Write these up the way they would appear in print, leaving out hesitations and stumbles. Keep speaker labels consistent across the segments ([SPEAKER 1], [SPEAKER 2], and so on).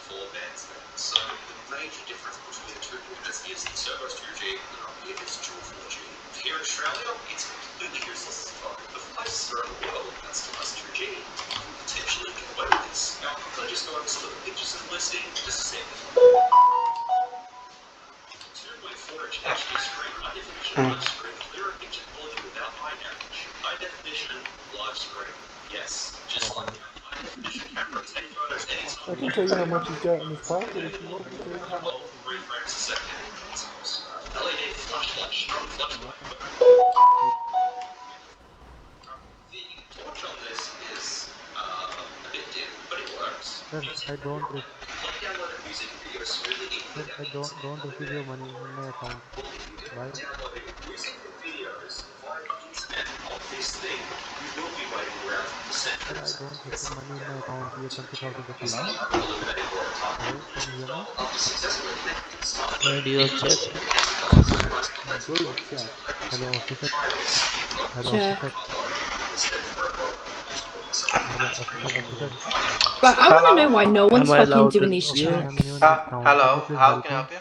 [SPEAKER 1] So the major difference between the two units is the servo's 2G and the Nokia is dual 4G. Here in Australia, it's completely useless as fuck. The places around the world that's still has 2G can potentially get away with this. Now, I'm going to just go over some of the pictures and listing just a second. 2.4 inch HD screen, high definition live screen, clearer picture quality without high damage. High definition live screen. Yes, just like high definition camera, take photos
[SPEAKER 2] I
[SPEAKER 1] anytime.
[SPEAKER 2] can tell you how much he's got in his pocket if you want me to.
[SPEAKER 1] 3 frames a second. LED flashlight, strong flashlight. The torch on this is a bit dim, but it works.
[SPEAKER 3] Sir, I don't receive.
[SPEAKER 1] Play downloaded music videos smoothly even
[SPEAKER 3] Sir,
[SPEAKER 1] without
[SPEAKER 3] I
[SPEAKER 1] the internet.
[SPEAKER 3] don't receive your money in my account.
[SPEAKER 1] Well, if you do
[SPEAKER 3] Why?
[SPEAKER 1] download music and videos via the internet on this thing, you will be waiting around for
[SPEAKER 3] Sir, I
[SPEAKER 1] centuries.
[SPEAKER 3] don't receive money in my account. Your 20,000 rupees.
[SPEAKER 4] Hello?
[SPEAKER 1] Eliminating a lot of time.
[SPEAKER 3] Hello, can you hear me?
[SPEAKER 1] After successfully connecting to the smart
[SPEAKER 5] Radio check.
[SPEAKER 2] Good check.
[SPEAKER 3] Hello, officer. Hello,
[SPEAKER 6] Check.
[SPEAKER 3] officer. Hello, officer.
[SPEAKER 6] Right, I want to know why no one's
[SPEAKER 5] Am I
[SPEAKER 6] fucking
[SPEAKER 5] allowed to
[SPEAKER 6] doing these
[SPEAKER 5] review?
[SPEAKER 3] I am
[SPEAKER 6] checks.
[SPEAKER 3] new in this town. Can
[SPEAKER 4] Hello,
[SPEAKER 3] you please
[SPEAKER 4] how
[SPEAKER 3] help
[SPEAKER 4] can I
[SPEAKER 3] me?
[SPEAKER 4] help you?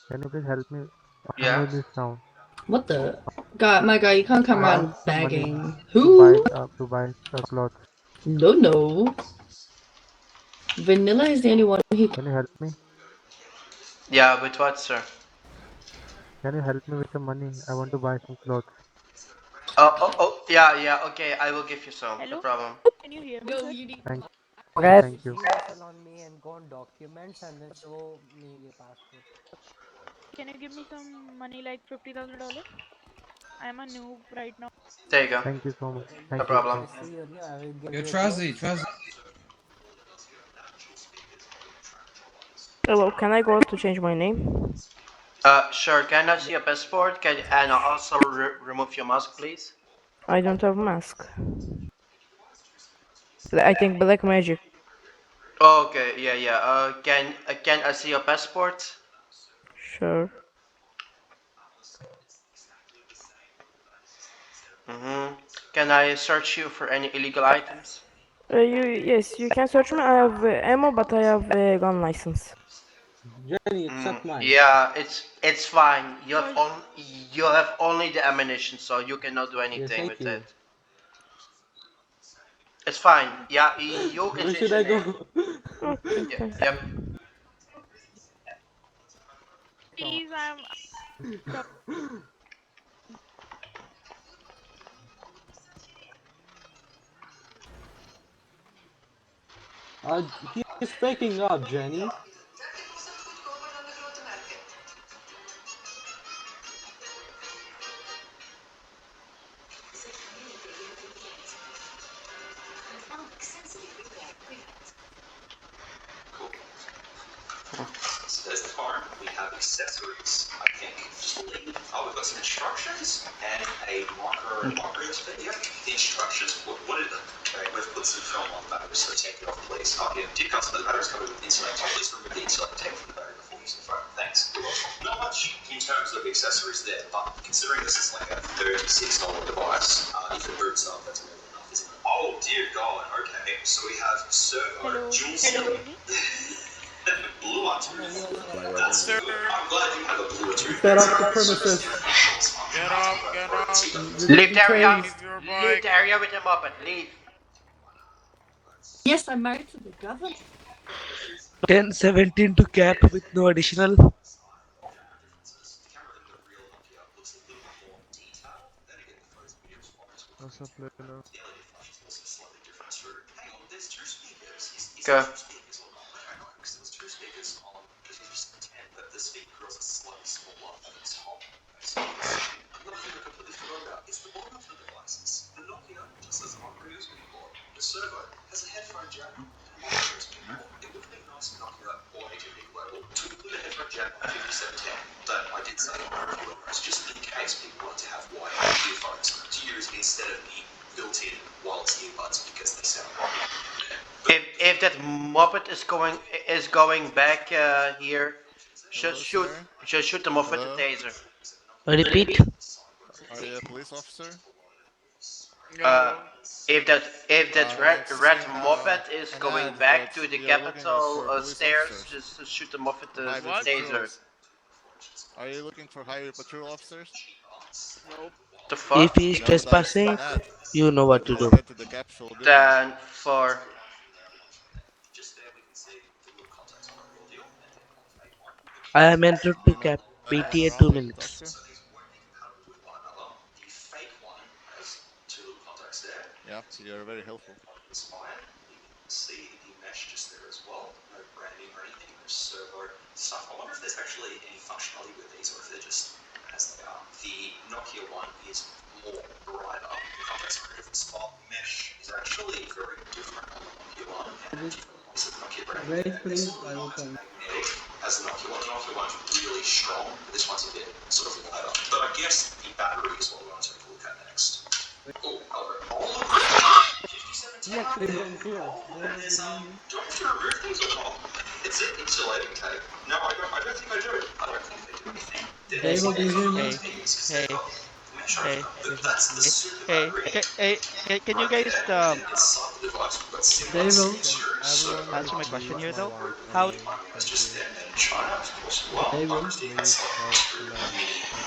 [SPEAKER 3] Can you please help me? I'm
[SPEAKER 4] Yeah.
[SPEAKER 3] new in this town.
[SPEAKER 6] What the? God, my guy, you can't come
[SPEAKER 3] I
[SPEAKER 6] around
[SPEAKER 3] want some money
[SPEAKER 6] begging.
[SPEAKER 3] to
[SPEAKER 6] Who?
[SPEAKER 3] buy clothes.
[SPEAKER 6] No. Vanilla is the only one who.
[SPEAKER 3] Can you help me?
[SPEAKER 4] Yeah, with what, sir?
[SPEAKER 3] Can you help me with the money? I want to buy some clothes.
[SPEAKER 4] Yeah, okay, I will give you some, no
[SPEAKER 7] Hello?
[SPEAKER 4] problem.
[SPEAKER 7] Can you hear me,
[SPEAKER 6] Go,
[SPEAKER 7] sir?
[SPEAKER 6] you need.
[SPEAKER 3] Thank
[SPEAKER 8] Guys,
[SPEAKER 3] you.
[SPEAKER 8] you hustle on me and go on documents and then show me your passport.
[SPEAKER 7] Can you give me some money like $50,000? I'm a noob right now.
[SPEAKER 4] There you go.
[SPEAKER 3] Thank you so much.
[SPEAKER 8] Okay,
[SPEAKER 4] No
[SPEAKER 3] Thank you.
[SPEAKER 4] problem.
[SPEAKER 8] I see your name. I will give
[SPEAKER 9] Yo,
[SPEAKER 8] you
[SPEAKER 9] Trazi,
[SPEAKER 8] clothes.
[SPEAKER 9] Trazi.
[SPEAKER 10] Hello, can I go to change my name?
[SPEAKER 4] Sure, can I see your passport? And also remove your mask, please?
[SPEAKER 10] I don't have mask. I think black magic.
[SPEAKER 4] Okay, yeah. Can I see your passport?
[SPEAKER 10] Sure.
[SPEAKER 4] Can I search you for any illegal items?
[SPEAKER 10] Yes, you can search me. I have ammo, but I have a gun license.
[SPEAKER 2] Jenny, accept mine.
[SPEAKER 4] Yeah, it's fine. You have only the ammunition, so you cannot do
[SPEAKER 2] Yeah,
[SPEAKER 4] anything
[SPEAKER 2] thank
[SPEAKER 4] with
[SPEAKER 2] you.
[SPEAKER 4] it. It's fine. Yeah, you can
[SPEAKER 2] Where
[SPEAKER 4] change
[SPEAKER 2] should
[SPEAKER 4] your
[SPEAKER 2] I
[SPEAKER 4] name.
[SPEAKER 2] go?
[SPEAKER 10] Okay, thank you.
[SPEAKER 4] Yep.
[SPEAKER 7] Please,
[SPEAKER 2] He's faking up, Jenny.
[SPEAKER 1] So there's the car. We have accessories, I think. Oh, we've got some instructions and a micro USB. Yep. The instructions. What is it? Okay, we've put some film on the battery, so take it off, please. Oh, yeah. Did customer the battery's covered with insulating tape. Please remove the insulating tape from the battery before using the phone. Thanks. Not much in terms of accessories there, but considering this is like a $36 device, if it boots up, that's more than enough, isn't it? Oh dear God. Okay, so we have servo,
[SPEAKER 7] hello.
[SPEAKER 1] dual
[SPEAKER 7] Can you
[SPEAKER 1] SIM.
[SPEAKER 7] hear me?
[SPEAKER 1] Blue on That's good. I'm glad you have a Bluetooth.
[SPEAKER 2] Get off the premises.
[SPEAKER 9] Get up.
[SPEAKER 4] Leave the area.
[SPEAKER 2] Tased.
[SPEAKER 4] Leave the area with the moped. Leave.
[SPEAKER 6] Yes, I'm married to the government.
[SPEAKER 5] 1017 to cap with no additional.
[SPEAKER 3] What's up, Lilo?
[SPEAKER 4] Go.
[SPEAKER 1] The servo has a headphone jack. It would be nice enough or ATV global to include a headphone jack on 5710, but I did say it's just in case people want to have wired earphones to use instead of the built-in wireless earbuds because they sound wrong.
[SPEAKER 4] If that moped is going back here, just shoot them off with the taser.
[SPEAKER 5] Repeat.
[SPEAKER 9] Are you a police officer?
[SPEAKER 4] Uh, if that red
[SPEAKER 9] I've seen
[SPEAKER 4] moped is
[SPEAKER 9] an
[SPEAKER 4] going
[SPEAKER 9] ad
[SPEAKER 4] back
[SPEAKER 9] that
[SPEAKER 4] to the
[SPEAKER 9] you're looking
[SPEAKER 4] capital
[SPEAKER 9] for police
[SPEAKER 4] stairs,
[SPEAKER 9] officers
[SPEAKER 4] just shoot them off with
[SPEAKER 9] on
[SPEAKER 4] the
[SPEAKER 9] highway
[SPEAKER 7] What?
[SPEAKER 4] taser.
[SPEAKER 9] patrols. Are you looking for highway patrol officers?
[SPEAKER 7] Nope.
[SPEAKER 4] The
[SPEAKER 5] If
[SPEAKER 4] fuck?
[SPEAKER 5] he is
[SPEAKER 9] No, that's
[SPEAKER 5] trespassing,
[SPEAKER 9] an ad.
[SPEAKER 5] you know what to do.
[SPEAKER 9] Head to the capsule building.
[SPEAKER 4] Then for
[SPEAKER 1] Just there we can see the little contacts on the real deal and then on the fake one.
[SPEAKER 5] I am entered
[SPEAKER 9] Do
[SPEAKER 5] to
[SPEAKER 9] you know
[SPEAKER 5] cap
[SPEAKER 9] anyone
[SPEAKER 5] PTA
[SPEAKER 9] around
[SPEAKER 5] 2
[SPEAKER 9] I can talk
[SPEAKER 5] minutes.
[SPEAKER 9] to?
[SPEAKER 1] So these won't be compatible with one another. The fake one has two little contacts there.
[SPEAKER 9] Yeah, you're very helpful.
[SPEAKER 1] It's fine. You can see the mesh just there as well. No branding or anything, no servo stuff. I wonder if there's actually any functionality with these or if they're just as they are. The Nokia one is more brighter. The contacts are in a different spot. Mesh is actually very different on the Nokia one. And it's the Nokia brand.
[SPEAKER 2] Wait,
[SPEAKER 1] And it's
[SPEAKER 2] please,
[SPEAKER 1] really
[SPEAKER 2] I will
[SPEAKER 1] not as
[SPEAKER 2] come.
[SPEAKER 1] magnetic as the Nokia one. The Nokia one's really strong, but this one's a bit sort of lighter. But I guess the battery is what we want to take a look at next. Oh, look. 5710.
[SPEAKER 2] Everyone's here.
[SPEAKER 1] And there's,
[SPEAKER 2] Do you hear me?
[SPEAKER 1] do I have to remove these or not? It's an insulating tape. No, I don't think I do. I don't think they do anything.
[SPEAKER 2] Dave, do you hear me?
[SPEAKER 1] Mesh over
[SPEAKER 5] Hey,
[SPEAKER 1] them. But that's the super
[SPEAKER 5] hey,
[SPEAKER 1] battery.
[SPEAKER 5] can you
[SPEAKER 1] Right
[SPEAKER 5] guys
[SPEAKER 1] there. And then inside the device, we've got similar
[SPEAKER 2] Dave,
[SPEAKER 1] servo.
[SPEAKER 5] answer my question
[SPEAKER 3] Leave
[SPEAKER 5] here
[SPEAKER 3] my
[SPEAKER 5] though?
[SPEAKER 3] wife
[SPEAKER 5] How
[SPEAKER 3] alone.
[SPEAKER 1] It's
[SPEAKER 3] Thank
[SPEAKER 1] just
[SPEAKER 3] you.
[SPEAKER 1] them in China, of course, as well.
[SPEAKER 2] Dave,
[SPEAKER 1] Obviously, that's
[SPEAKER 3] Leave her alone.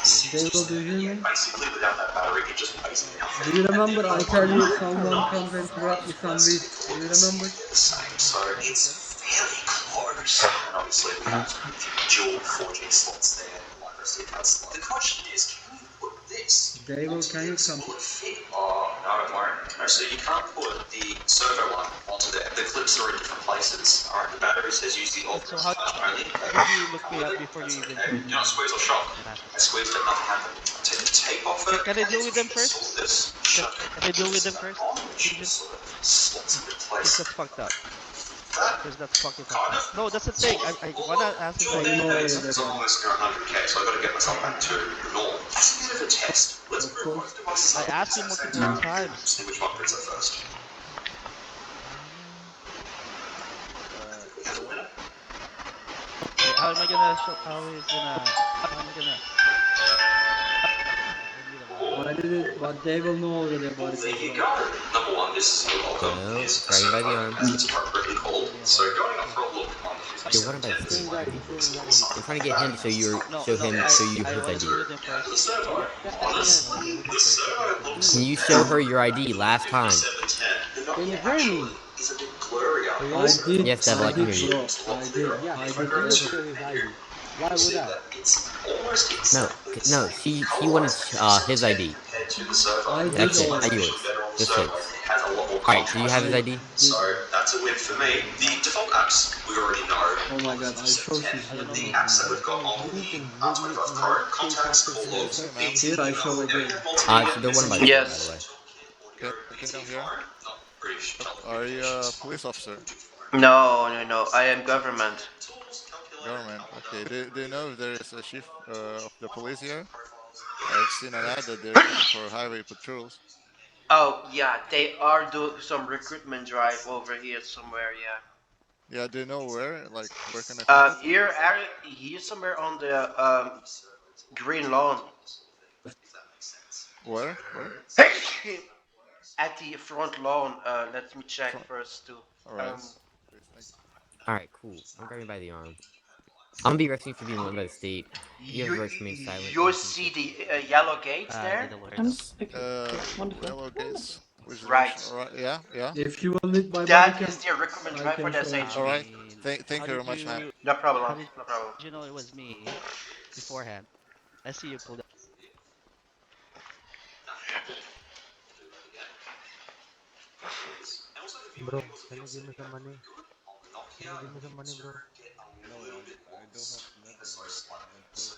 [SPEAKER 3] Thank you.
[SPEAKER 2] Dave, do you hear me?
[SPEAKER 1] basically without that battery, it just weighs nothing.
[SPEAKER 2] Do you remember I tell you someone
[SPEAKER 1] Not
[SPEAKER 2] comes and grab me some weed? Do you remember?
[SPEAKER 1] the same. So it's fairly close. And obviously we have dual 4G slots there, micro SD card slot. The question is, can we put this
[SPEAKER 2] Dave,
[SPEAKER 1] onto
[SPEAKER 2] can you
[SPEAKER 1] this?
[SPEAKER 2] come?
[SPEAKER 1] Will it fit? Oh, no, don't worry. No, so you can't put the servo one onto there. The clips are in different places. Alright, the battery says use the
[SPEAKER 5] so how
[SPEAKER 1] only.
[SPEAKER 5] did you look me up before you
[SPEAKER 1] That's
[SPEAKER 5] even
[SPEAKER 1] okay.
[SPEAKER 5] told
[SPEAKER 1] Do
[SPEAKER 5] me
[SPEAKER 1] not squeeze or shock.
[SPEAKER 5] that happened?
[SPEAKER 1] I squeezed it, nothing happened. Take the tape off it.
[SPEAKER 5] Can I deal with them first?
[SPEAKER 1] Install this.
[SPEAKER 5] Can,
[SPEAKER 1] Shut it.
[SPEAKER 5] can I deal with them first?
[SPEAKER 1] On, which
[SPEAKER 5] Agent?
[SPEAKER 1] just sort of slots into
[SPEAKER 5] Because
[SPEAKER 1] place.
[SPEAKER 5] that's fucked up.
[SPEAKER 1] That
[SPEAKER 5] Because that's fucking fucked
[SPEAKER 1] kind
[SPEAKER 5] up.
[SPEAKER 1] of.
[SPEAKER 5] No, that's the thing. I wanna ask his
[SPEAKER 2] Oh,
[SPEAKER 5] ID.
[SPEAKER 2] you know
[SPEAKER 5] But,
[SPEAKER 2] what
[SPEAKER 5] you
[SPEAKER 2] it
[SPEAKER 5] know?
[SPEAKER 2] is.
[SPEAKER 1] Because I'm almost near 100k, so I've got to get myself back to the norm. That's a bit of a test. Let's
[SPEAKER 2] Of
[SPEAKER 1] group
[SPEAKER 2] course.
[SPEAKER 1] both devices
[SPEAKER 5] I
[SPEAKER 1] up at
[SPEAKER 5] asked
[SPEAKER 1] the
[SPEAKER 5] you
[SPEAKER 1] exact same
[SPEAKER 5] multiple
[SPEAKER 1] time.
[SPEAKER 5] times.
[SPEAKER 1] See which one prints up first. We have a
[SPEAKER 9] Hello?
[SPEAKER 1] winner.
[SPEAKER 5] Okay, how am I gonna show? How am I gonna? I need a
[SPEAKER 2] I
[SPEAKER 5] light.
[SPEAKER 2] did it, but they will know already about
[SPEAKER 1] Well,
[SPEAKER 2] it
[SPEAKER 1] there
[SPEAKER 2] as
[SPEAKER 1] you
[SPEAKER 2] well.
[SPEAKER 1] go. Number one, this is your welcome.
[SPEAKER 11] Well,
[SPEAKER 1] Here's a
[SPEAKER 11] grabbing by the
[SPEAKER 1] servo,
[SPEAKER 11] arm.
[SPEAKER 1] as it's appropriately called.
[SPEAKER 5] Give me a
[SPEAKER 1] So
[SPEAKER 5] light.
[SPEAKER 1] going off for a look on the
[SPEAKER 11] You're wanted by the
[SPEAKER 1] 5710, there's
[SPEAKER 11] state.
[SPEAKER 1] one
[SPEAKER 2] Same
[SPEAKER 1] looks a little
[SPEAKER 2] guy.
[SPEAKER 11] I'm
[SPEAKER 1] something
[SPEAKER 11] trying to
[SPEAKER 1] like
[SPEAKER 11] get him
[SPEAKER 1] that.
[SPEAKER 11] to show
[SPEAKER 1] It's
[SPEAKER 11] you
[SPEAKER 1] not
[SPEAKER 5] No,
[SPEAKER 11] show
[SPEAKER 5] no,
[SPEAKER 11] him
[SPEAKER 1] yes.
[SPEAKER 11] show you
[SPEAKER 5] I
[SPEAKER 11] his
[SPEAKER 5] wanna
[SPEAKER 11] ID.
[SPEAKER 5] deal with them
[SPEAKER 1] Now
[SPEAKER 5] first.
[SPEAKER 1] for the servo, honestly, the servo looks
[SPEAKER 11] Can you show her your ID last time?
[SPEAKER 1] 5710. The
[SPEAKER 2] Can you
[SPEAKER 1] Nokia
[SPEAKER 2] hear me?
[SPEAKER 1] actually is a bit blurrier.
[SPEAKER 2] I did,
[SPEAKER 11] Yes, Devil, I can hear you.
[SPEAKER 2] bro. I did.
[SPEAKER 1] Yeah,
[SPEAKER 2] I
[SPEAKER 1] if
[SPEAKER 2] did
[SPEAKER 1] go
[SPEAKER 2] all
[SPEAKER 1] to
[SPEAKER 2] of it. Show his ID. Why
[SPEAKER 1] you'll
[SPEAKER 2] would
[SPEAKER 1] see
[SPEAKER 2] I?
[SPEAKER 1] that it's almost
[SPEAKER 11] No,
[SPEAKER 1] exactly the
[SPEAKER 11] no.
[SPEAKER 1] same
[SPEAKER 11] She wanted
[SPEAKER 1] colorized
[SPEAKER 11] his ID.
[SPEAKER 1] compared to the servo.
[SPEAKER 2] I
[SPEAKER 1] It
[SPEAKER 2] did
[SPEAKER 11] That's
[SPEAKER 1] looks
[SPEAKER 11] it,
[SPEAKER 2] all
[SPEAKER 1] much
[SPEAKER 2] of
[SPEAKER 11] not
[SPEAKER 2] it.
[SPEAKER 11] yours.
[SPEAKER 1] better on the
[SPEAKER 11] Just
[SPEAKER 1] servo.
[SPEAKER 11] his.
[SPEAKER 1] It has a lot more
[SPEAKER 11] All right. Do you have
[SPEAKER 1] contrast.
[SPEAKER 11] his
[SPEAKER 2] I
[SPEAKER 11] ID?
[SPEAKER 2] did.
[SPEAKER 1] So that's a win for me. The default apps we already know.
[SPEAKER 2] Oh my god, I chose his
[SPEAKER 5] I don't know.
[SPEAKER 1] The
[SPEAKER 2] ID.
[SPEAKER 1] apps that we've got on the 25 Pro contacts, call logs,
[SPEAKER 9] Hey, ma'am.
[SPEAKER 2] Here I show again.
[SPEAKER 11] So they're wanted by the state, by the way.
[SPEAKER 4] Yes.
[SPEAKER 9] Can you hear?
[SPEAKER 1] British
[SPEAKER 9] Are you a police officer?
[SPEAKER 4] No. I am government.
[SPEAKER 9] Government. Okay. Do you know if there is a chief of the police here? I've seen an ad that they're looking for highway patrols.
[SPEAKER 4] Oh yeah, they are doing some recruitment drive over here somewhere. Yeah.
[SPEAKER 9] Yeah, do you know where? Like, where can I find it?
[SPEAKER 4] Here somewhere on the green lawn.
[SPEAKER 9] Where? Where?
[SPEAKER 4] At the front lawn. Let me check
[SPEAKER 9] Front.
[SPEAKER 4] first too.
[SPEAKER 9] All right.
[SPEAKER 4] Um,
[SPEAKER 9] Please, thank you.
[SPEAKER 11] All right, cool. I'm grabbing by the arm. I'm gonna be arresting you for being wanted by the state. You have
[SPEAKER 4] you
[SPEAKER 11] rights to remain silent.
[SPEAKER 4] you see the yellow gates
[SPEAKER 5] I
[SPEAKER 4] there?
[SPEAKER 5] did alert
[SPEAKER 6] I'm
[SPEAKER 5] them.
[SPEAKER 6] okay, wonderful.
[SPEAKER 9] Yellow gates. Which
[SPEAKER 4] Right.
[SPEAKER 9] direction? All right. Yeah, yeah.
[SPEAKER 2] If you will need my
[SPEAKER 4] That
[SPEAKER 2] body
[SPEAKER 4] is
[SPEAKER 2] cam,
[SPEAKER 4] the recruitment
[SPEAKER 2] I
[SPEAKER 4] drive
[SPEAKER 2] can
[SPEAKER 4] for that
[SPEAKER 2] show you.
[SPEAKER 4] stage.
[SPEAKER 9] All right.
[SPEAKER 5] mean,
[SPEAKER 9] Thank
[SPEAKER 5] how
[SPEAKER 9] you very
[SPEAKER 5] did
[SPEAKER 9] much, man.
[SPEAKER 5] you-
[SPEAKER 4] No problem.
[SPEAKER 5] How did
[SPEAKER 4] No problem.
[SPEAKER 5] you know it was me beforehand? I see you pulled up.
[SPEAKER 3] Bro, can you give me some money? Can you give me some money, bro?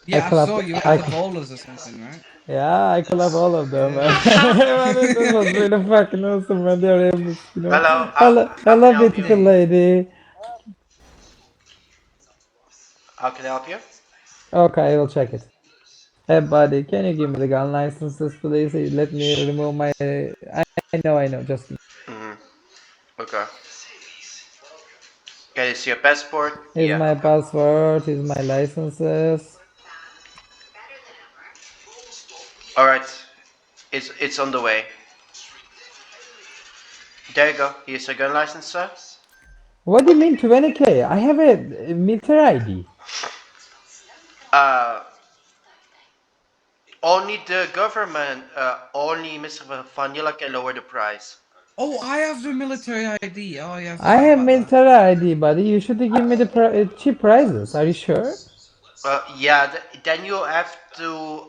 [SPEAKER 2] Yeah, I saw you had the bowlers or something, right? Yeah, I collab all of them. Man, this was really fucking awesome, man. They're able, you know.
[SPEAKER 4] Hello. How can I
[SPEAKER 2] Hello,
[SPEAKER 4] help you?
[SPEAKER 2] beautiful lady.
[SPEAKER 4] How can I help you?
[SPEAKER 2] Okay, I will check it. Hey, buddy, can you give me the gun licenses, please? Let me remove my. I know. Just
[SPEAKER 4] Okay. Can you see your passport?
[SPEAKER 2] here's
[SPEAKER 4] Yeah.
[SPEAKER 2] my
[SPEAKER 4] Okay.
[SPEAKER 2] password. Here's my licenses.
[SPEAKER 4] All right. It's on the way. There you go. Here's your gun license, sir.
[SPEAKER 2] What do you mean 20k? I have a meter ID.
[SPEAKER 4] Only the government, only Mr. Vanilla can lower the price.
[SPEAKER 2] Oh, I have the military ID. Oh, yeah. I have military ID, buddy. You should give me the cheap prices. Are you sure?
[SPEAKER 4] Yeah, then you have to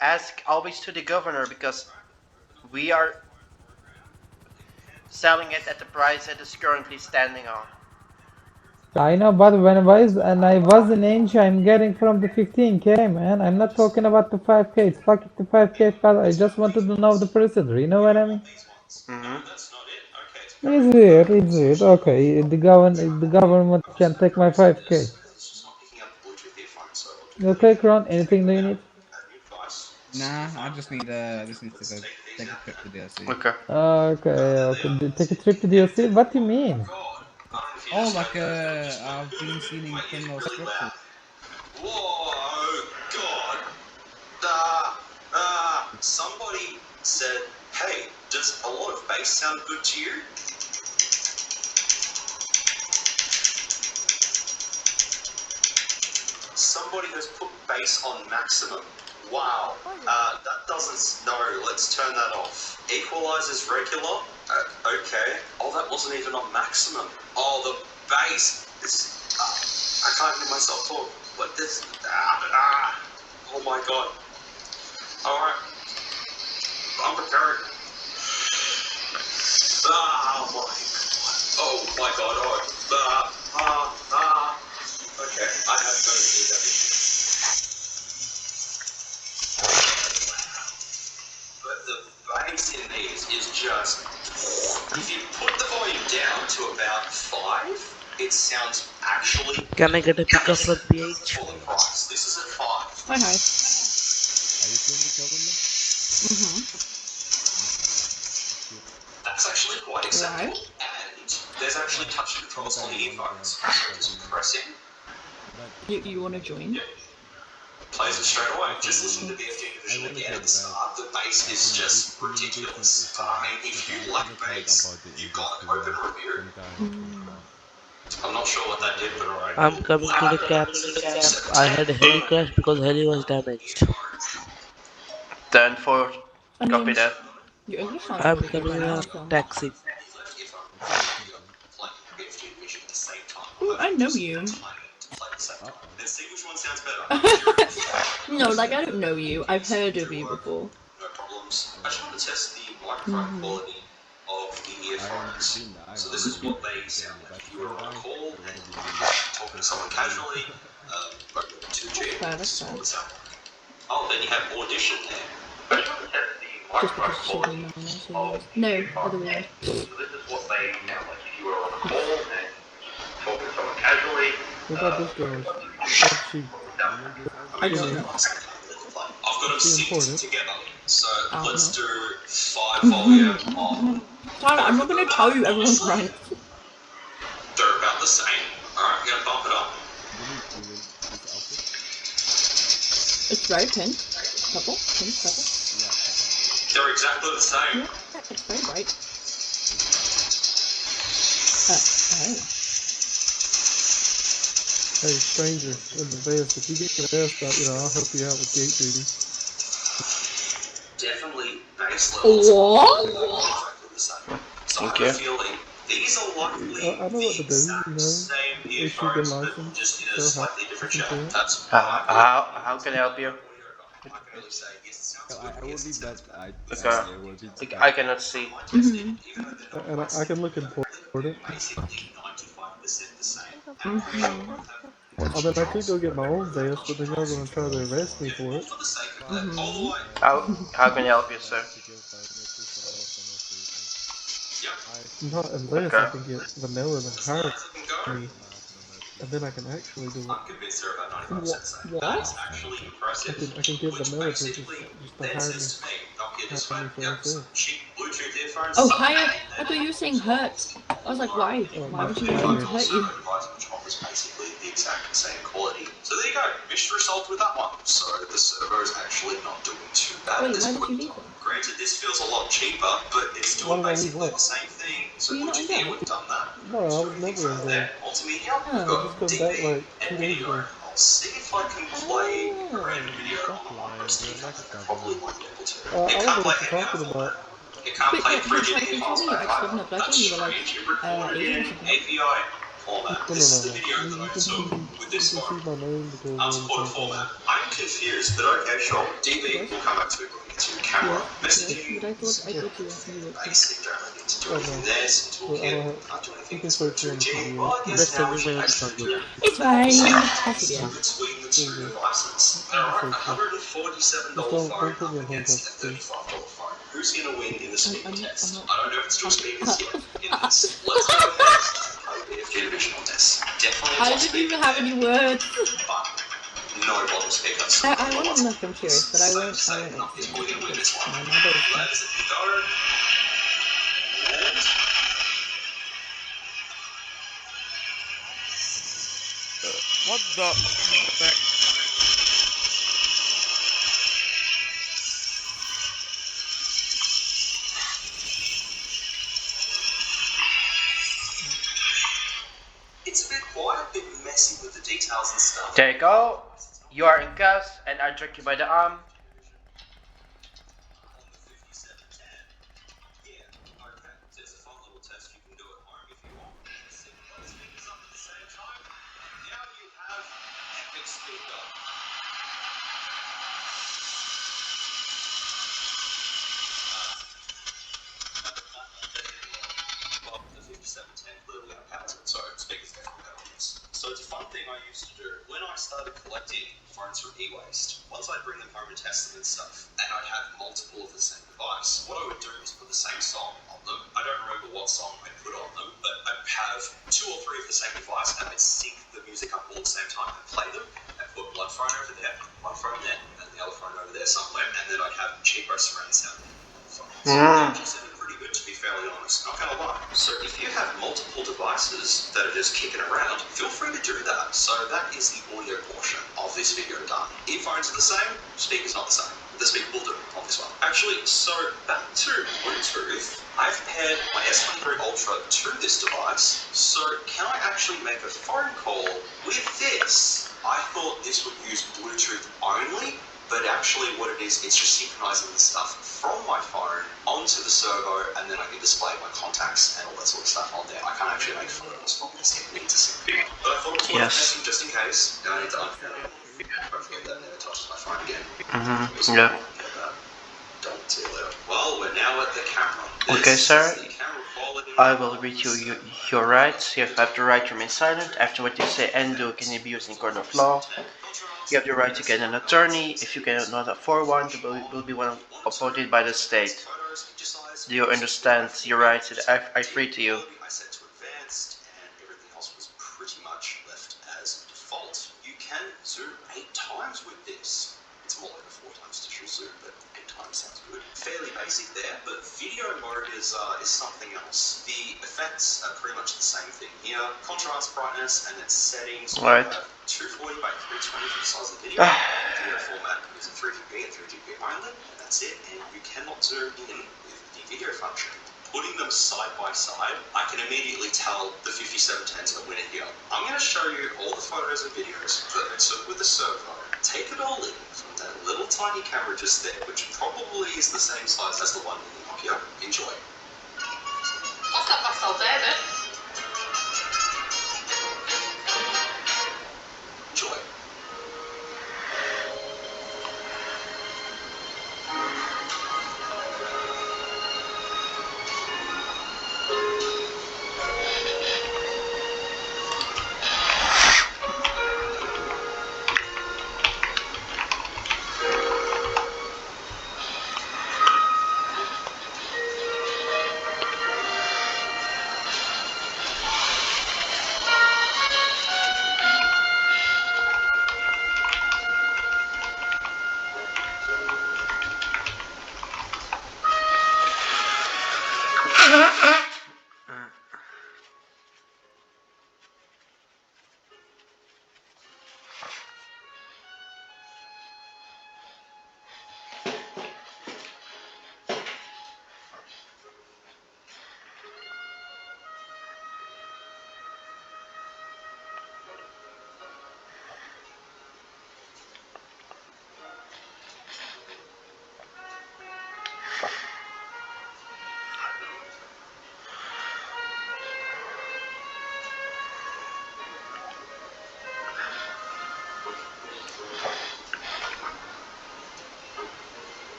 [SPEAKER 4] ask always to the governor because we are selling it at the price it is currently standing on.
[SPEAKER 2] I know, but when I was in Inch, I'm getting from the 15k, man. I'm not talking about the 5k. Fuck it, the 5k, but I just wanted to know the procedure. You know what I mean? Is it? Okay, the government can take my 5k. Okay, Kron, anything do you need?
[SPEAKER 12] Nah, I just need to go take a trip to DLC.
[SPEAKER 4] Okay.
[SPEAKER 2] Okay. Take a trip to DLC? What do you mean?
[SPEAKER 12] Oh, like I've been seeing criminal structures.
[SPEAKER 1] Whoa, God. Somebody said, hey, does a lot of bass sound good to you? Somebody has put bass on maximum. Wow. That doesn't... No, let's turn that off. Equalizer's regular? Okay. Oh, that wasn't even on maximum. Oh, the bass. I can't hear myself talk. What this... Oh my God. Alright. I'm prepared. Oh my God. Okay, I have no need that issue. But the bass in these is just... If you put the volume down to about 5, it sounds actually...
[SPEAKER 13] Can I get a pickup from PH?
[SPEAKER 1] For the price. This is at 5.
[SPEAKER 6] Hi.
[SPEAKER 11] Are you from the government?
[SPEAKER 1] That's actually quite acceptable. And there's actually touch controls on the earphones. Just pressing.
[SPEAKER 6] You want to join?
[SPEAKER 1] Yeah. Plays it straight away. Just listen to BFG Division again at the start. The bass is just ridiculous. I mean, if you like bass, you've got an open review. I'm not sure what that did, but alright.
[SPEAKER 13] I'm coming to the camp. I had a heli crash because heli was damaged.
[SPEAKER 4] Then for copy that.
[SPEAKER 6] Your English sounds
[SPEAKER 13] I'm
[SPEAKER 6] really good
[SPEAKER 13] coming
[SPEAKER 6] right
[SPEAKER 13] in
[SPEAKER 6] now,
[SPEAKER 13] a
[SPEAKER 6] so.
[SPEAKER 13] taxi.
[SPEAKER 6] Ooh, I know you.
[SPEAKER 1] Then see which one sounds better.
[SPEAKER 6] No, like I don't know you. I've heard of you before.
[SPEAKER 1] No problems. I just want to test the microphone quality of the earphones. So this is what they sound like. If you were on a call and talking to someone casually, over 2G, this is what it sounds like. Oh, then you have audition there. I just want to test the microphone quality of the
[SPEAKER 6] No,
[SPEAKER 1] earphones.
[SPEAKER 6] other way.
[SPEAKER 1] So this is what they sound like if you were on a call and talking to someone casually.
[SPEAKER 3] What about this girl? What's she?
[SPEAKER 6] I don't know.
[SPEAKER 1] I've got them synced
[SPEAKER 3] important?
[SPEAKER 1] together. So let's do 5 volume on.
[SPEAKER 6] Tyler, I'm not going to tell you everyone's right.
[SPEAKER 1] They're about the same. Alright, we're gonna bump it up.
[SPEAKER 6] It's very pink. Purple. Pink, purple.
[SPEAKER 1] They're exactly the same.
[SPEAKER 6] Yeah, it's very bright.
[SPEAKER 3] Hey, stranger in the vest, if you get your vest out, I'll help you out with gate duty.
[SPEAKER 1] Definitely base levels.
[SPEAKER 6] What?
[SPEAKER 1] Exactly the same. So I have a feeling these are likely
[SPEAKER 3] I know what to do,
[SPEAKER 1] same
[SPEAKER 3] issue the
[SPEAKER 1] earphones, but
[SPEAKER 3] license,
[SPEAKER 1] just in a
[SPEAKER 3] so
[SPEAKER 1] slightly different shape.
[SPEAKER 3] insurance.
[SPEAKER 1] That's
[SPEAKER 4] How can I help you?
[SPEAKER 1] I can only say yes, it sounds good.
[SPEAKER 11] I will
[SPEAKER 1] Yes,
[SPEAKER 11] be
[SPEAKER 1] it sounds
[SPEAKER 11] bad.
[SPEAKER 1] bad.
[SPEAKER 11] I will be
[SPEAKER 4] I cannot see.
[SPEAKER 3] And I can look important.
[SPEAKER 1] Basically 95% the same.
[SPEAKER 3] I mean, I could go get my own vest, but then y'all gonna try to arrest me for it.
[SPEAKER 4] How can I help you, sir?
[SPEAKER 3] Not unless I can get Vanilla to hire me, and then I can actually do it.
[SPEAKER 1] I'm convinced they're about 95% same.
[SPEAKER 6] What?
[SPEAKER 1] That is actually impressive.
[SPEAKER 3] I can get
[SPEAKER 1] Which
[SPEAKER 3] Vanilla to
[SPEAKER 1] basically
[SPEAKER 3] just to
[SPEAKER 1] then
[SPEAKER 3] hire
[SPEAKER 1] says to me, okay, this
[SPEAKER 3] me
[SPEAKER 1] one,
[SPEAKER 3] for
[SPEAKER 1] yep,
[SPEAKER 3] herself.
[SPEAKER 1] cheap Bluetooth earphones.
[SPEAKER 6] Oh, hi. I thought you were saying hurt. I was like, why? Why would you want to hurt you?
[SPEAKER 1] Which offers basically the exact same quality. So there you you go. Mystery solved with that one. So the servo is actually not doing too bad at
[SPEAKER 6] Wait,
[SPEAKER 1] this
[SPEAKER 6] why did you
[SPEAKER 1] point in
[SPEAKER 6] leave
[SPEAKER 1] time.
[SPEAKER 6] them?
[SPEAKER 1] Granted, this feels a lot cheaper, but it's
[SPEAKER 3] Why
[SPEAKER 1] doing
[SPEAKER 3] did I leave
[SPEAKER 1] basically
[SPEAKER 3] what?
[SPEAKER 1] the same thing. So
[SPEAKER 6] Were you
[SPEAKER 1] would
[SPEAKER 6] not
[SPEAKER 1] you
[SPEAKER 6] in
[SPEAKER 1] be
[SPEAKER 6] Ghana?
[SPEAKER 1] able to have done that?
[SPEAKER 3] No, I was
[SPEAKER 1] Things
[SPEAKER 3] never in
[SPEAKER 1] out
[SPEAKER 3] Ghana.
[SPEAKER 1] there. Multimedia, we've
[SPEAKER 3] I
[SPEAKER 6] Oh.
[SPEAKER 3] just
[SPEAKER 1] got
[SPEAKER 3] got back
[SPEAKER 1] DV
[SPEAKER 3] like
[SPEAKER 1] and
[SPEAKER 3] 2 days
[SPEAKER 1] video.
[SPEAKER 3] ago.
[SPEAKER 1] I'll see if I can play a random video
[SPEAKER 5] Stop
[SPEAKER 1] on my
[SPEAKER 5] lying,
[SPEAKER 1] Steve.
[SPEAKER 5] you're like
[SPEAKER 1] I
[SPEAKER 5] a
[SPEAKER 1] probably
[SPEAKER 5] governor.
[SPEAKER 1] won't be able to.
[SPEAKER 3] I
[SPEAKER 1] It
[SPEAKER 3] don't
[SPEAKER 1] can't
[SPEAKER 3] know
[SPEAKER 1] play
[SPEAKER 3] what you're
[SPEAKER 1] any
[SPEAKER 3] talking
[SPEAKER 1] format.
[SPEAKER 3] about.
[SPEAKER 1] It can't play
[SPEAKER 6] But
[SPEAKER 1] 3GP
[SPEAKER 6] like you told
[SPEAKER 1] files
[SPEAKER 6] me your
[SPEAKER 1] back either.
[SPEAKER 6] ex-governor, but I
[SPEAKER 1] That's
[SPEAKER 6] thought you were like
[SPEAKER 1] strange. It recorded
[SPEAKER 6] Asian or
[SPEAKER 1] in
[SPEAKER 6] something.
[SPEAKER 1] API format.
[SPEAKER 3] No, no,
[SPEAKER 1] This
[SPEAKER 3] no,
[SPEAKER 1] is the
[SPEAKER 3] no.
[SPEAKER 1] video
[SPEAKER 3] You,
[SPEAKER 1] that
[SPEAKER 3] you
[SPEAKER 1] I
[SPEAKER 3] can see
[SPEAKER 1] took with this phone.
[SPEAKER 3] my name because we're on the
[SPEAKER 1] Unsupported
[SPEAKER 3] same phone.
[SPEAKER 1] format. I'm confused, but okay, sure. DB
[SPEAKER 6] Yes.
[SPEAKER 1] will come back to it when we get to camera.
[SPEAKER 6] Yes.
[SPEAKER 1] Messaging.
[SPEAKER 6] But I thought you were.
[SPEAKER 1] Basic, don't need to do
[SPEAKER 3] Oh
[SPEAKER 1] anything
[SPEAKER 3] no.
[SPEAKER 1] there. Simple
[SPEAKER 3] But I
[SPEAKER 1] here.
[SPEAKER 3] don't have.
[SPEAKER 1] Can't do anything
[SPEAKER 3] You can
[SPEAKER 1] with
[SPEAKER 3] search me on the
[SPEAKER 1] 2G.
[SPEAKER 3] PDA.
[SPEAKER 1] Well, I guess
[SPEAKER 13] Best
[SPEAKER 1] now
[SPEAKER 13] thing
[SPEAKER 1] we
[SPEAKER 13] when
[SPEAKER 1] should
[SPEAKER 13] you
[SPEAKER 1] actually
[SPEAKER 13] talk.
[SPEAKER 1] do
[SPEAKER 6] It's fine.
[SPEAKER 1] similarities
[SPEAKER 6] Yeah.
[SPEAKER 1] between the two
[SPEAKER 3] Okay.
[SPEAKER 1] devices.
[SPEAKER 3] You can
[SPEAKER 1] Alright,
[SPEAKER 3] search me.
[SPEAKER 1] $147
[SPEAKER 3] Just
[SPEAKER 1] phone
[SPEAKER 3] don't put me
[SPEAKER 1] up
[SPEAKER 3] on
[SPEAKER 1] against a
[SPEAKER 3] handcuffs, please.
[SPEAKER 1] $35 phone. Who's going to win in the speaker
[SPEAKER 6] I'm
[SPEAKER 1] test?
[SPEAKER 6] not.
[SPEAKER 1] I don't know if it's dual speakers yet in this. Let's go ahead and play a bit of division on this. Definitely a
[SPEAKER 6] I
[SPEAKER 1] top
[SPEAKER 6] didn't
[SPEAKER 1] speaker
[SPEAKER 6] even have
[SPEAKER 1] there,
[SPEAKER 6] any words.
[SPEAKER 1] but no bottom speaker. So
[SPEAKER 6] I want to knock. I'm curious, but I won't. I won't
[SPEAKER 1] enough is
[SPEAKER 6] answer
[SPEAKER 1] probably going to win this one.
[SPEAKER 6] my mother is.
[SPEAKER 1] Let's go. And
[SPEAKER 9] What the heck?
[SPEAKER 1] it's a bit quiet, a bit messy with the details and stuff.
[SPEAKER 4] There you go. You are in cuffs, and I jerk you by the arm.
[SPEAKER 1] There's a fun little test you can do at home if you want. Sync both speakers up at the same time. Now you have epic speaker. Well, the 5710 clearly outpowers it, so speakers definitely better on this. So it's a fun thing I used to do. When I started collecting phones from e-waste, once I'd bring them home and test them and stuff, and I'd have multiple of the same device, what I would do is put the same song on them. I don't remember what song I put on them, but I'd have 2 or 3 of the same device, and I'd sync the music up all at the same time and play them, and put one phone over there, one phone there, and the other phone over there somewhere, and then I'd have cheaper surround sound. So actually sounded pretty good, to be fairly honest. Not gonna lie. So if you have multiple devices that are just kicking around, feel free to do that. So that is the audio portion of this video done. Earphones are the same, speakers not the same. The speaker will do on this one. Actually, so back to Bluetooth. I've paired my S23 Ultra to this device. So can I actually make a phone call with this? I thought this would use Bluetooth only, but actually what it is, it's just synchronizing the stuff from my phone onto the servo, and then I can display my contacts and all that sort of stuff on there. I can't actually make photos from this, it needs a sync. But I thought it was worth testing just in case. I need to unpair it. Hopefully that never touches my phone again.
[SPEAKER 4] Yeah.
[SPEAKER 1] Don't see you later. Well, we're now at the camera.
[SPEAKER 4] Okay,
[SPEAKER 1] This
[SPEAKER 4] sir.
[SPEAKER 1] is the camera quality.
[SPEAKER 4] I will read you your rights. You have the right to remain silent. After what you say and do can be used in court of law. You have the right to get an attorney. If you cannot afford one, there will be one appointed by the state. Do you understand your rights that I free to you?
[SPEAKER 1] I set to advanced, and everything else was pretty much left as default. You can zoom 8 times with this. It's more like a 4 times digital zoom, but 8 times sounds good. Fairly basic there, but video mode is something else. The effects are pretty much the same thing here. Contrast, brightness, and then settings.
[SPEAKER 4] Right.
[SPEAKER 1] 240 by 320 for the size of the video. Video format is a 3GP and 3GP only, and that's it. And you cannot zoom in with the video function. Putting them side by side, I can immediately tell the 5710's a winner here. I'm going to show you all the photos and videos that I took with the servo. Take it all in from that little tiny camera just there, which probably is the same size as the one in the Nokia. Enjoy. Enjoy.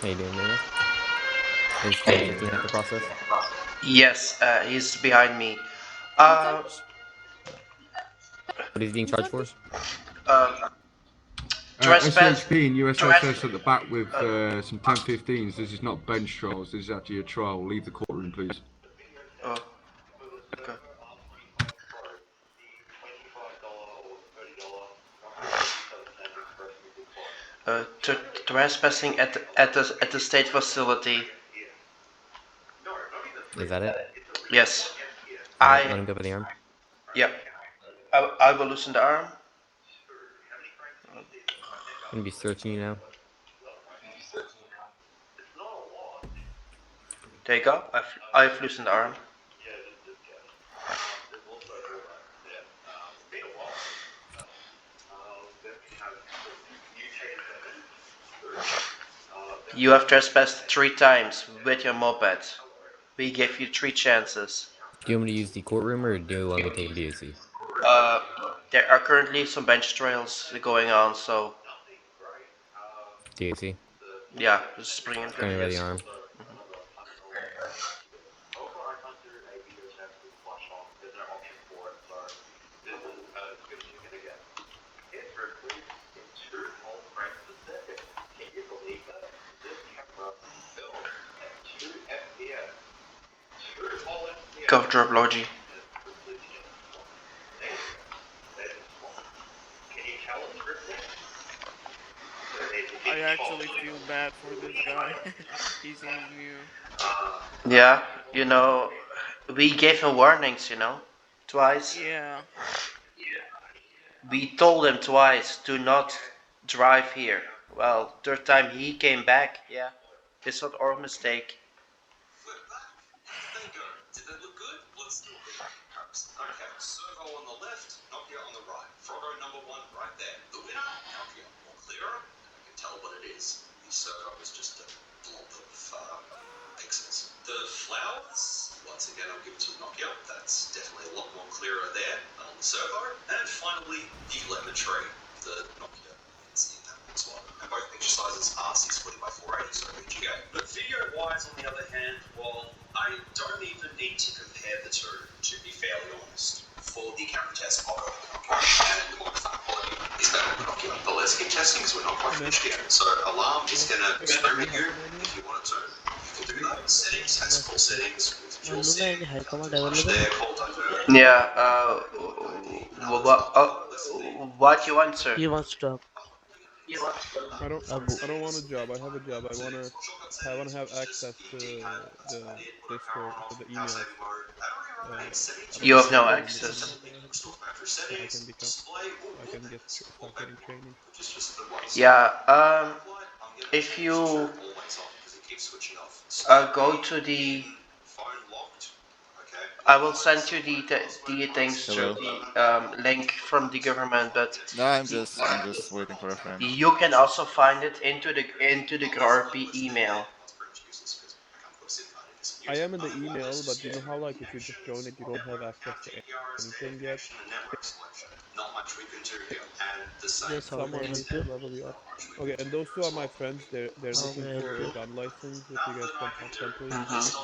[SPEAKER 11] How you doing, man? Is 1015 have to process?
[SPEAKER 4] Yes, he's behind me.
[SPEAKER 2] What's
[SPEAKER 4] Uh,
[SPEAKER 2] up?
[SPEAKER 11] What is he being
[SPEAKER 2] What's
[SPEAKER 11] charged
[SPEAKER 2] up?
[SPEAKER 11] for?
[SPEAKER 4] Trespass.
[SPEAKER 14] SHP and
[SPEAKER 4] Tres-
[SPEAKER 14] USSS at the back with some 1015s. This is not bench trials. This is actually a trial. Leave the courtroom, please.
[SPEAKER 4] oh, okay. Trespassing at the state facility.
[SPEAKER 11] Is that it?
[SPEAKER 4] Yes.
[SPEAKER 11] Alright,
[SPEAKER 4] I.
[SPEAKER 11] let him go by the arm.
[SPEAKER 4] Yep. I will loosen the arm.
[SPEAKER 11] I'm gonna be searching you now.
[SPEAKER 4] There you go. I've loosened the arm. You have trespassed 3 times with your moped. We gave you 3 chances.
[SPEAKER 11] Do you want me to use the courtroom or do you want me to take him to DOC?
[SPEAKER 4] There are currently some bench trials going on, so
[SPEAKER 11] DOC?
[SPEAKER 4] yeah, just bring him to
[SPEAKER 11] Coming by the
[SPEAKER 4] DOC.
[SPEAKER 11] arm.
[SPEAKER 4] Go drop Logi.
[SPEAKER 3] I actually feel bad for this guy. He seems new.
[SPEAKER 4] Yeah, we gave him warnings, twice.
[SPEAKER 3] Yeah.
[SPEAKER 4] We told him twice, do not drive here. Well, third time he came back, yeah. It's not our mistake.
[SPEAKER 1] There you go. Did that look good? Let's do a bit of comparison. Okay, Servo on the left, Nokia on the right. Froggo number 1 right there. The winner, Nokia. More clearer, and I can tell what it is. The Servo is just a blob of pixels. The flowers, once again, I'll give it to Nokia. That's definitely a lot more clearer there on the Servo. And finally, the lemon tree. The Nokia is in that one as well. And both picture sizes are 640 by 480, so VGA. But video-wise, on the other hand, well, I don't even need to compare the two, to be fairly honest. For the camera test, I'll go with the Nokia, and the microphone quality is better on the Nokia. But let's keep testing because we're not quite finished yet. So Alarm is going to experiment you if you want it to. You can do that. Settings, has full settings with dual
[SPEAKER 13] Luna,
[SPEAKER 1] SIM.
[SPEAKER 13] any high command
[SPEAKER 1] Touch
[SPEAKER 13] available?
[SPEAKER 1] there, call divert.
[SPEAKER 4] Yeah, what you want, sir?
[SPEAKER 13] He wants to talk. Abu.
[SPEAKER 3] I don't want a job. I have a job. I wanna have access to the Discord, to the emails. I don't
[SPEAKER 4] You
[SPEAKER 3] know
[SPEAKER 4] have
[SPEAKER 3] how to
[SPEAKER 4] no
[SPEAKER 3] get into
[SPEAKER 4] access.
[SPEAKER 3] them, so I can start getting training.
[SPEAKER 4] Yeah, if you go to the, I will send you the things through
[SPEAKER 9] Hello.
[SPEAKER 4] the link from the government, but
[SPEAKER 9] No, I'm just waiting for a friend.
[SPEAKER 4] you can also find it into the GRP email.
[SPEAKER 3] I am in the email, but you know how like if you just join it, you don't have access to anything yet.
[SPEAKER 13] Yes, how may I
[SPEAKER 3] Someone
[SPEAKER 13] help
[SPEAKER 3] needs to
[SPEAKER 13] you?
[SPEAKER 3] level you up. Okay, and those two are my friends. They're
[SPEAKER 13] How
[SPEAKER 3] looking
[SPEAKER 13] may I help
[SPEAKER 3] for a
[SPEAKER 13] you?
[SPEAKER 3] gun license. If you guys can help them, please.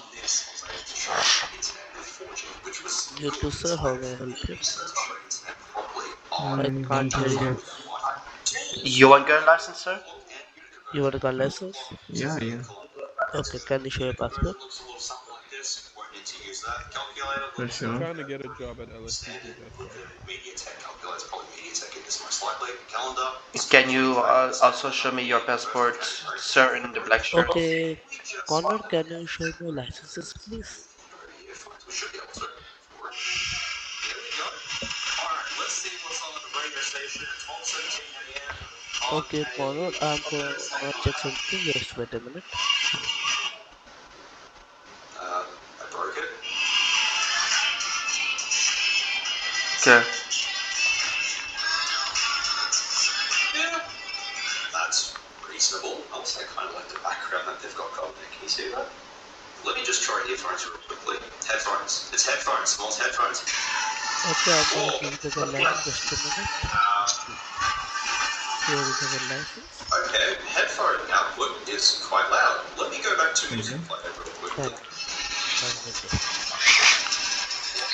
[SPEAKER 13] You too, sir. How may I help you? I
[SPEAKER 2] Want
[SPEAKER 13] can't hear
[SPEAKER 2] to
[SPEAKER 13] you.
[SPEAKER 2] get.
[SPEAKER 4] You want gun license, sir?
[SPEAKER 13] You want a gun license?
[SPEAKER 12] Yeah, yeah.
[SPEAKER 13] Okay, can you show your passport?
[SPEAKER 2] For
[SPEAKER 3] I'm
[SPEAKER 2] sure.
[SPEAKER 3] trying to get a job at LSPG. That's why.
[SPEAKER 4] Can you also show me your passport, sir, in the black shirt?
[SPEAKER 13] Okay, Conrad, can you show me your licenses, please? Okay, Conrad, I'm gonna check something. Just wait a minute.
[SPEAKER 1] I broke it.
[SPEAKER 4] Okay.
[SPEAKER 1] Yeah, that's reasonable. I also kind of like the background that they've got going there. Can you see that? Let me just try earphones real quickly. Headphones. It's headphones. Smalls headphones.
[SPEAKER 13] Okay, I'm gonna
[SPEAKER 1] Whoa.
[SPEAKER 13] give you the gun license. Just a minute. Here is the gun license.
[SPEAKER 1] Okay, headphone output is is quite loud. Let me go back to music player real quick.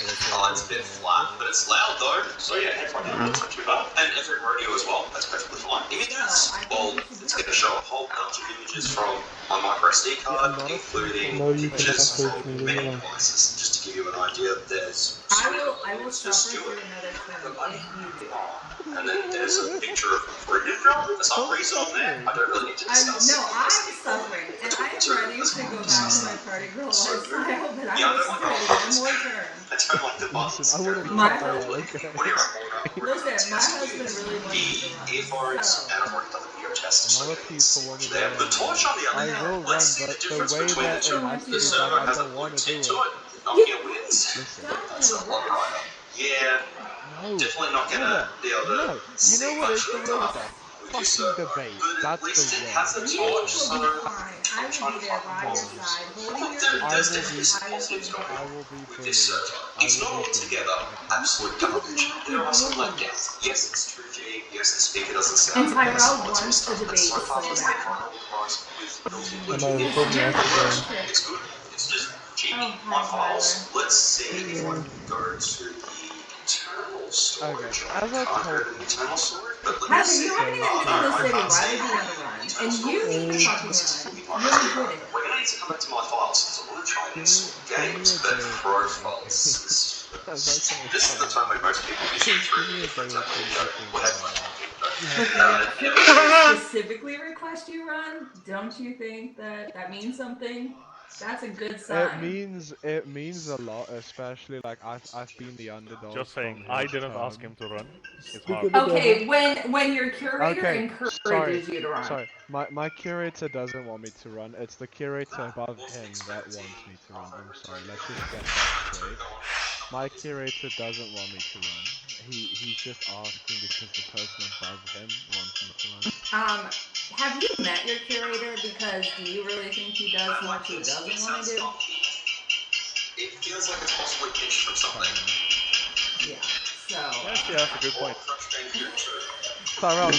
[SPEAKER 1] It's a bit flat, but it's loud though. So yeah, headphone input's not too bad. And FM radio as well, that's perfectly fine. Images, well, it's going to show a whole bunch of images from my micro SD card, including images from many devices. Just to give you an idea, there's
[SPEAKER 6] I will suffer through another term if you do.
[SPEAKER 1] and then there's a picture of a pregnant girl. There's some reason on there. I don't really need to discuss.
[SPEAKER 6] I'm suffering, and I am ready to go back to my party girl lifestyle, but I will say one more term.
[SPEAKER 1] I don't like the buttons.
[SPEAKER 6] My husband, listen, my husband really wants you to run.
[SPEAKER 1] Earphones, and I've already done the video test. So they have the torch on the other hand. Let's see the difference between the two. The servo has a blue tint to it. Nokia wins. That's a lot higher. Yeah. Definitely not gonna be able to see much of the time with your servo. But at least it has a torch, so I'm trying to find the positives. There's definitely some positives going on with this servo. It's not altogether absolute garbage. There are some letdowns. Yes, it's 2G. Yes, the speaker doesn't sound the best. Lots of stuff. But so far, for a $400 price with built-in Bluetooth, it's good. It's just cheap. My files. Let's see if I can go to the internal storage. I can't go to the internal storage, but let me see.
[SPEAKER 6] You haven't even been in the city. Why would you want to run? And you need to fucking run. You're recording.
[SPEAKER 1] We're gonna need to come back to my files because I want to try these games, but profiles. This is the time when most people use it through different
[SPEAKER 6] Should we specifically request you run? Don't you think that means something? That's a good sign.
[SPEAKER 3] It means a lot, especially like I've been the underdog.
[SPEAKER 15] Just saying, I didn't ask him to run. It's
[SPEAKER 2] Speak
[SPEAKER 15] hard.
[SPEAKER 2] of the
[SPEAKER 6] Okay,
[SPEAKER 2] devil.
[SPEAKER 6] when your curator encourages you to run.
[SPEAKER 3] Sorry, my curator doesn't want me to run. It's the curator above him that wants me to run. I'm sorry, let's just get that straight. My curator doesn't want me to run. He's just asking because the person above him wants me to run.
[SPEAKER 6] Have you met your curator? Because do you really think he does what he doesn't want to do?
[SPEAKER 1] It feels like it's possibly pitched from something.
[SPEAKER 6] Yeah, so...
[SPEAKER 15] Yeah, that's a good point.
[SPEAKER 3] Tyrell,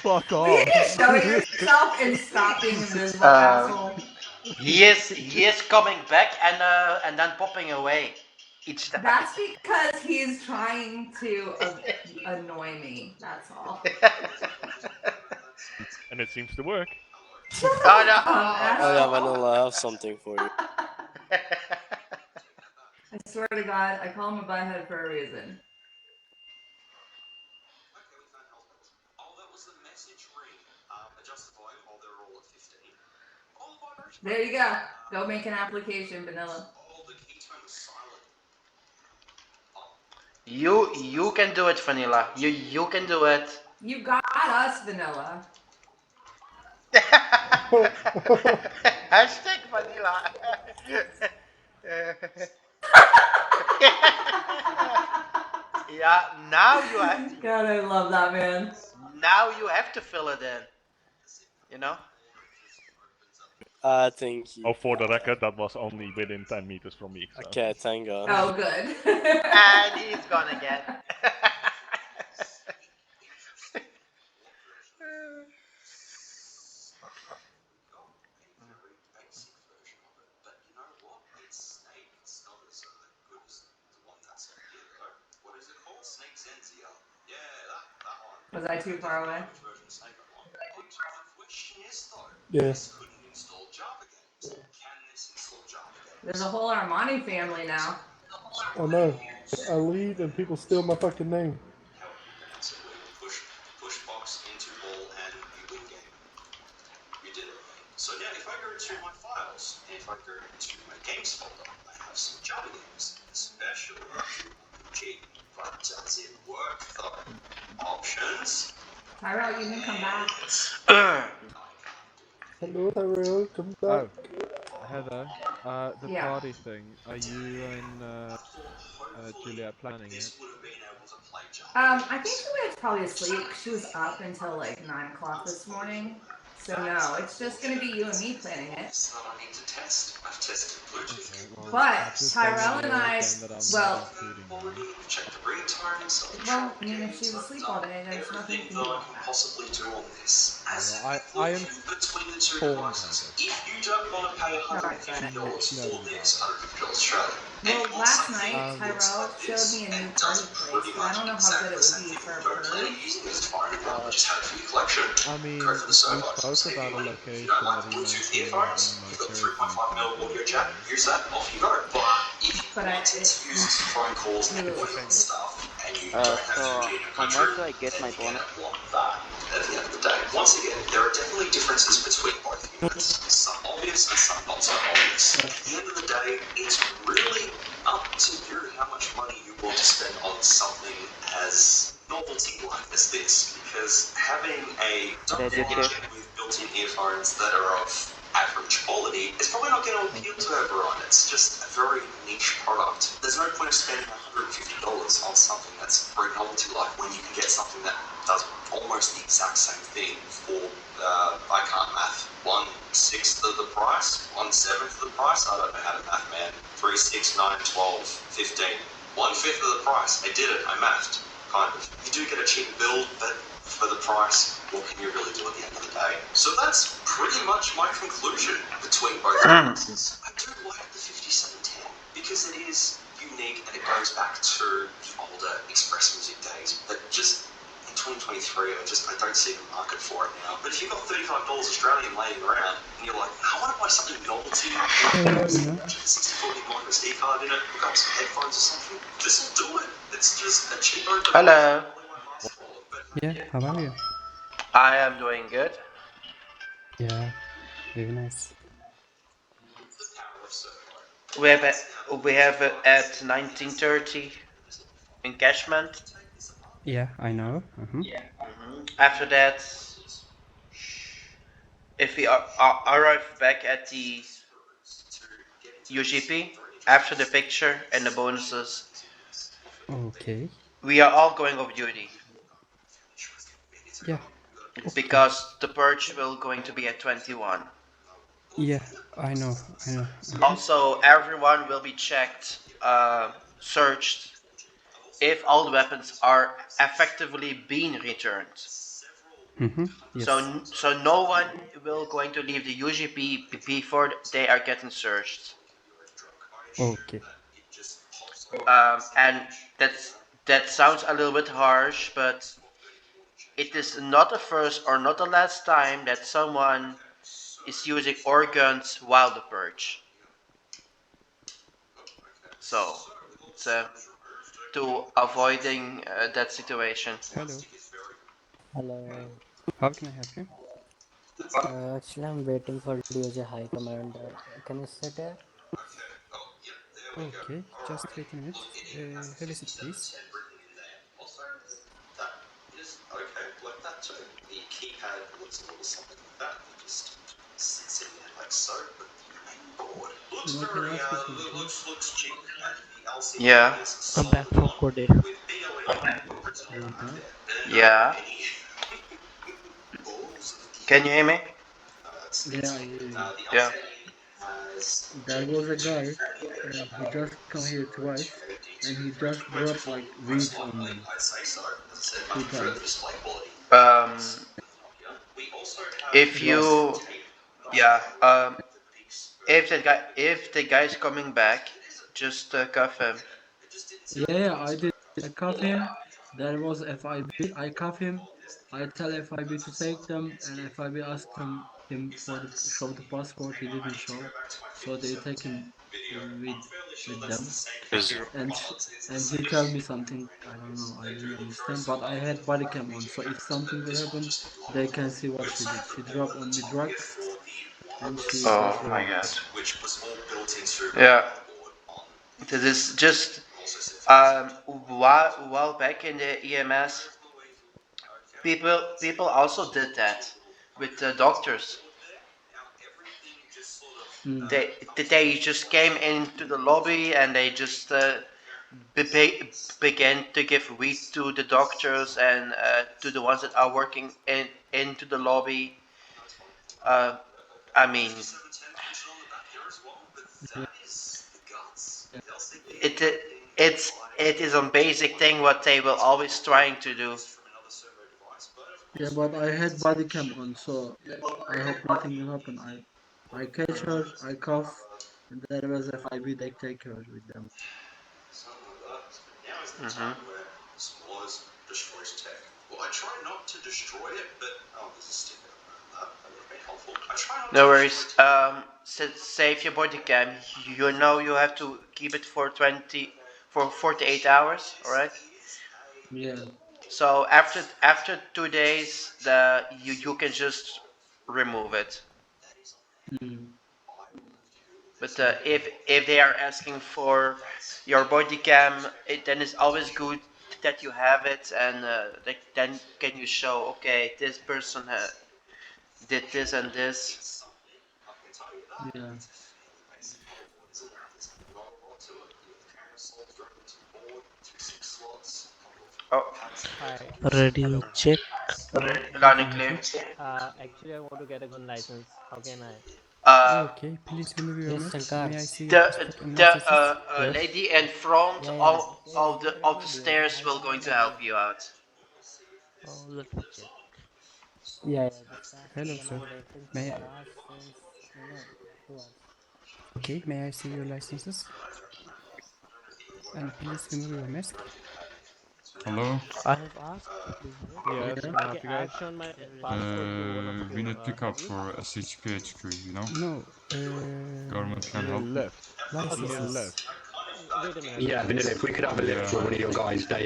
[SPEAKER 3] fuck off.
[SPEAKER 6] Will you just show yourself and stop being a miserable asshole?
[SPEAKER 4] He is coming back and then popping away each time.
[SPEAKER 6] That's because he's trying to annoy me. That's all.
[SPEAKER 15] And it seems to work.
[SPEAKER 4] Oh no!
[SPEAKER 13] Oh yeah, Vanilla, I have something for you.
[SPEAKER 6] I swear to God, I call him a butthead for a reason. There you go. Go make an application, Vanilla.
[SPEAKER 4] You can do it, Vanilla. You can do it.
[SPEAKER 6] You got us, Vanilla.
[SPEAKER 4] Hashtag Vanilla. Yeah, now you have to.
[SPEAKER 6] God, I love that, man.
[SPEAKER 4] Now you have to fill it in. You know?
[SPEAKER 13] Thank you.
[SPEAKER 15] Oh, for the record, that was only within 10 meters from me. So.
[SPEAKER 13] Okay, thank God.
[SPEAKER 6] Oh, good.
[SPEAKER 4] And he's gone again.
[SPEAKER 6] Was I too far away?
[SPEAKER 2] Yes.
[SPEAKER 6] There's a whole Armani family now.
[SPEAKER 2] I know. I leave and people steal my fucking name.
[SPEAKER 1] Push box into ball and you win game. You did it. So now if I go to my files, and if I go to my games folder, I have some Java games, especially G. But does it work though? Options.
[SPEAKER 6] Tyrell, you can come back.
[SPEAKER 2] Hello, Tyrell, come back.
[SPEAKER 3] Oh, Heather, the party thing. Are you and Juliet planning it?
[SPEAKER 6] I think Juliet's probably asleep. She was up until like 9 o'clock this morning. So no, it's just gonna be you and me planning it.
[SPEAKER 1] So I need to test. I've tested Bluetooth.
[SPEAKER 3] Okay, well,
[SPEAKER 6] But
[SPEAKER 3] just say
[SPEAKER 6] Tyrell and
[SPEAKER 3] there
[SPEAKER 6] I,
[SPEAKER 3] again that I'm
[SPEAKER 6] well,
[SPEAKER 3] not including you.
[SPEAKER 1] Check the ringtones.
[SPEAKER 6] well, I mean, if she's asleep all day, there's nothing you can do
[SPEAKER 1] That I
[SPEAKER 6] about
[SPEAKER 1] can
[SPEAKER 6] that.
[SPEAKER 1] possibly do on this.
[SPEAKER 3] Okay,
[SPEAKER 1] As
[SPEAKER 3] well, I
[SPEAKER 1] between the two
[SPEAKER 3] informed her
[SPEAKER 1] devices.
[SPEAKER 3] this.
[SPEAKER 1] If you don't want to pay
[SPEAKER 6] Alright,
[SPEAKER 1] $150
[SPEAKER 6] fine.
[SPEAKER 3] She knows
[SPEAKER 1] for
[SPEAKER 3] about
[SPEAKER 1] this,
[SPEAKER 3] it.
[SPEAKER 1] $150 Australian.
[SPEAKER 6] Well, last night
[SPEAKER 3] Um,
[SPEAKER 6] Tyrell showed me a new party place, but I don't know how good it would be for a purge.
[SPEAKER 1] Just have it for your collection.
[SPEAKER 3] I mean,
[SPEAKER 1] Go for the
[SPEAKER 3] we
[SPEAKER 1] server.
[SPEAKER 3] spoke
[SPEAKER 1] Save
[SPEAKER 3] about
[SPEAKER 1] you
[SPEAKER 3] a
[SPEAKER 1] money. If you don't
[SPEAKER 3] location
[SPEAKER 1] like
[SPEAKER 3] that
[SPEAKER 1] the
[SPEAKER 3] he
[SPEAKER 1] Bluetooth
[SPEAKER 3] mentioned
[SPEAKER 1] earphones,
[SPEAKER 3] in my
[SPEAKER 1] you've got the
[SPEAKER 3] character
[SPEAKER 1] 3.5mm
[SPEAKER 3] meeting.
[SPEAKER 1] audio jack. Use that. Off you go. But if you
[SPEAKER 6] But
[SPEAKER 1] want to use phone calls and
[SPEAKER 6] Ugh.
[SPEAKER 1] audio and stuff, and you don't have
[SPEAKER 16] So
[SPEAKER 1] 3G in your
[SPEAKER 16] how
[SPEAKER 1] country,
[SPEAKER 16] much do I get
[SPEAKER 1] then
[SPEAKER 16] my
[SPEAKER 1] you're
[SPEAKER 16] bonus?
[SPEAKER 1] gonna want that at the end of the day. Once again, there are definitely differences between both units. Some obvious and some not so obvious. At the end of the day, it's really up to you how much money you want to spend on something as novelty like as this. Because having a
[SPEAKER 16] Registered.
[SPEAKER 1] with built-in earphones that are of average quality is probably not going to appeal to everyone. It's just a very niche product. There's no point of spending $150 on something that's very novelty like when you can get something that does almost the exact same thing for I can't math. 1/6 of the price, 1/7 of the price. I don't know how to math, man. 3, 6, 9, 12, 15. 1/5 of the price. I did it. I mathed. Kind of. You do get a cheap build, but for the price, what can you really do at the end of the day? So that's pretty much my conclusion between both devices. I do like the 5710 because it is unique and it goes back to the older Express Music days. But just in 2023, I don't see the market for it now. But if you've got $35 Australian laying around and you're like, I want to buy something novelty,
[SPEAKER 17] Yeah.
[SPEAKER 1] 64 gig micro SD card in it, hook up some headphones or something, this will do it. It's just a cheaper device.
[SPEAKER 4] Hello.
[SPEAKER 17] Yeah, how are you?
[SPEAKER 4] I am doing good.
[SPEAKER 17] Yeah, very nice.
[SPEAKER 4] We have at 1930 engagement.
[SPEAKER 17] Yeah, I know.
[SPEAKER 4] After that, if we arrive back at the UGP after the picture and the bonuses,
[SPEAKER 17] Okay.
[SPEAKER 4] we are all going off duty.
[SPEAKER 17] Yeah. Okay.
[SPEAKER 4] Because the purge will going to be at 21.
[SPEAKER 17] Yeah, I know.
[SPEAKER 4] Also, everyone will be checked, searched, if all the weapons are effectively being returned.
[SPEAKER 17] Yes.
[SPEAKER 4] So no one will going to leave the UGP before they are getting searched.
[SPEAKER 17] Okay.
[SPEAKER 4] And that sounds a little bit harsh, but it is not the first or not the last time that someone is using organs while the purge. So it's to avoiding that situation.
[SPEAKER 17] Hello.
[SPEAKER 8] Hello.
[SPEAKER 17] How can I help you?
[SPEAKER 8] Actually, I'm waiting for DOJ High Command. Can you sit here?
[SPEAKER 17] Okay, just wait a minute. Have a seat, please.
[SPEAKER 1] Okay, like that too. The keypad looks a little something like that. It just sits in there like so. But the main board looks very looks cheap. And the LCD
[SPEAKER 4] Yeah.
[SPEAKER 1] is
[SPEAKER 13] I'm back
[SPEAKER 1] solid
[SPEAKER 13] from
[SPEAKER 1] white
[SPEAKER 13] Korea.
[SPEAKER 1] with BOA.
[SPEAKER 4] Yeah. Can you hear me?
[SPEAKER 12] Yeah, yeah.
[SPEAKER 4] Yeah.
[SPEAKER 12] There was a guy, he just come here twice, and he just dropped like weeds on me. 2 times.
[SPEAKER 4] Um, if you, yeah, if the guy's coming back, just cuff him.
[SPEAKER 12] Yeah, I did. I cuff him. There was FIB. I cuff him. I tell FIB to take them, and FIB asked him for the show the passport. He didn't show, so they take him with them. And he tell me something. I don't know. I didn't understand. But I had body cam on, so if something will happen, they can see what she did. She dropped on me drugs, and she
[SPEAKER 4] Oh
[SPEAKER 12] just
[SPEAKER 4] my
[SPEAKER 12] ran.
[SPEAKER 4] god.
[SPEAKER 1] Which was all built into
[SPEAKER 4] Yeah. This is just while back in the EMS, people also did that with the doctors. They just came into the lobby and they just began to give weed to the doctors and to the ones that are working into the lobby. I mean, it it is a basic thing what they will always trying to do.
[SPEAKER 12] Yeah, but I had body cam on, so I hope nothing will happen. I catch her, I cough, and there was FIB. They take her with them.
[SPEAKER 4] Mhm.
[SPEAKER 1] Destroys tech. Well, I try not to destroy it, but there's a sticker around that. That would have been helpful. I try not
[SPEAKER 4] No
[SPEAKER 1] to
[SPEAKER 4] worries. Save your body cam. You know you have to keep it for 48 hours. All right.
[SPEAKER 12] Yeah.
[SPEAKER 4] So after 2 days, you can just remove it. But if they are asking for your body cam, then it's always good that you have it, and then can you show, okay, this person did this and this.
[SPEAKER 12] Yeah.
[SPEAKER 4] Oh,
[SPEAKER 8] Hi.
[SPEAKER 13] Radio
[SPEAKER 8] Hello.
[SPEAKER 13] check.
[SPEAKER 4] loud and clear.
[SPEAKER 8] Actually, I want to get a gun license. How can I?
[SPEAKER 17] Okay, please remove your
[SPEAKER 8] Yes,
[SPEAKER 17] mask.
[SPEAKER 8] Shankar.
[SPEAKER 17] May I see your
[SPEAKER 4] The
[SPEAKER 17] passport and
[SPEAKER 4] the
[SPEAKER 17] licenses?
[SPEAKER 8] Yes.
[SPEAKER 4] lady in front
[SPEAKER 8] Yeah, yeah.
[SPEAKER 4] of the stairs will going to help you out.
[SPEAKER 13] Oh, let me check.
[SPEAKER 8] Yeah, yeah. Just ask
[SPEAKER 17] Hello,
[SPEAKER 8] one of
[SPEAKER 17] sir.
[SPEAKER 8] the vehicles
[SPEAKER 17] May I?
[SPEAKER 8] for us since 2 hours.
[SPEAKER 17] Okay, may I see your licenses? And please remove your mask.
[SPEAKER 14] Hello?
[SPEAKER 13] I have asked. Please wait.
[SPEAKER 3] Yes,
[SPEAKER 12] Yeah.
[SPEAKER 3] can I help
[SPEAKER 8] Okay,
[SPEAKER 3] you
[SPEAKER 8] I've
[SPEAKER 3] guys?
[SPEAKER 8] shown my passport to one of
[SPEAKER 14] We
[SPEAKER 8] you.
[SPEAKER 14] need pickup
[SPEAKER 8] Have you?
[SPEAKER 14] for SHK HQ, you know?
[SPEAKER 17] No,
[SPEAKER 14] Government
[SPEAKER 3] You
[SPEAKER 14] can
[SPEAKER 3] need a
[SPEAKER 14] help me.
[SPEAKER 3] lift. You need a
[SPEAKER 17] licenses.
[SPEAKER 3] lift.
[SPEAKER 8] Wait a minute.
[SPEAKER 16] Yeah, Vanilla, if we could have a lift for one of your guys, they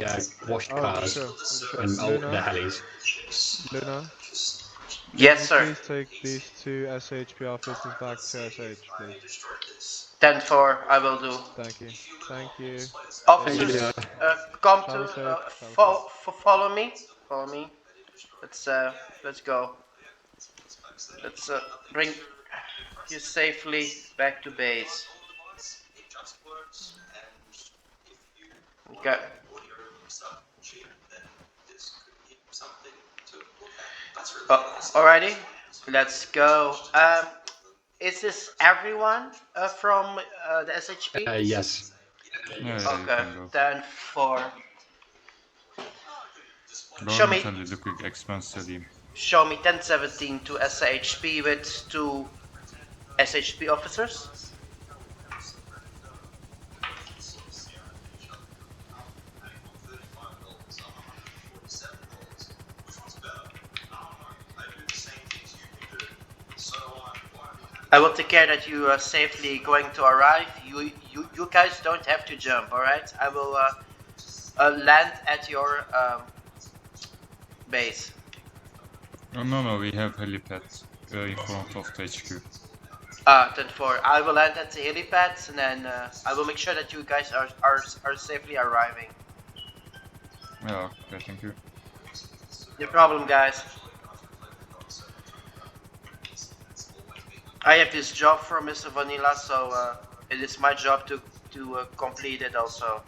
[SPEAKER 16] washed
[SPEAKER 3] Oh,
[SPEAKER 16] cars
[SPEAKER 3] sure, sure.
[SPEAKER 16] and the
[SPEAKER 3] Luna,
[SPEAKER 16] helis.
[SPEAKER 3] Luna, can
[SPEAKER 4] Yes,
[SPEAKER 3] you
[SPEAKER 4] sir.
[SPEAKER 3] please take these two SHP officers back to SH, please?
[SPEAKER 4] 10-4, I will do.
[SPEAKER 3] Thank you. Thank you.
[SPEAKER 16] Thank you,
[SPEAKER 4] Officers,
[SPEAKER 16] Vanilla.
[SPEAKER 4] come to
[SPEAKER 3] Travel safe. Travel safe.
[SPEAKER 4] follow me. Follow me. Let's go. Let's bring you safely back to base. Okay. Alrighty, let's go. Is this everyone from the SHP?
[SPEAKER 16] Yes.
[SPEAKER 14] Yeah, you
[SPEAKER 4] Okay,
[SPEAKER 14] can go.
[SPEAKER 4] then for
[SPEAKER 14] Government can do the quick expense study.
[SPEAKER 4] show me 1017 to SHP with 2 SHP officers. I will take care that you are safely going to arrive. You guys don't have to jump, all right? I will land at your base.
[SPEAKER 14] Oh, no, we have helipad in front of the HQ.
[SPEAKER 4] 10-4. I will land at the helipad, and then I will make sure that you guys are safely arriving.
[SPEAKER 14] Yeah, okay, thank you.
[SPEAKER 4] No problem, guys. I have this job for Mr. Vanilla, so it is my job to complete it also.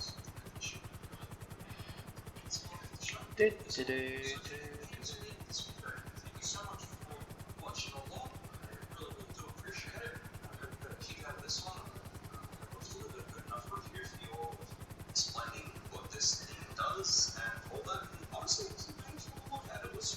[SPEAKER 1] Explaining what this thing does and all that. And honestly, it wasn't painful to look at. It was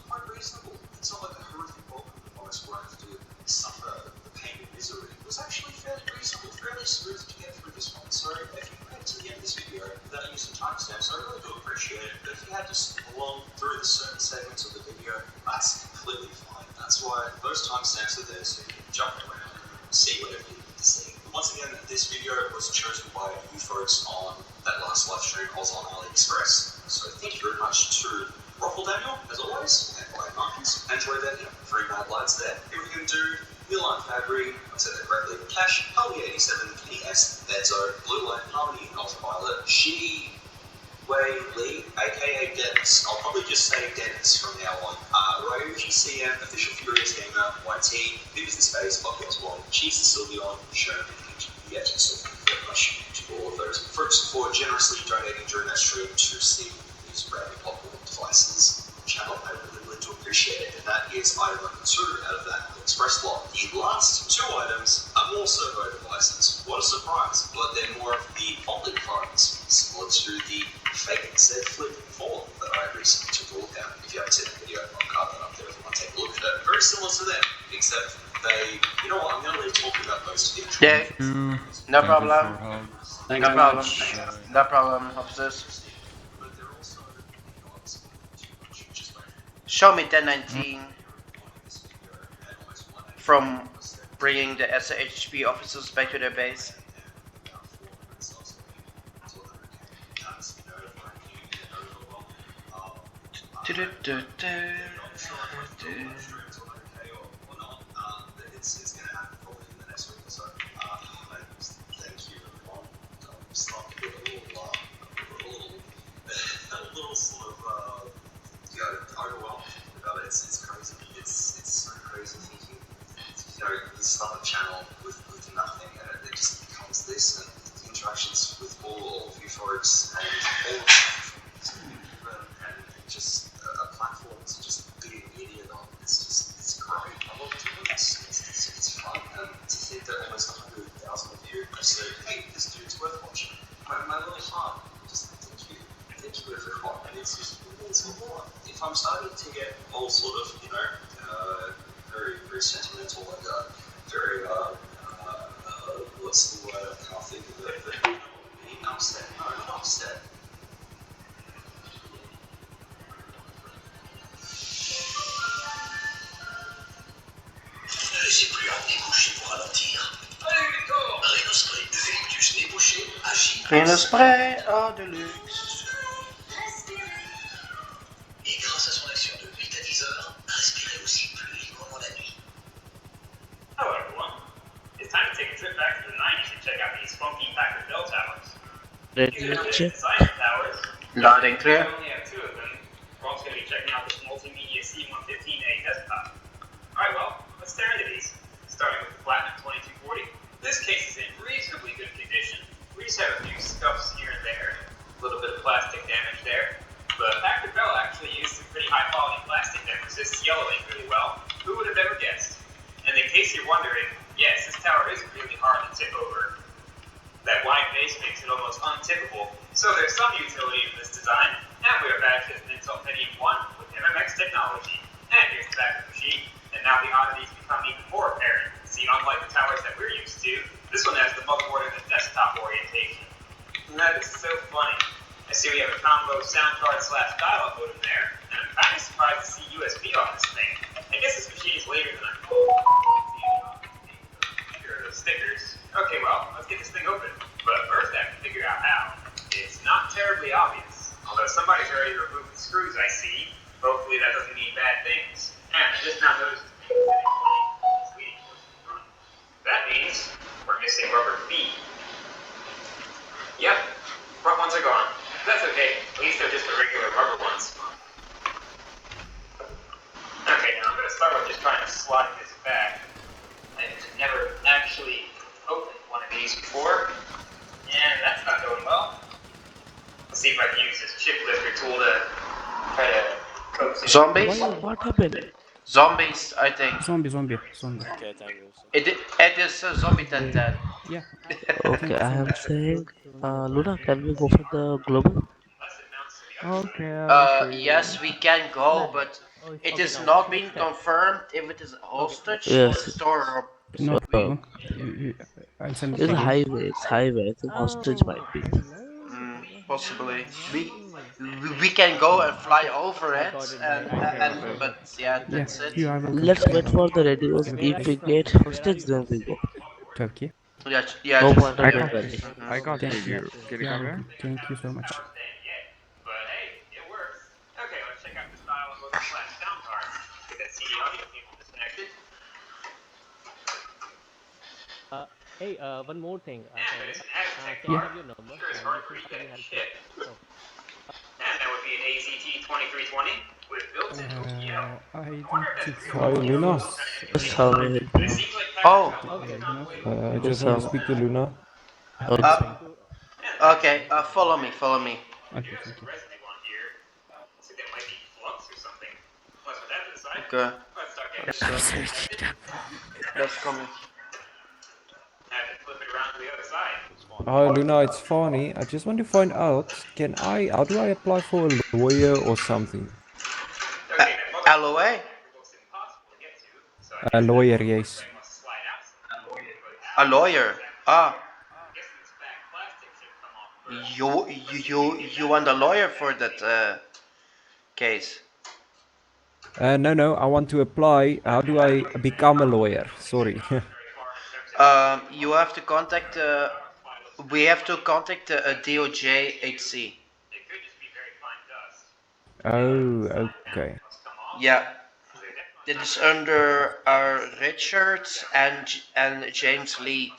[SPEAKER 1] quite reasonable. It's not like a horrific problem device where I have to suffer the pain and misery. It was actually fairly reasonable, fairly smooth to get through this one. So if you made it to the end of this video without using timestamps, I really do appreciate it. But if you had to skip along through the certain segments of the video, that's completely fine. That's why those timestamps are there so you can jump around and see whatever you need to see. Once again, this video was chosen by you folks on that last live stream I was on AliExpress. So thank you very much to Ruffle Daniel, as always, and White Monkeys, and Joy Daniel, 3 mad lads there. Here we can do Milan Fabry, I said that correctly, Cash, Holly87, Kenny S, Benzo, Blue Light, Harmony, Ultraviolet, She, Wei Lee, aka Dennis. I'll probably just say Dennis from now on. Ryoji CM, Official Furious Gamer, YT, Viv is the Space, Podcast One, Cheese the Sylveon, Sherman, yeah, so thank you very much to all of those folks for generously donating during that stream to see these brand new popular devices channel. I really, really do appreciate it. And that is item number 2 out of that express lot. The last two items are more servo devices. What a surprise, but they're more of the polychromes, similar to the fake Z Flip 4 that I recently took a look at. If you haven't seen the video, I'll cut that up there if you want to take a look at it. Very similar to them, except they, you know what, I'm going to leave talking about those to the intro.
[SPEAKER 4] Yeah, no problem.
[SPEAKER 12] Thank
[SPEAKER 4] No
[SPEAKER 12] you
[SPEAKER 4] problem.
[SPEAKER 12] much.
[SPEAKER 4] No problem, officers. Show me 1019 from bringing the SHP officers back to their base.
[SPEAKER 1] It's going to happen probably in the next week or so. Thank you, everyone. I'm starting to get a little sort of overwhelmed about it. It's crazy. It's so crazy thinking. You start a channel with nothing, and it just becomes this, and interactions with all of you folks, and all of and just a platform to just be an idiot on. It's great. I love doing this. It's fun, and to think that almost 100,000 of you have said, "Hey, this dude's worth watching." My little heart, just thank you everyone, and it's just it means a lot. If I'm starting to get all sort of very sentimental and very what's the word, I can't think of it, but being upset. No, not upset. Ne laissez plus un débouché pour ralentir. Allez, Victor! Rhinospray Eucalyptus débouché agit.
[SPEAKER 4] Rhinospray de luxe.
[SPEAKER 1] Et grâce à son action de 8 à 10 heures, respirez aussi plus librement la nuit. Hello everyone. It's time to take a trip back to the 90s and check out these funky Packard Bell towers.
[SPEAKER 13] Radio check.
[SPEAKER 1] Towers.
[SPEAKER 4] Loud and clear.
[SPEAKER 1] We only have two of them. We're also going to be checking out this multimedia C115A desktop. Alright, well, let's stare into these. Starting with the Platinum 2240. This case is in reasonably good condition. We just have a few scuffs here and there. A little bit of plastic damage there. But Packard Bell actually used some pretty high quality plastic that resists yellowing really well. Who would have ever guessed? And in case you're wondering, yes, this tower is really hard to tip over. That wide base makes it almost untippable, so there's some utility in this design, and we are badged as an Intel Pentium 1 with MMX technology. And here's the back of the machine, and now the oddities become even more apparent. See, unlike the towers that we're used to, this one has the motherboard and the desktop orientation. And that is so funny. I see we have a combo sound card / dial-up modem there, and I'm kind of surprised to see USB on this thing. I guess this machine is later than I thought. Here are those stickers. Okay, well, let's get this thing open. But first I have to figure out how. It's not terribly obvious. Although somebody's already removed the screws, I see. Hopefully that doesn't mean bad things. And I just now noticed the thing sitting leading towards the front. That means we're missing rubber feet. Yep, front ones are gone. That's okay. At least they're just the regular rubber ones. Okay, now I'm going to start with just trying to slide this back. I've never actually opened one of these before, and that's not going well. Let's see if I can use this chip lifter tool to try to coax it.
[SPEAKER 4] Zombies?
[SPEAKER 13] What happened?
[SPEAKER 4] Zombies, I think.
[SPEAKER 17] Zombie.
[SPEAKER 13] Okay, thank you.
[SPEAKER 4] It is a zombie 1010.
[SPEAKER 17] Yeah.
[SPEAKER 13] Okay, I am saying, Luna, can we go for the global?
[SPEAKER 3] Okay,
[SPEAKER 4] Yes, we can go, but it is not being confirmed if it is a hostage or
[SPEAKER 13] Yes.
[SPEAKER 4] a store.
[SPEAKER 17] No.
[SPEAKER 13] So,
[SPEAKER 17] I'll send it
[SPEAKER 13] it's a
[SPEAKER 17] again.
[SPEAKER 13] highway. It's highway. I think hostage might be.
[SPEAKER 4] Possibly. We can go and fly over it, and but yeah, that's it.
[SPEAKER 17] You are welcome.
[SPEAKER 13] Let's wait for the radios. If we get hostage, then we go.
[SPEAKER 17] Turkey.
[SPEAKER 4] Yeah.
[SPEAKER 13] No point
[SPEAKER 14] I
[SPEAKER 13] of
[SPEAKER 14] got
[SPEAKER 13] getting ready.
[SPEAKER 14] I got
[SPEAKER 17] Thank
[SPEAKER 14] this
[SPEAKER 17] you.
[SPEAKER 14] here. Can you
[SPEAKER 17] Yeah,
[SPEAKER 14] come here?
[SPEAKER 17] thank you so much.
[SPEAKER 1] But hey, it works. Okay, let's check out the style of the flash sound card. Get that CD audio cable disconnected.
[SPEAKER 18] Hey, one more thing.
[SPEAKER 1] There's an Aztec
[SPEAKER 18] Can I
[SPEAKER 1] bar.
[SPEAKER 18] have your number?
[SPEAKER 1] Sure is hard to read that shit. And that would be an AZT 2320 with built-in OEM.
[SPEAKER 17] I don't think so.
[SPEAKER 19] Hi, Luna.
[SPEAKER 13] Just how we help you.
[SPEAKER 4] Oh.
[SPEAKER 19] I just want to speak to Luna.
[SPEAKER 4] Okay. Follow me.
[SPEAKER 17] Okay, thank you.
[SPEAKER 1] Residue on here. Looks like that might be flux or something. Let's put that to the side.
[SPEAKER 4] Okay.
[SPEAKER 1] Let's start
[SPEAKER 4] That's coming.
[SPEAKER 19] Oh, Luna, it's funny. I just want to find out, how do I apply for a lawyer or something?
[SPEAKER 4] LOA?
[SPEAKER 19] A lawyer, yes.
[SPEAKER 4] A lawyer? Ah. You want a lawyer for that case?
[SPEAKER 19] No, I want to apply. How do I become a lawyer? Sorry.
[SPEAKER 4] You have to contact. We have to contact DOJ HC.
[SPEAKER 19] Oh, okay.
[SPEAKER 4] Yeah. It is under Richards and James Lee.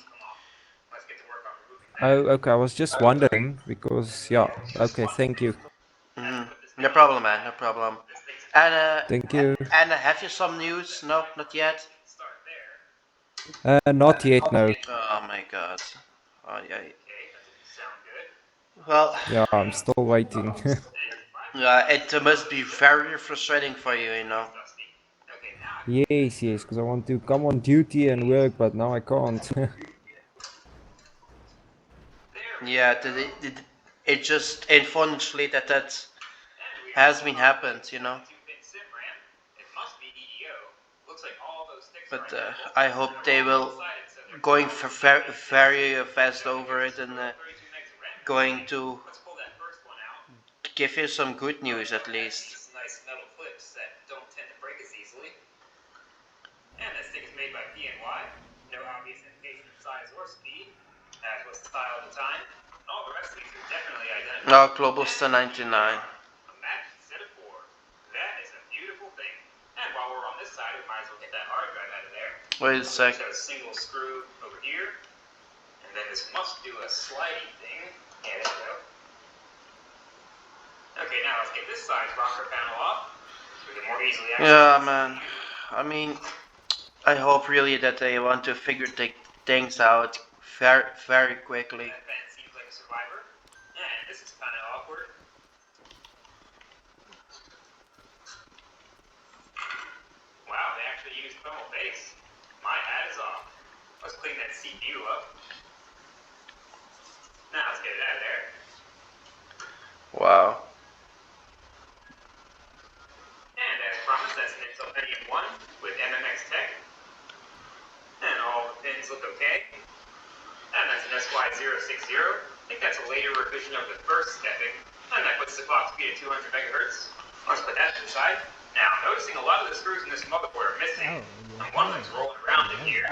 [SPEAKER 19] Oh, okay. I was just wondering because, yeah. Okay, thank you.
[SPEAKER 4] No problem, man. No problem. And
[SPEAKER 19] Thank you.
[SPEAKER 4] and have you some news? No, not yet.
[SPEAKER 19] Not yet, no.
[SPEAKER 4] Oh my god. Oh, yeah. Well.
[SPEAKER 19] Yeah, I'm still waiting.
[SPEAKER 4] Yeah, it must be very frustrating for you, you know.
[SPEAKER 19] Yes, because I want to come on duty and work, but now I can't.
[SPEAKER 4] Yeah, it just unfortunately that has been happened, you know. But I hope they will going for very fast over it and going to give you some good news at least. And this thing is made by PNY. No obvious indication of size or speed, as was the style at the time. All the rest of these are definitely identical. No, Globalsta 99. A match set of 4. That is a beautiful thing. And while we're on this side, we might as well get that hard drive out of there. Wait a sec. Just a single screw over here. And then this must do a sliding thing. Yeah, there we go. Okay, now let's get this side's rocker panel off. So we can more easily access. Yeah, man. I mean, I hope really that they want to figure things out very quickly. That Ben seems like a survivor, and this is kind of awkward. Wow, they actually used thermal base. My hat is off. Let's clean that CPU up. Now let's get it out of there. Wow. And as promised, that's an Intel Pentium 1 with MMX Tech. And all the pins look okay. And that's an SY060. I think that's a later revision of the first stepping. And that puts the clock speed at 200 megahertz. Let's put that to the side. Now, noticing a lot of the screws in this motherboard are missing. And one of them's rolling around in here.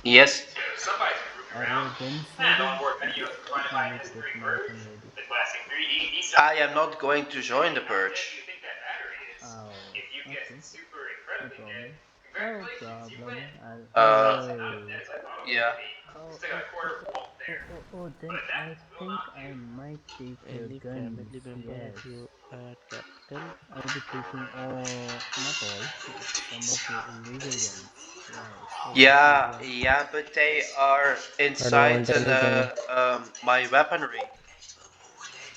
[SPEAKER 4] Yes. So somebody's moving around. And onboard video is provided by History Merge, the classic 3D design. I am not going to join the purge. If you get super incredibly dead, congratulations, you win. Yeah. Still got a quarter of the whole there.
[SPEAKER 5] Then I think I might take your
[SPEAKER 13] Any
[SPEAKER 5] guns.
[SPEAKER 13] family member
[SPEAKER 5] Yes.
[SPEAKER 13] of you at capital?
[SPEAKER 5] I'll be taking not all, some of your illegal guns. Yes.
[SPEAKER 4] Yeah, but they are
[SPEAKER 19] Hello,
[SPEAKER 4] inside my weaponry.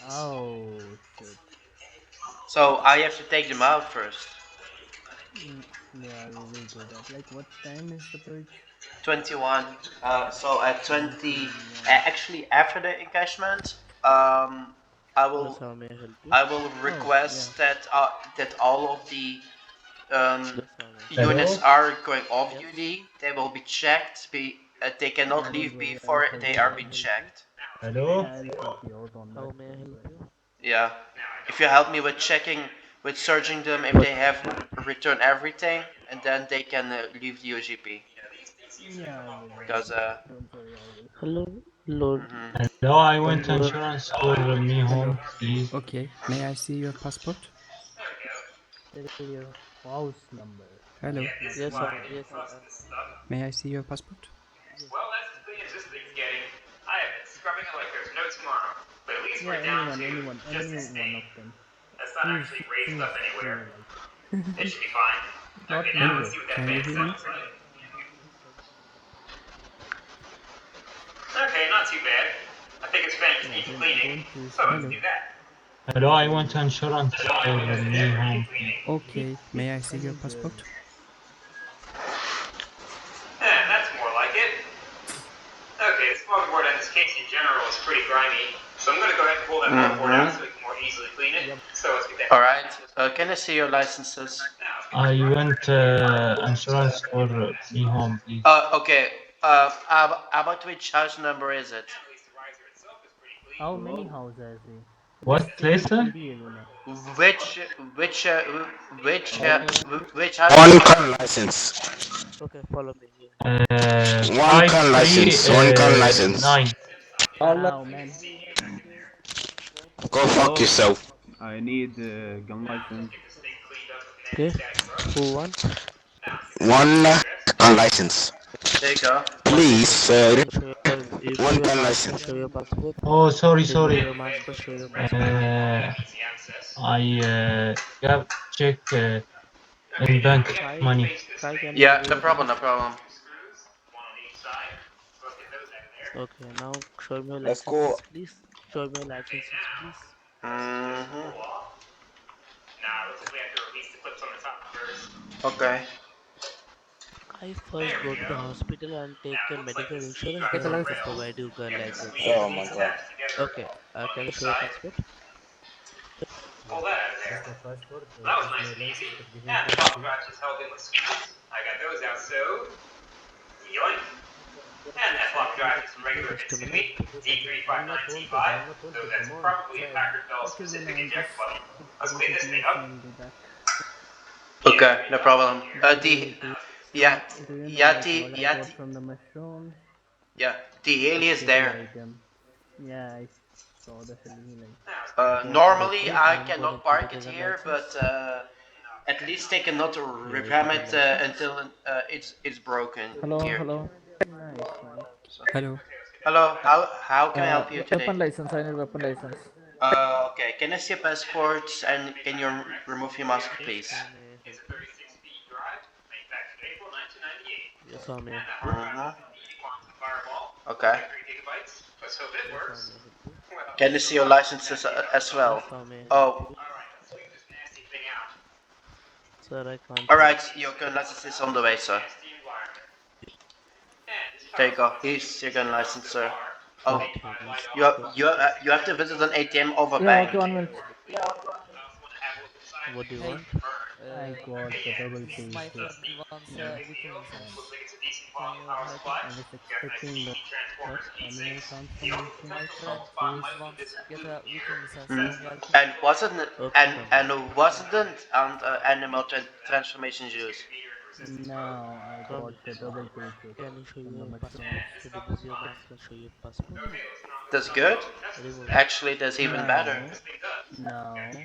[SPEAKER 5] Oh shit.
[SPEAKER 4] So I have to take them out first.
[SPEAKER 5] Yeah, we will do that. Like, what time is the purge?
[SPEAKER 4] 21. So at 20, actually after the engagement, I will
[SPEAKER 13] Yes, how may I help you?
[SPEAKER 4] I will request that all of the units are going off duty. They will be checked. They cannot leave before they are being checked.
[SPEAKER 5] Hello? I'll help you out on that.
[SPEAKER 13] How may I help you?
[SPEAKER 4] Yeah. If you help me with checking, with searching them, if they have returned everything, and then they can leave the OGP.
[SPEAKER 5] Yeah, I will.
[SPEAKER 4] Because
[SPEAKER 5] Don't worry, I will.
[SPEAKER 13] Hello, Lord.
[SPEAKER 12] Hello, I want insurance for me home, please.
[SPEAKER 17] Okay, may I see your passport?
[SPEAKER 5] Tell your house number.
[SPEAKER 17] Hello.
[SPEAKER 13] Yes, sir. Yes, sir.
[SPEAKER 17] May I see your passport?
[SPEAKER 4] Well, that's as clean as this thing's getting. I have been scrubbing it like there's no tomorrow. But at least we're down to just a stain. That's not actually raised up anywhere. It should be fine. Okay, now let's see what that
[SPEAKER 17] Can you
[SPEAKER 4] fan
[SPEAKER 17] hear me?
[SPEAKER 4] sounds like. Okay, not too bad. I think it's finished deep cleaning. So let's do that.
[SPEAKER 12] Hello, I want insurance for me home.
[SPEAKER 17] Okay, may I see your passport?
[SPEAKER 1] floorboard in this case in general is pretty grimy, so I'm going to go ahead and pull that floorboard out so we can more easily clean it. So let's get that.
[SPEAKER 4] All right. Can I see your licenses?
[SPEAKER 12] I want insurance for me home, please.
[SPEAKER 4] Okay. About which house number is it?
[SPEAKER 5] How many houses?
[SPEAKER 12] What place?
[SPEAKER 4] Which which uh, which uh, which house
[SPEAKER 20] One
[SPEAKER 4] number?
[SPEAKER 20] car license.
[SPEAKER 13] Okay, follow me here.
[SPEAKER 20] One car license. One car license.
[SPEAKER 12] 9.
[SPEAKER 5] How man?
[SPEAKER 20] Go fuck yourself.
[SPEAKER 21] I need gun license.
[SPEAKER 13] Okay, who want?
[SPEAKER 20] One car license.
[SPEAKER 4] There you go.
[SPEAKER 20] Please,
[SPEAKER 13] Can show you show
[SPEAKER 20] one
[SPEAKER 13] your
[SPEAKER 20] car
[SPEAKER 13] mask and
[SPEAKER 20] license.
[SPEAKER 13] show your passport.
[SPEAKER 12] Oh, sorry,
[SPEAKER 13] Remove
[SPEAKER 12] sorry.
[SPEAKER 13] your mask and show your passport.
[SPEAKER 12] I got check in bank
[SPEAKER 13] Try,
[SPEAKER 12] money.
[SPEAKER 13] can you
[SPEAKER 4] Yeah,
[SPEAKER 13] show
[SPEAKER 4] no
[SPEAKER 13] your
[SPEAKER 4] problem, no
[SPEAKER 13] mask?
[SPEAKER 4] problem.
[SPEAKER 13] Okay, now show me your
[SPEAKER 20] Let's go.
[SPEAKER 13] licenses, please. Show me your licenses, please.
[SPEAKER 4] Okay.
[SPEAKER 13] I first go to the hospital and take a medical insurance,
[SPEAKER 11] Take a
[SPEAKER 13] then
[SPEAKER 11] license.
[SPEAKER 13] provide you gun license.
[SPEAKER 20] Oh my god.
[SPEAKER 13] Okay, can you show your passport?
[SPEAKER 11] Yeah. That's my passport.
[SPEAKER 1] That was
[SPEAKER 11] That's
[SPEAKER 1] nice
[SPEAKER 11] my
[SPEAKER 1] and
[SPEAKER 11] license.
[SPEAKER 1] easy.
[SPEAKER 11] But give me
[SPEAKER 1] And the
[SPEAKER 11] please,
[SPEAKER 1] top
[SPEAKER 11] please.
[SPEAKER 1] scratches held in with screws. I got those out, so yoink. And that floppy drive is some regular
[SPEAKER 13] Just a
[SPEAKER 1] Mitsumi
[SPEAKER 13] minute.
[SPEAKER 1] D359T5.
[SPEAKER 11] I'm not told to.
[SPEAKER 1] Though that's
[SPEAKER 11] Come on.
[SPEAKER 1] probably a
[SPEAKER 11] Try.
[SPEAKER 1] Packard Bell
[SPEAKER 5] Okay, then
[SPEAKER 1] specific
[SPEAKER 5] I'll
[SPEAKER 1] eject
[SPEAKER 5] just
[SPEAKER 1] button. Let's
[SPEAKER 5] go
[SPEAKER 1] clean
[SPEAKER 5] to
[SPEAKER 1] this thing
[SPEAKER 5] POC
[SPEAKER 1] up.
[SPEAKER 5] and be back.
[SPEAKER 4] Okay, no problem.
[SPEAKER 5] Do
[SPEAKER 4] Yeah,
[SPEAKER 5] do you know
[SPEAKER 4] yeah,
[SPEAKER 5] like what I got from the mushrooms?
[SPEAKER 4] the heli is
[SPEAKER 5] Shitty
[SPEAKER 4] there.
[SPEAKER 5] item. Yeah, I saw the heli like.
[SPEAKER 4] Normally
[SPEAKER 13] Okay,
[SPEAKER 4] I
[SPEAKER 13] I'm gonna
[SPEAKER 4] cannot
[SPEAKER 13] give you
[SPEAKER 4] park
[SPEAKER 13] the
[SPEAKER 4] it
[SPEAKER 13] gun
[SPEAKER 4] here,
[SPEAKER 13] license.
[SPEAKER 4] but at least they cannot
[SPEAKER 13] Here is the
[SPEAKER 4] repair
[SPEAKER 13] gun
[SPEAKER 4] it
[SPEAKER 13] license.
[SPEAKER 4] until it's broken
[SPEAKER 2] Hello,
[SPEAKER 4] here.
[SPEAKER 2] hello.
[SPEAKER 5] Nice man.
[SPEAKER 17] Hello.
[SPEAKER 4] Hello, how can I help you today?
[SPEAKER 2] Weapon license. I need weapon license.
[SPEAKER 4] Okay, can I see your passport and can you remove your mask,
[SPEAKER 13] Yes,
[SPEAKER 4] please?
[SPEAKER 13] how may I help you? Yes, how may I help you?
[SPEAKER 4] Okay.
[SPEAKER 13] Yes, how may I help you?
[SPEAKER 4] Can I see your licenses as
[SPEAKER 13] Yes,
[SPEAKER 4] well?
[SPEAKER 13] how may I help
[SPEAKER 4] Oh,
[SPEAKER 13] you? Sir, I can't hear.
[SPEAKER 4] alright, your gun license is on the way, sir. There you go. Here's your gun license, sir. Oh, you have to visit an ATM over
[SPEAKER 2] Yeah,
[SPEAKER 4] bank.
[SPEAKER 2] okay, 1 minute.
[SPEAKER 13] What do you
[SPEAKER 8] Hey,
[SPEAKER 13] want?
[SPEAKER 5] I got the double
[SPEAKER 8] my
[SPEAKER 5] page.
[SPEAKER 8] friend wants a weekend license. Can you help him?
[SPEAKER 5] I was expecting the
[SPEAKER 13] What?
[SPEAKER 5] animal transformation
[SPEAKER 8] My friend
[SPEAKER 5] face.
[SPEAKER 8] wants get a weekend license.
[SPEAKER 4] Hmm.
[SPEAKER 8] Can you help him?
[SPEAKER 4] And wasn't
[SPEAKER 13] Okay, fine.
[SPEAKER 4] animal transformations used?
[SPEAKER 5] Now I
[SPEAKER 13] Come
[SPEAKER 5] got
[SPEAKER 13] here.
[SPEAKER 5] the double pages
[SPEAKER 13] Can you show
[SPEAKER 5] from the
[SPEAKER 13] your
[SPEAKER 5] mushrooms.
[SPEAKER 13] passport? So remove your mask and show your passport.
[SPEAKER 4] That's good.
[SPEAKER 13] Remove.
[SPEAKER 4] Actually, that's even better.
[SPEAKER 5] Now it's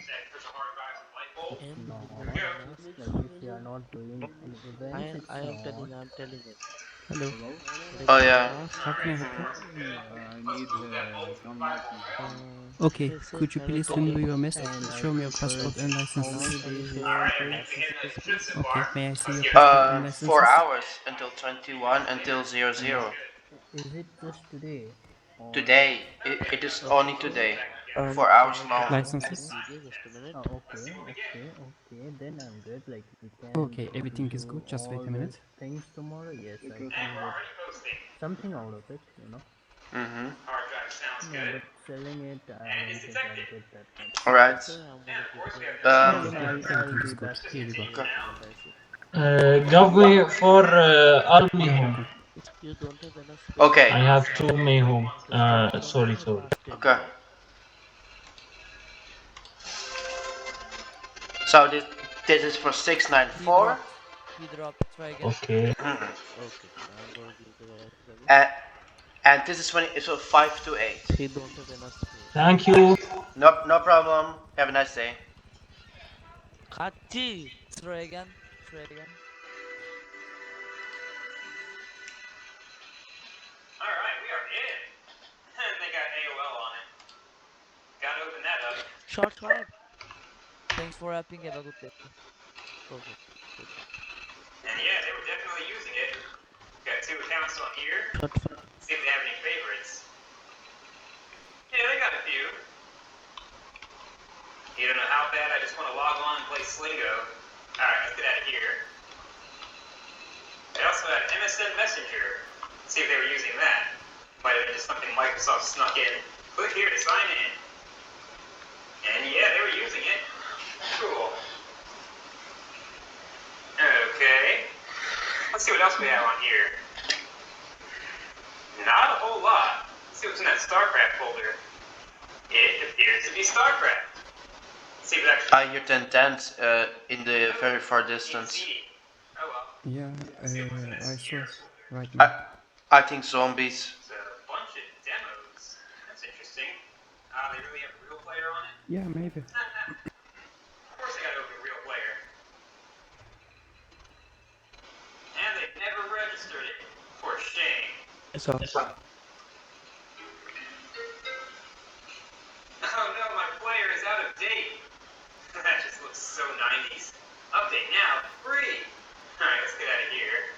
[SPEAKER 13] And
[SPEAKER 5] not
[SPEAKER 13] remove your mask.
[SPEAKER 5] like if you are not doing any events, it's
[SPEAKER 13] I am
[SPEAKER 5] not.
[SPEAKER 13] telling him.
[SPEAKER 17] Hello.
[SPEAKER 4] Oh
[SPEAKER 13] Remove your
[SPEAKER 4] yeah.
[SPEAKER 13] mask.
[SPEAKER 17] How can I help you?
[SPEAKER 21] I need gun license.
[SPEAKER 17] Okay,
[SPEAKER 13] Yes,
[SPEAKER 17] could you
[SPEAKER 13] can you
[SPEAKER 17] please
[SPEAKER 13] tell
[SPEAKER 17] remove
[SPEAKER 13] me?
[SPEAKER 17] your mask?
[SPEAKER 5] And I
[SPEAKER 17] Show me your
[SPEAKER 5] heard
[SPEAKER 17] passport and
[SPEAKER 5] how many
[SPEAKER 17] licenses.
[SPEAKER 13] Can you
[SPEAKER 5] days
[SPEAKER 13] show
[SPEAKER 5] it
[SPEAKER 13] your
[SPEAKER 5] takes.
[SPEAKER 13] licenses, please?
[SPEAKER 17] Okay, may I see your passport and
[SPEAKER 4] 4
[SPEAKER 17] licenses?
[SPEAKER 4] hours until 21 until 00.
[SPEAKER 5] Is it just today? Or
[SPEAKER 4] Today, it is only
[SPEAKER 13] Okay.
[SPEAKER 4] today.
[SPEAKER 13] And
[SPEAKER 4] 4
[SPEAKER 13] can
[SPEAKER 4] hours
[SPEAKER 13] I
[SPEAKER 4] long.
[SPEAKER 13] get a
[SPEAKER 17] Licenses?
[SPEAKER 13] video? Just a minute.
[SPEAKER 5] okay. Then I'm good. Like we can
[SPEAKER 17] Okay, everything is
[SPEAKER 5] do
[SPEAKER 17] good. Just
[SPEAKER 5] all
[SPEAKER 17] wait a
[SPEAKER 5] the
[SPEAKER 17] minute.
[SPEAKER 5] things tomorrow. Yes, I can get something out of it.
[SPEAKER 4] Mm-hmm.
[SPEAKER 5] Yeah, but selling it, I don't think I'll get that much.
[SPEAKER 4] Alright.
[SPEAKER 13] Yes, sir, I'm gonna give them
[SPEAKER 5] Yeah,
[SPEAKER 17] Okay,
[SPEAKER 5] then
[SPEAKER 17] yeah,
[SPEAKER 5] I'll
[SPEAKER 17] everything
[SPEAKER 5] be
[SPEAKER 17] is good.
[SPEAKER 5] back.
[SPEAKER 17] Here you go.
[SPEAKER 13] your gun license.
[SPEAKER 12] Give me for Almihum.
[SPEAKER 17] Welcome.
[SPEAKER 13] You don't have enough space in
[SPEAKER 4] Okay.
[SPEAKER 12] I
[SPEAKER 13] your
[SPEAKER 12] have
[SPEAKER 13] car.
[SPEAKER 12] 2 Mayhum.
[SPEAKER 13] Just transfer me
[SPEAKER 12] Sorry,
[SPEAKER 13] the
[SPEAKER 12] sorry.
[SPEAKER 13] fast
[SPEAKER 4] Okay.
[SPEAKER 13] train.
[SPEAKER 4] So this is for 694.
[SPEAKER 8] He dropped. Try again.
[SPEAKER 12] Okay.
[SPEAKER 13] Okay, I'm gonna give the license again.
[SPEAKER 4] And this is when it's for 528.
[SPEAKER 13] He don't have enough space.
[SPEAKER 12] Thank you.
[SPEAKER 4] No problem. Have a nice day.
[SPEAKER 8] Hachi. Try again. Try again.
[SPEAKER 1] Alright, we are in. And they got AOL on it. Gotta open that up.
[SPEAKER 13] Short.
[SPEAKER 8] Thanks for helping. Have a good day.
[SPEAKER 13] Okay. Good.
[SPEAKER 1] And yeah, they were definitely using it. Got 2 accounts on here. See if they have any favorites. Yeah, they got a few. You don't know how bad I just want to log on and play Slingo. Alright, let's get out of here. They also had MSN Messenger. See if they were using that. Might have been just something Microsoft snuck in. Click here to sign in. And yeah, they were using it. Cool. Okay. Let's see what else we have on here. Not a whole lot. Let's see what's in that StarCraft folder. It appears to be StarCraft. Let's see if that.
[SPEAKER 4] I hear 1010s in the very far distance.
[SPEAKER 1] Oh well.
[SPEAKER 17] Yeah, I saw right now.
[SPEAKER 4] I think zombies.
[SPEAKER 1] It's a bunch of demos. That's interesting. They really have a real player on it?
[SPEAKER 17] Yeah, maybe.
[SPEAKER 1] Of course they gotta open a real player. And they've never registered it. For shame.
[SPEAKER 13] So,
[SPEAKER 1] Oh no, my player is out of date. That just looks so 90s. Update now, free. Alright, let's get out of here.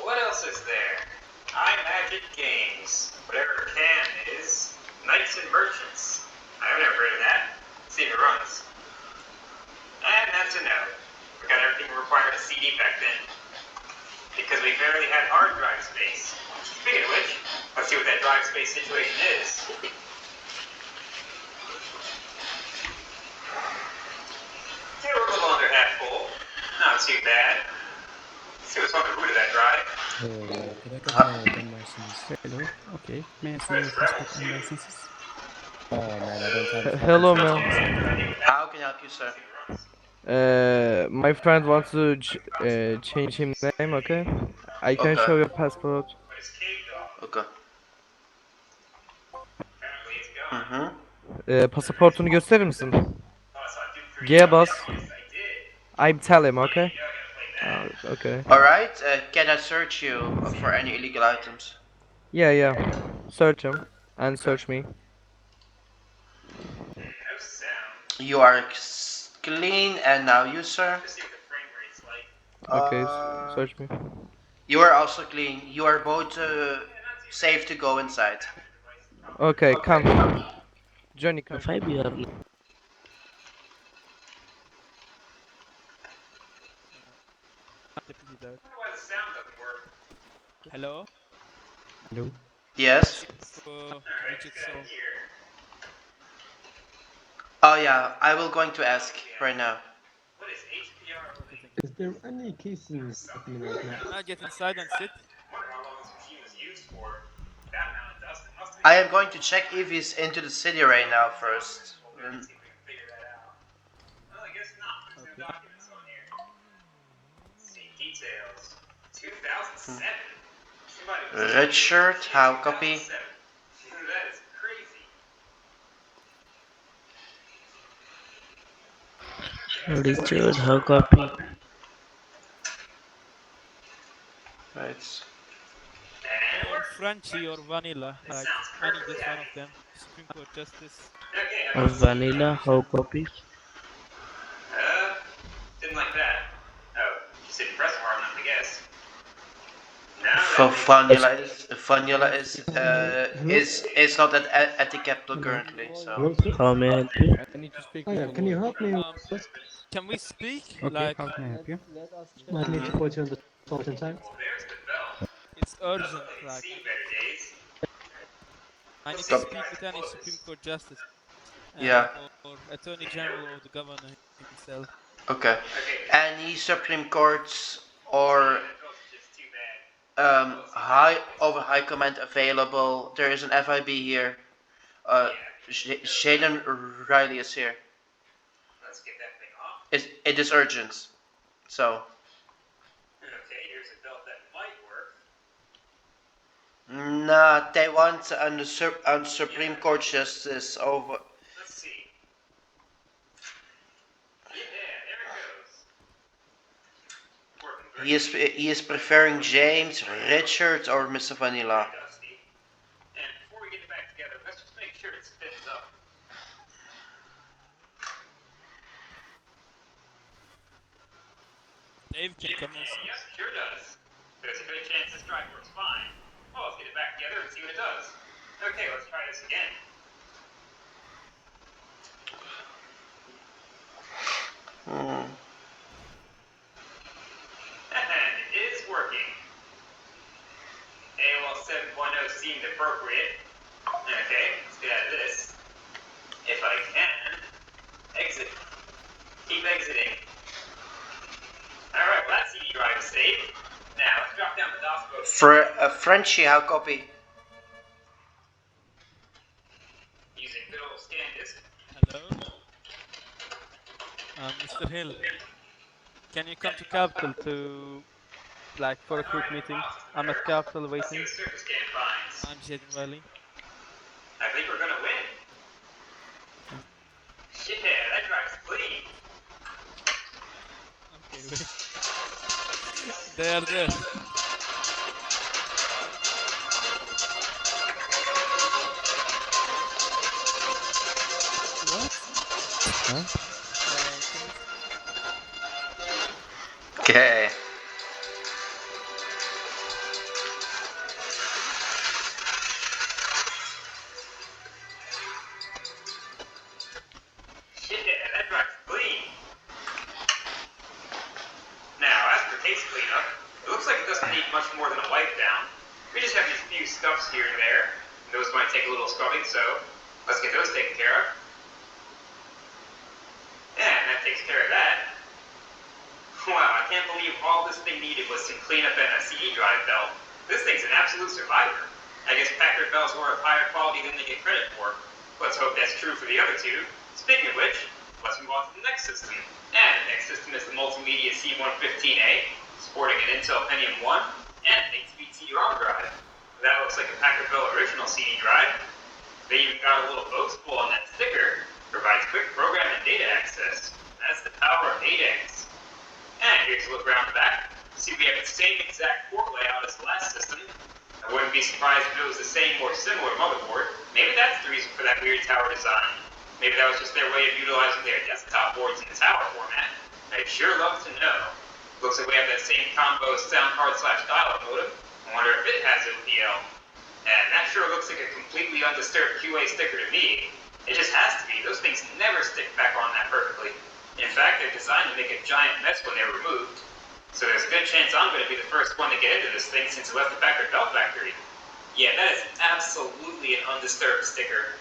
[SPEAKER 1] What else is there? iMagic Games. Whatever CAM is. Knights and Merchants. I've never heard of that. Let's see if it runs. And that's a no. Forgot everything required a CD back then. Because we barely had hard drive space. Speaking of which, let's see what that drive space situation is. Okay, we're a little under half full. Not too bad. Let's see what's on the root of that drive.
[SPEAKER 17] Could I get a gun license? Hello. Okay. May I see your passport and licenses? Oh man, I don't have.
[SPEAKER 10] Hello, Mel.
[SPEAKER 4] How can I help you, sir?
[SPEAKER 10] My friend wants to change his name, okay? I can show your passport.
[SPEAKER 4] Okay.
[SPEAKER 10] Pasaportunu gösterir misin? G'ye bas. I tell him, okay? Okay.
[SPEAKER 4] Alright, can I search you for any illegal items?
[SPEAKER 10] Yeah. Search him. And search me.
[SPEAKER 4] You are clean, and now you, sir?
[SPEAKER 10] Okay, search me.
[SPEAKER 4] You are also clean. You are both safe to go inside.
[SPEAKER 10] Okay, come. Johnny, come.
[SPEAKER 13] if I be have
[SPEAKER 22] Hello?
[SPEAKER 17] Hello.
[SPEAKER 4] Yes?
[SPEAKER 22] Digital.
[SPEAKER 4] Oh yeah, I will going to ask right now.
[SPEAKER 12] Is there any cases happening right now?
[SPEAKER 22] Can I get inside and sit?
[SPEAKER 4] I am going to check if he's into the city right now first.
[SPEAKER 1] Details. 2007.
[SPEAKER 4] Red shirt, how copy?
[SPEAKER 1] That is crazy.
[SPEAKER 13] Richard, how copy?
[SPEAKER 4] Right.
[SPEAKER 22] Or Frenchy or Vanilla. Like, I need this one of them. Supreme Court Justice.
[SPEAKER 13] Or Vanilla, how copy?
[SPEAKER 1] Didn't like that. Oh, just didn't press hard enough, I guess.
[SPEAKER 4] Vanilla is not at the capital currently, so.
[SPEAKER 13] How may I help you?
[SPEAKER 12] I need to speak. Oh yeah, can you help me?
[SPEAKER 22] Can we speak?
[SPEAKER 17] Okay,
[SPEAKER 22] Like,
[SPEAKER 17] how can I help you?
[SPEAKER 12] I need to put you on the spot in time.
[SPEAKER 22] it's urgent. Like, I need to speak with any Supreme Court Justice.
[SPEAKER 4] Yeah.
[SPEAKER 22] Or Attorney General or the Governor himself.
[SPEAKER 4] Okay. Any Supreme Courts or high command available? There is an FIB here. Shaden Riley is here.
[SPEAKER 1] Let's get that thing off.
[SPEAKER 4] It is urgent. So.
[SPEAKER 1] Okay, here's a belt that might work.
[SPEAKER 4] Nah, they want a Supreme Court Justice over.
[SPEAKER 1] Let's see. Yeah, there it goes.
[SPEAKER 4] He is preferring James, Richard, or Mr. Vanilla.
[SPEAKER 1] And before we get it back together, let's just make sure it spins up.
[SPEAKER 22] Dave can come on.
[SPEAKER 1] Yes, sure does. There's a good chance this drive works fine. Well, let's get it back together and see what it does. Okay, let's try this again. And it is working. AOL seemed appropriate. Okay, let's get out of this. If I can, exit. Keep exiting. Alright, well that CD drive is safe. Now, let's drop down the DOS code.
[SPEAKER 4] Frenchie, how copy?
[SPEAKER 1] Using good old ScanDisk.
[SPEAKER 22] Hello? Mr. Hill, can you come to Capital to, like, for a quick meeting? I'm at Capital waiting.
[SPEAKER 1] Let's see what Surface Scan finds.
[SPEAKER 22] I'm Jaden Valley.
[SPEAKER 1] I think we're gonna win. Yeah, that drive's clean.
[SPEAKER 22] Okay, wait. They are there.
[SPEAKER 17] What? Huh?
[SPEAKER 4] Okay.
[SPEAKER 1] Yeah, that drive's clean. Now, as for case cleanup, it looks like it doesn't need much more than a wipe down. We just have these few scuffs here and there. Those might take a little scrubbing, so let's get those taken care of. And that takes care of that. Wow, I can't believe all this thing needed was some cleanup and a CD drive belt. This thing's an absolute survivor. I guess Packard belts were of higher quality than they get credit for. Let's hope that's true for the other two. Speaking of which, let's move on to the next system. And the next system is the Multimedia C115A, sporting an Intel Pentium 1 and an 8-speed CD-ROM drive. That looks like a Packard Bell original CD drive. They even got a little boastful on that sticker. Provides quick program and data access. That's the power of 8X. And here's a look around the back. See, we have the same exact port layout as the last system. I wouldn't be surprised if it was the same or similar motherboard. Maybe that's the reason for that weird tower design. Maybe that was just their way of utilizing their desktop boards in the tower format. I'd sure love to know. Looks like we have that same combo sound card / dial-up modem. I wonder if it has OPL. And that sure looks like a completely undisturbed QA sticker to me. It just has to be. Those things never stick back on that perfectly. In fact, they're designed to make a giant mess when they're removed. So there's a good chance I'm going to be the first one to get into this thing since it left the Packard Bell factory. Yeah, that is absolutely an undisturbed sticker.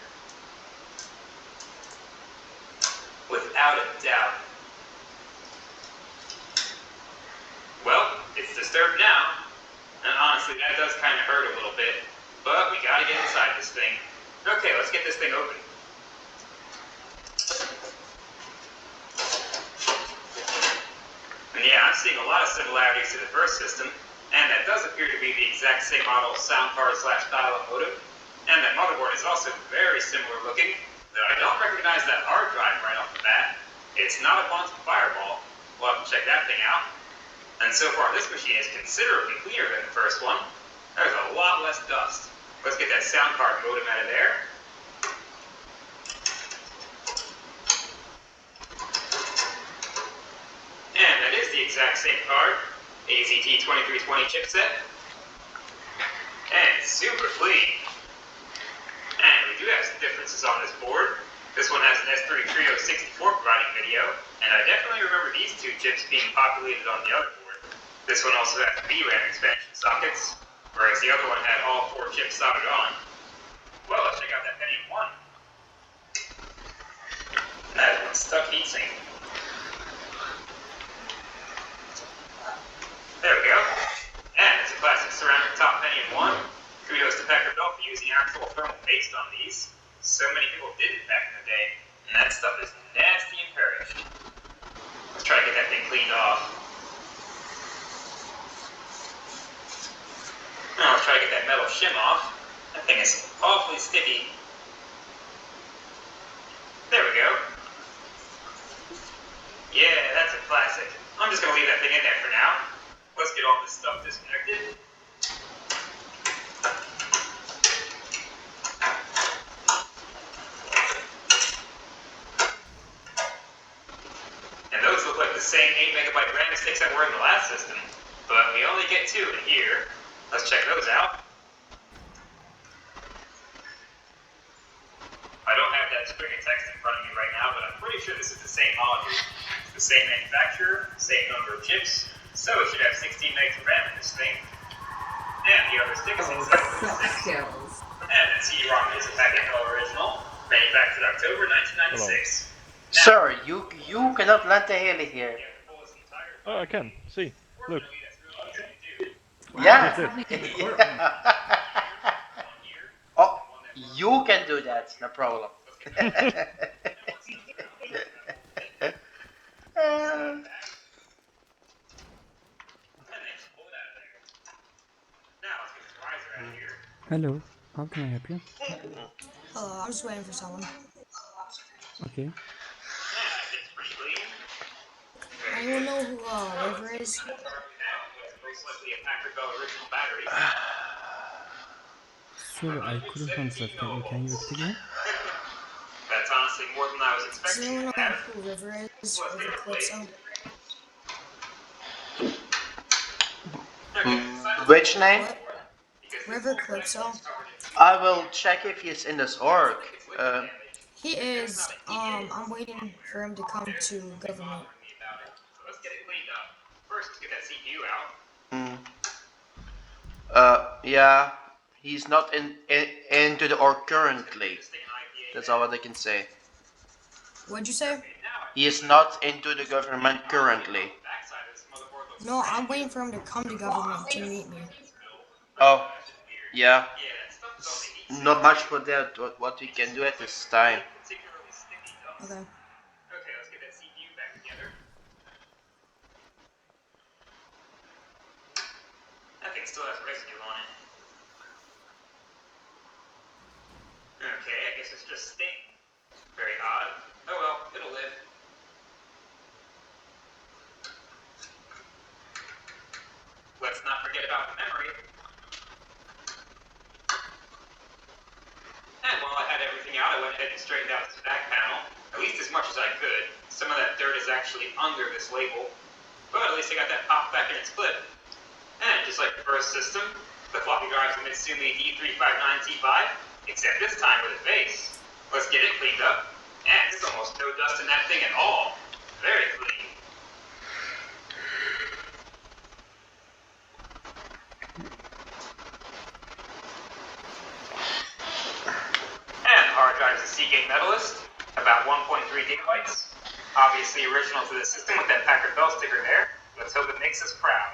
[SPEAKER 1] Without a doubt. Well, it's disturbed now. And honestly, that does kind of hurt a little bit. But we got to get inside this thing. Okay, let's get this thing open. And yeah, I'm seeing a lot of similarities to the first system, and that does appear to be the exact same model sound card / dial-up modem. And that motherboard is also very similar looking, though I don't recognize that hard drive right off the bat. It's not a Quantum Fireball. We'll have to check that thing out. And so far, this machine is considerably cleaner than the first one. There's a lot less dust. Let's get that sound card modem out of there. And that is the exact same card, AZT2320 chipset. And it's super clean. And we do have some differences on this board. This one has an S33064 providing video, and I definitely remember these two chips being populated on the other board. This one also has VRAM expansion sockets, whereas the other one had all 4 chips soldered on. Well, let's check out that Pentium 1. That is one stuck heatsink. There we go. And it's a classic ceramic top Pentium 1. Kudos to Packard Bell for using actual thermal paste on these. So many people didn't back in the day, and that stuff is nasty and perished. Let's try to get that thing cleaned off. Now let's try to get that metal shim off. That thing is awfully sticky. There we go. Yeah, that's a classic. I'm just going to leave that thing in there for now. Let's get all this stuff disconnected. And those look like the same 8MB RAM sticks that were in the last system, but we only get 2 in here. Let's check those out. I don't have that string of text in front of me right now, but I'm pretty sure this is the same module. It's the same manufacturer, same number of chips, so it should have 16 megs of RAM in this thing. And the other stick is
[SPEAKER 6] Oh,
[SPEAKER 1] inside the
[SPEAKER 6] suck
[SPEAKER 1] stick.
[SPEAKER 6] skills.
[SPEAKER 1] And the CD-ROM is a Technicolor original, manufactured October 1996.
[SPEAKER 4] Sir, you cannot land the heli here.
[SPEAKER 15] Oh, I can. See. Look.
[SPEAKER 6] Wow,
[SPEAKER 4] Yeah.
[SPEAKER 6] what's happening in the courtroom?
[SPEAKER 4] Oh, you can do that, no problem.
[SPEAKER 17] Hello, how can I help you?
[SPEAKER 7] Hello, I'm just waiting for someone.
[SPEAKER 17] Okay.
[SPEAKER 7] Anyone know who River is?
[SPEAKER 17] Sorry, I couldn't understand. Can you repeat again?
[SPEAKER 1] That's honestly more than I was
[SPEAKER 7] Does
[SPEAKER 1] expecting
[SPEAKER 7] anyone
[SPEAKER 1] to
[SPEAKER 7] know
[SPEAKER 1] have.
[SPEAKER 7] who River is? River Calypso?
[SPEAKER 4] Which name?
[SPEAKER 7] What? River Calypso?
[SPEAKER 4] I will check if he's in this org.
[SPEAKER 7] He is. I'm waiting for him to come to government.
[SPEAKER 1] Let's get it cleaned up. First, let's get that CPU out.
[SPEAKER 4] Yeah, he's not into the org currently. That's all what I can say.
[SPEAKER 7] What'd you say?
[SPEAKER 4] He is not into the government currently.
[SPEAKER 7] No, I'm waiting for him to come to government to meet me.
[SPEAKER 4] Oh, yeah. Not much for that. What we can do at this time.
[SPEAKER 7] Okay.
[SPEAKER 1] Okay, let's get that CPU back together. That thing still has residue on it. Okay, I guess it's just stain. Very odd. Oh well, it'll live. Let's not forget about the memory. And while I had everything out, I went ahead and straightened out this back panel. At least as much as I could. Some of that dirt is actually under this label. But at least I got that popped back in its clip. And just like the first system, the floppy drive's a Mitsumi D359T5, except this time with a base. Let's get it cleaned up. And there's almost no dust in that thing at all. Very clean. And the hard drive's a Seagate Medalist, about 1.3 gigabytes. Obviously original to the system with that Packard Bell sticker there. Let's hope it makes us proud.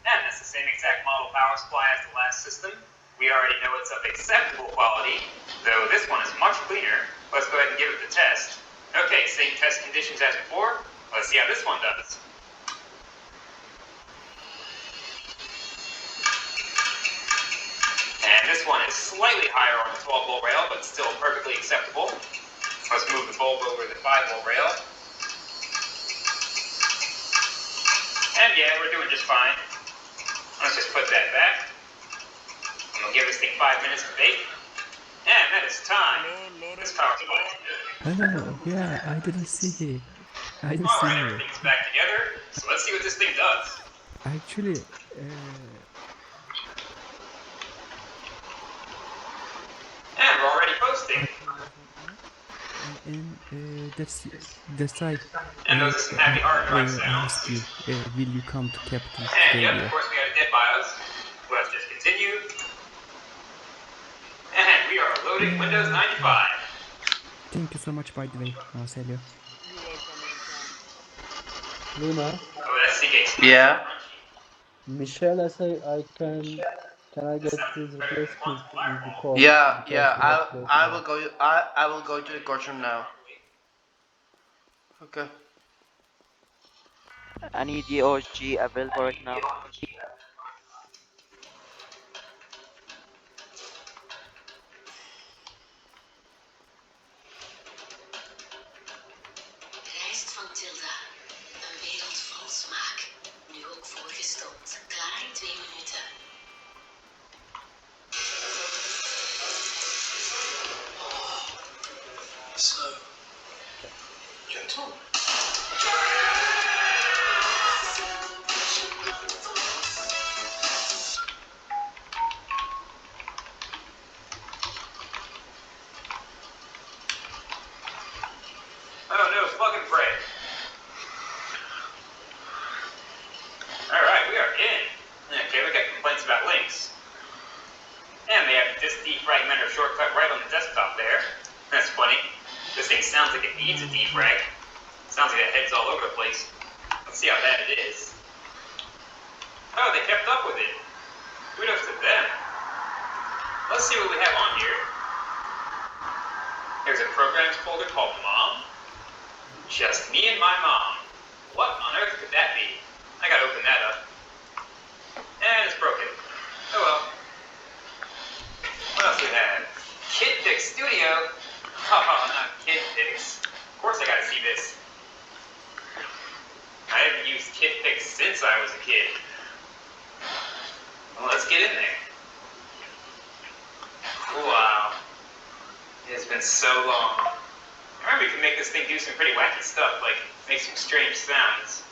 [SPEAKER 1] And that's the same exact model power supply as the last system. We already know it's of acceptable quality, though this one is much cleaner. Let's go ahead and give it the test. Okay, same test conditions as before. Let's see how this one does. And this one is slightly higher on the 12-volt rail, but still perfectly acceptable. Let's move the bulb over the 5-volt rail. And yeah, we're doing just fine. Let's just put that back. And we'll give this thing 5 minutes to bake. And that is time. This power supply is good.
[SPEAKER 17] Hello. Yeah, I didn't see it. I didn't see
[SPEAKER 1] Alright,
[SPEAKER 17] you.
[SPEAKER 1] everything's back together. So let's see what this thing does.
[SPEAKER 17] Actually,
[SPEAKER 1] And we're already posting.
[SPEAKER 17] and that's right.
[SPEAKER 1] And those are some happy hard drive sounds.
[SPEAKER 17] Ask you, will you come to Capital
[SPEAKER 1] And
[SPEAKER 17] today?
[SPEAKER 1] yep, of course we got a dead BIOS. Let's just continue. And we are loading Windows 95.
[SPEAKER 17] Thank you so much, by the way, Marcelio.
[SPEAKER 12] Luna,
[SPEAKER 1] Oh, that's Seagate.
[SPEAKER 4] Yeah.
[SPEAKER 12] Michelle, I can I get his replacement in the court?
[SPEAKER 4] Yeah,
[SPEAKER 12] Because
[SPEAKER 4] yeah.
[SPEAKER 12] he has played
[SPEAKER 4] I
[SPEAKER 12] tonight.
[SPEAKER 4] will go. I will go to the courtroom now. Okay.
[SPEAKER 9] I need the OG available right now.
[SPEAKER 23] Lijst van Tilda. Een wereld vol smaak. Nu ook voorgestopt. Klaar in 2 minuten.
[SPEAKER 1] So gentle. Oh no, plug and pray. Alright, we are in. Okay, we got complaints about links. And they have this defragmenter shortcut right on the desktop there. That's funny. This thing sounds like it needs a defrag. Sounds like it heads all over the place. Let's see how bad it is. Oh, they kept up with it. Kudos to them. Let's see what we have on here. There's a programs folder called Mom. Just me and my mom. What on earth could that be? I gotta open that up. And it's broken. Oh well. What else do we have? KidPix Studio. Oh, not KidPix. Of course I gotta see this. I haven't used KidPix since I was a kid. Well, let's get in there. Wow. It has been so long. I remember you can make this thing do some pretty wacky stuff, like make some strange sounds.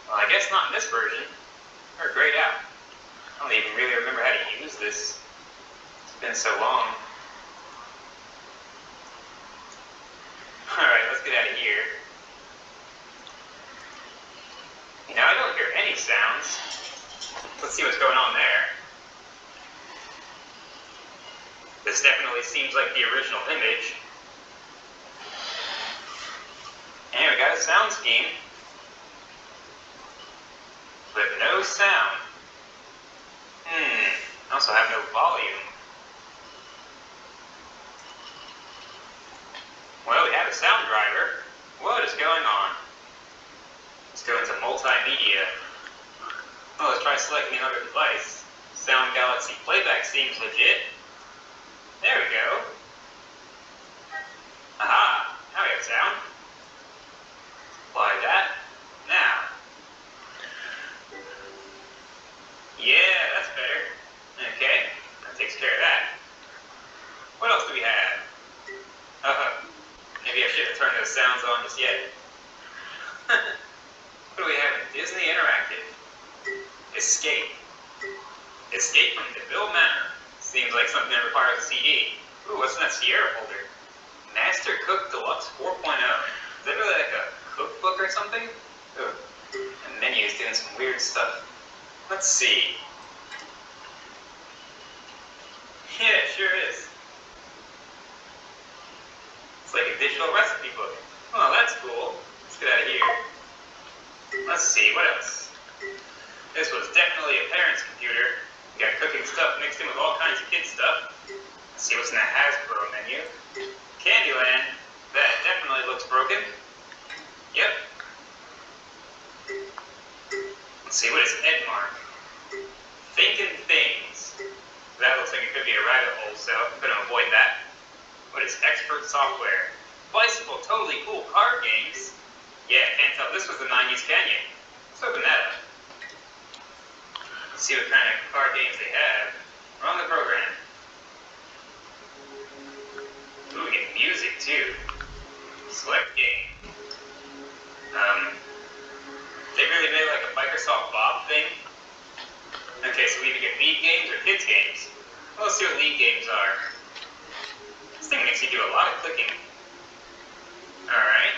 [SPEAKER 1] Well, I guess not in this version. Or grayed out. I don't even really remember how to use this. It's been so long. Alright, let's get out of here. Now I don't hear any sounds. Let's see what's going on there. This definitely seems like the original image. And we got a sound scheme. But no sound. I also have no volume. Well, we have a sound driver. What is going on? Let's go into multimedia. Well, let's try selecting another device. Sound Galaxy Playback seems legit. There we go. Aha! Now we have sound. Apply that. Now. Yeah, that's better. Okay, that takes care of that. What else do we have? Maybe I shouldn't have turned those sounds on just yet. What do we have in Disney Interactive? Escape. Escape from DeVille Manor. Seems like something that requires a CD. Ooh, what's in that Sierra folder? Master Cook Deluxe 4.0. Is that really like a cookbook or something? Ooh. The menu is doing some weird stuff. Let's see. Yeah, it sure is. It's like a digital recipe book. Oh, that's cool. Let's get out of here. Let's see, what else? This was definitely a parent's computer. We got cooking stuff mixed in with all kinds of kid stuff. Let's see what's in the Hasbro menu. Candyland. That definitely looks broken. Yep. Let's see, what is Edmark? Thinking Things. That looks like it could be a rabbit hole, so I'm going to avoid that. What is Expert Software? Bicycle Totally Cool Card Games. Yeah, can't tell this was the 90s, can you? Let's open that up. Let's see what kind of card games they have. Run the program. Ooh, we get music too. Select game. They really made like a Microsoft Bob thing. Okay, so we either get lead games or kids games. Well, let's see what lead games are. This thing makes you do a lot of clicking. Alright.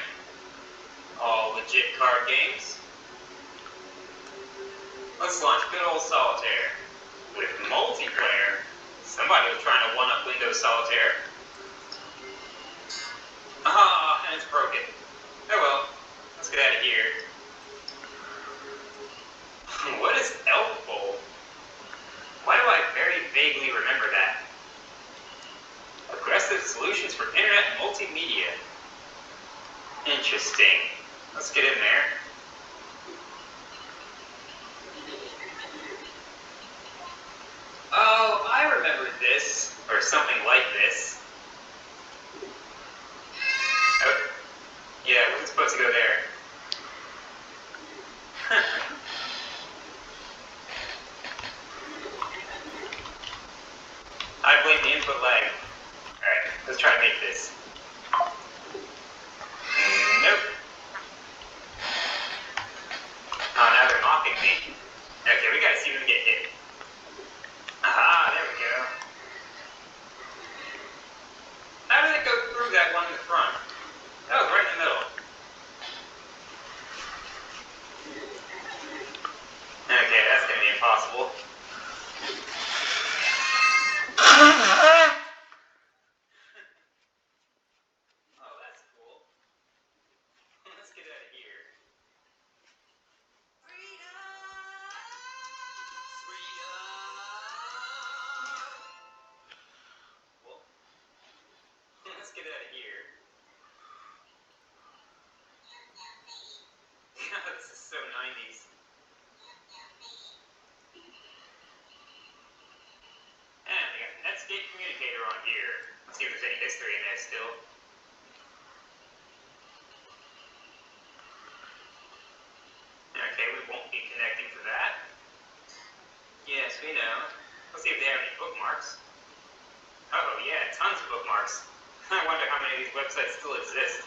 [SPEAKER 1] All legit card games. Let's launch good old Solitaire. With multiplayer. Somebody was trying to one-up Windows Solitaire. Ah, and it's broken. Oh well. Let's get out of here. What is Elf Bowl? Why do I very vaguely remember that? Aggressive solutions for internet and multimedia. Interesting. Let's get in there. Oh, I remember this. Or something like this. Oh. Yeah, it wasn't supposed to go there. I blame the input lag. Alright, let's try to make this. Nope. Oh, now they're mocking me. Okay, we gotta see them get hit. Aha, there we go. How did it go through that one in the front? That was right in the middle. Okay, that's gonna be impossible. indicator on here. Let's see if there's any history in there still. Okay, we won't be connecting to that. Yes, we know. Let's see if they have any bookmarks. Oh yeah, tons of bookmarks. I wonder how many of these websites still exist.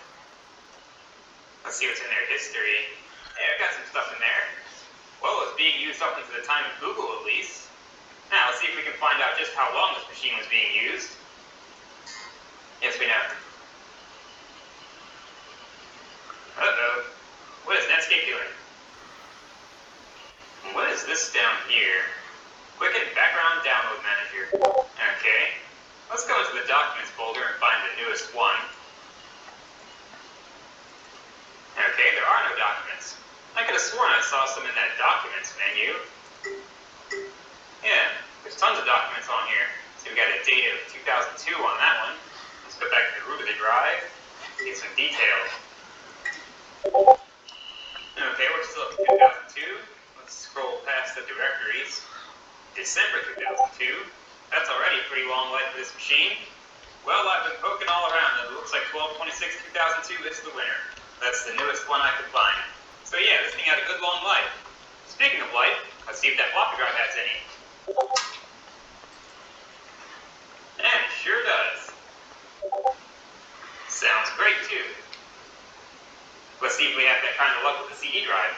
[SPEAKER 1] Let's see what's in their history. Hey, I've got some stuff in there. Well, it's being used up into the time of Google at least. Now, let's see if we can find out just how long this machine was being used. Yes, we know. Uh-oh. What is Netscape doing? What is this down here? Quicken Background Download Manager. Okay. Let's go into the Documents folder and find the newest one. Okay, there are no documents. I could have sworn I saw some in that Documents menu. Yeah, there's tons of documents on here. So we got a date of 2002 on that one. Let's go back to the root of the drive, get some details. Okay, we're still up to 2002. Let's scroll past the directories. December 2002. That's already a pretty long life for this machine. Well, I've been poking all around, and it looks like 12/26/2002 is the winner. That's the newest one I could find. So yeah, this thing had a good long life. Speaking of life, let's see if that floppy drive has any. And it sure does. Sounds great too. Let's see if we have that kind of luck with the CD drive.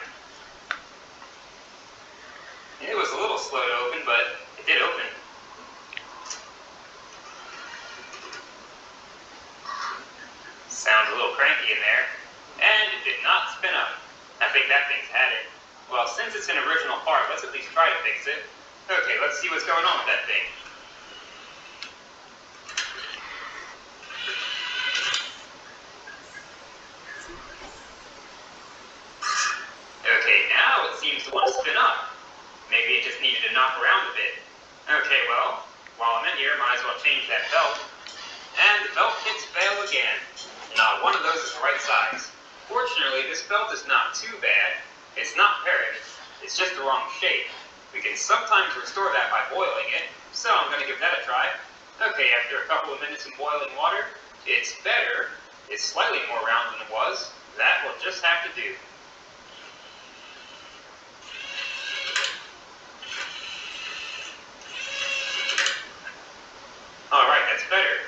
[SPEAKER 1] It was a little slow to open, but it did open. Sounds a little cranky in there. And it did not spin up. I think that thing's had it. Well, since it's an original part, let's at least try to fix it. Okay, let's see what's going on with that thing. Okay, now it seems to want to spin up. Maybe it just needed to knock around a bit. Okay, well, while I'm in here, might as well change that belt. And the belt kits fail again. Not one of those is the right size. Fortunately, this belt is not too bad. It's not perished, it's just the wrong shape. We can sometimes restore that by boiling it, so I'm going to give that a try. Okay, after a couple of minutes in boiling water, it's better. It's slightly more round than it was. That will just have to do. Alright, that's better.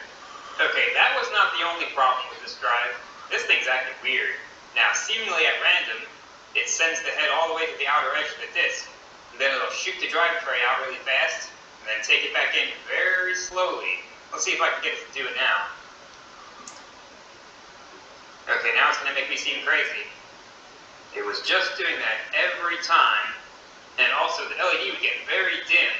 [SPEAKER 1] Okay, that was not the only problem with this drive. This thing's acting weird. Now, seemingly at random, it sends the head all the way to the outer edge of the disc. And then it'll shoot the drive tray out really fast, and then take it back in very slowly. Let's see if I can get it to do it now. Okay, now it's going to make me seem crazy. It was just doing that every time, and also the LED would get very dim.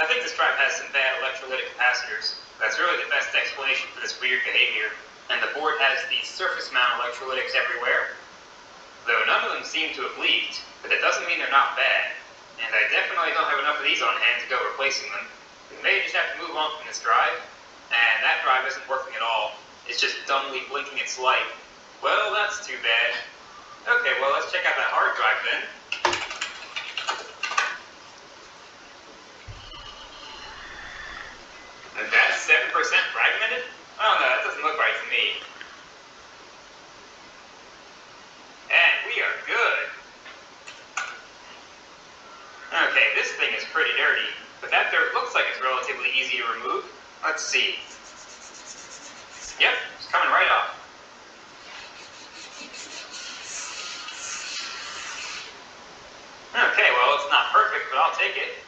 [SPEAKER 1] I think this drive has some bad electrolytic capacitors. That's really the best explanation for this weird behavior. And the board has these surface mount electrolytics everywhere. Though none of them seem to have leaked, but that doesn't mean they're not bad. And I definitely don't have enough of these on hand to go replacing them. We may just have to move on from this drive. And that drive isn't working at all. It's just dumbly blinking its light. Well, that's too bad. Okay, well, let's check out that hard drive then. And that's 7% fragmented? Oh no, that doesn't look right to me. And we are good. Okay, this thing is pretty dirty, but that dirt looks like it's relatively easy to remove. Let's see. Yep, it's coming right off. Okay, well, it's not perfect, but I'll take it.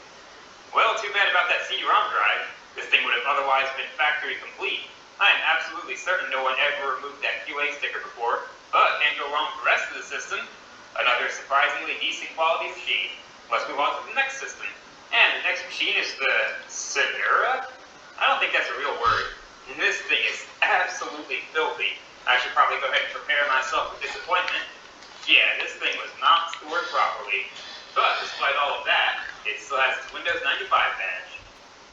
[SPEAKER 1] Well, too bad about that CD-ROM drive. This thing would have otherwise been factory complete. I am absolutely certain no one ever removed that QA sticker before, but can't go wrong with the rest of the system. Another surprisingly decent quality machine. Let's move on to the next system. And the next machine is the Sonura? I don't think that's a real word. And this thing is absolutely filthy. I should probably go ahead and prepare myself for disappointment. Yeah, this thing was not stored properly. But despite all of that, it still has its Windows 95 badge.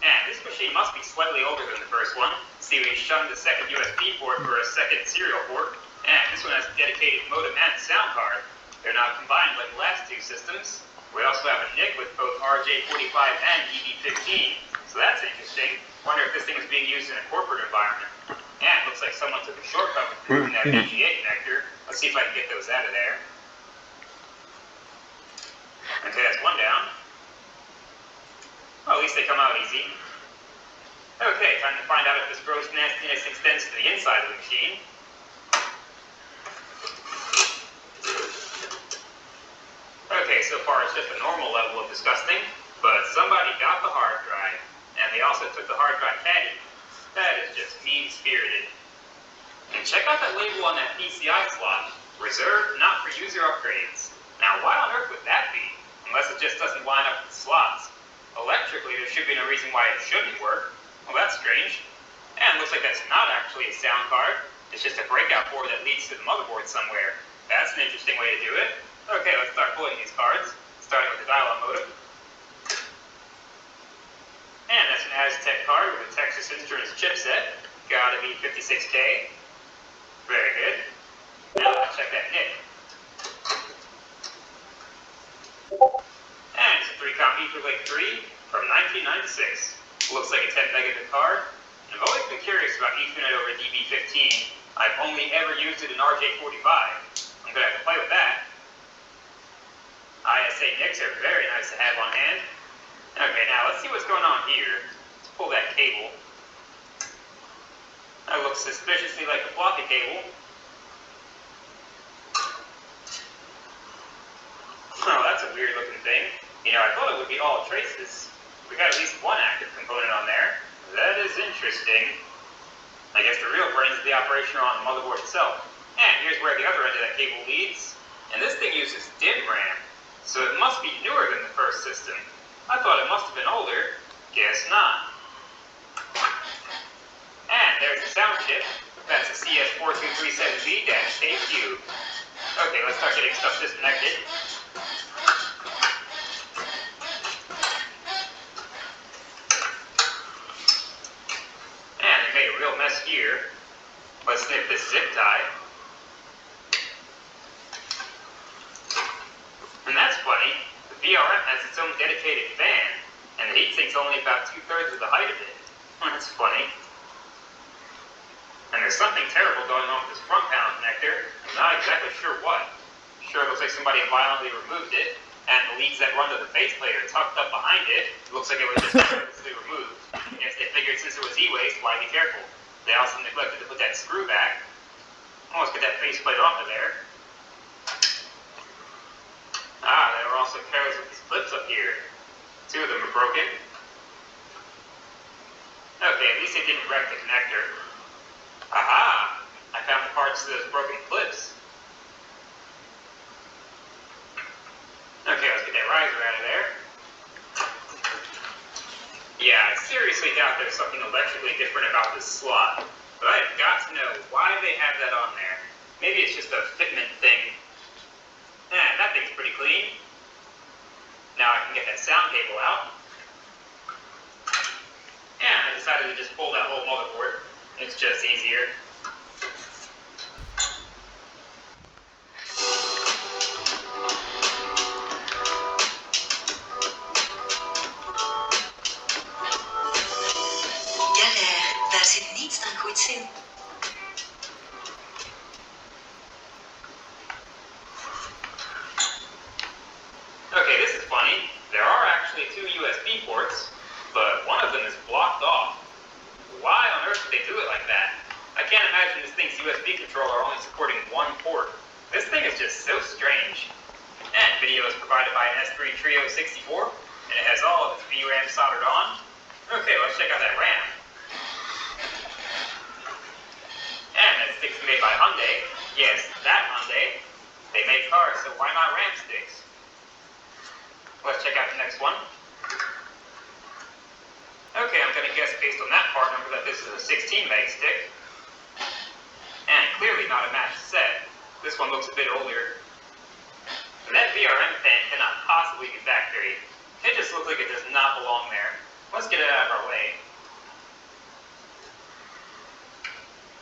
[SPEAKER 1] And this machine must be slightly older than the first one. See, we shunned the second USB port for a second serial port. And this one has a dedicated modem and sound card. They're not combined like the last two systems. We also have a NIC with both RJ45 and EB15. So So that's interesting. Wonder if this thing is being used in a corporate environment. Yeah, it looks like someone took a shortcut with moving that VGA connector. Let's see if I can get those out of there. Okay, that's one down. Well, at least they come out easy. Okay, time to find out if this gross nastiness extends to the inside of the machine. Okay, so far it's just a normal level of disgusting, but somebody got the hard drive, and they also took the hard drive caddy. That is just mean-spirited. And check out that label on that PCI slot. Reserved not for user upgrades. Now, why on earth would that be? Unless it just doesn't line up with the slots. Electrically, there should be no reason why it shouldn't work. Well, that's strange. And looks like that's not actually a sound card. It's just a breakout board that leads to the motherboard somewhere. That's an interesting way to do it. Okay, let's start pulling these cards, starting with the dial-up modem. And that's an Aztec card with a Texas Instruments chipset. Gotta be 56K. Very good. Now let's check that NIC. And it's a 3-com Etherlink 3 from 1996. Looks like a 10 megabit card. I've always been curious about Ethernet over DB15. I've only ever used it in RJ45. I'm gonna have to play with that. ISA NICs are very nice to have on hand. Okay, now let's see what's going on here. Let's pull that cable. That looks suspiciously like a floppy cable. Oh, that's a weird looking thing. You know, I thought it would be all traces. We got at least one active component on there. That is interesting. I guess the real brains of the operation are on the motherboard itself. And here's where the other end of that cable leads. And this thing uses DIMM RAM, so it must be newer than the first system. I thought it must have been older. Guess not. And there's the sound chip. That's a CS4237B-KQ. Okay, let's start getting stuff disconnected. And they made a real mess here. Let's snip this zip tie. And that's funny. The VRM has its own dedicated fan, and the heatsink's only about 2/3 of the height of it. That's funny. And there's something terrible going on with this front panel connector. I'm not exactly sure what. Sure looks like somebody violently removed it, and the leads that run to the faceplate are tucked up behind it. Looks like it was just carelessly removed. I guess they figured since it was e-waste, why be careful? They also neglected to put that screw back. Oh, let's get that faceplate off of there. Ah, they were also careless with these clips up here. 2 of them are broken. Okay, at least they didn't wreck the connector. Aha! I found the parts to those broken clips. Okay, let's get that riser out of there. Yeah, I seriously doubt there's something electrically different about this slot. But I've got to know why they have that on there. Maybe it's just a fitment thing. That thing's pretty clean. Now I can get that sound cable out. And I decided to just pull that whole motherboard. It's just easier.
[SPEAKER 23] Galère, daar zit niets dan goeds in.
[SPEAKER 1] Okay, this is funny. There are actually 2 USB ports, but one of them is blocked off. Why on earth would they do it like that? I can't imagine this thing's USB controller only supporting 1 port. This thing is just so strange. And video is provided by an S3 Trio 64, and it has all of its VRAM soldered on. Okay, let's check out that RAM. And that stick's made by Hyundai. Yes, that Hyundai. They make cars, so why not RAM sticks? Let's check out the next one. Okay, I'm going to guess based on that part number that this is a 16 meg stick. And clearly not a matched set. This one looks a bit older. And that VRM fan cannot possibly be factory. It just looks like it does not belong there. Let's get it out of our way.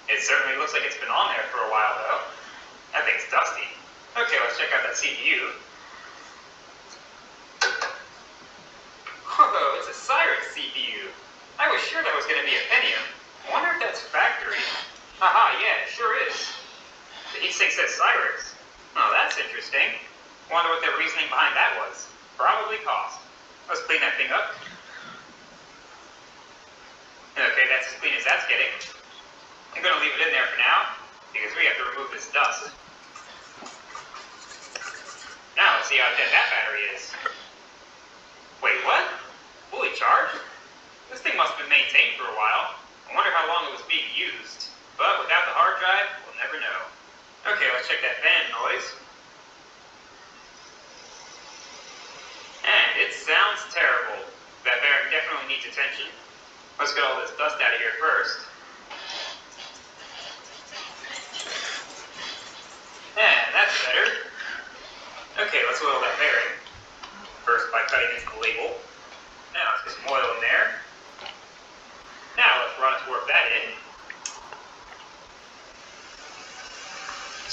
[SPEAKER 1] It certainly looks like it's been on there for a while though. That thing's dusty. Okay, let's check out that CPU. Whoa, it's a Cyrix CPU. sure that was going to be a Pentium. I wonder if that's factory. Haha, yeah, it sure is. The heatsink says Cyrix. Oh, that's interesting. Wonder what their reasoning behind that was. Probably cost. Let's clean that thing up. Okay, that's as clean as that's getting. I'm gonna leave it in there for now, because we have to remove this dust. Now let's see how dead that battery is. Wait, what? Fully charged? This thing must have been maintained for a while. I wonder how long it was being used. But without the hard drive, we'll never know. Okay, let's check that fan noise. And it sounds terrible. That bearing definitely needs attention. Let's get all this dust out of here first. And that's better. Okay, let's oil that bearing. First by cutting into the label. Now let's get some oil in there. Now let's run it to work that in.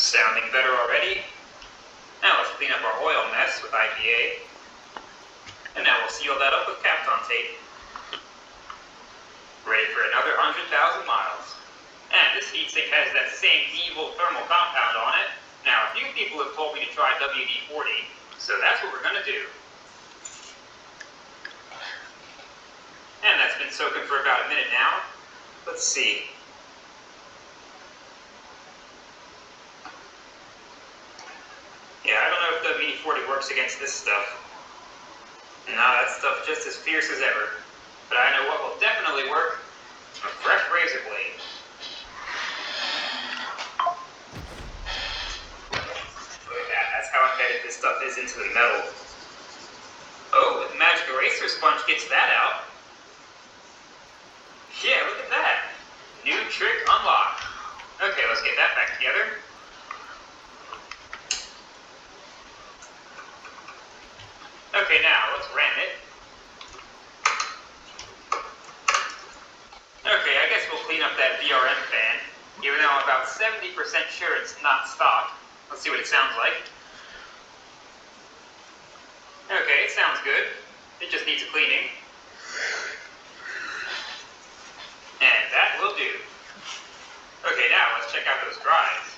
[SPEAKER 1] Sounding better already. Now let's clean up our oil mess with IPA. And now we'll seal that up with Kapton tape. Ready for another 100,000 miles. And this heatsink has that same evil thermal compound on it. Now, a few people have told me to try WD-40, so that's what we're going to do. And that's been soaking for about a minute now. Let's see. Yeah, I don't know if WD-40 works against this stuff. No, that stuff's just as fierce as ever. But I know what will definitely work. A fresh razor blade. Look at that, that's how embedded this stuff is into the metal. Oh, the magic eraser sponge gets that out. Yeah, look at that. New trick unlocked. Okay, let's get that back together. Okay, now let's ram it. Okay, I guess we'll clean up that VRM fan, even though I'm about 70% sure it's not stock. Let's see what it sounds like. Okay, it sounds good. It just needs a cleaning. And that will do. Okay, now let's check out those drives.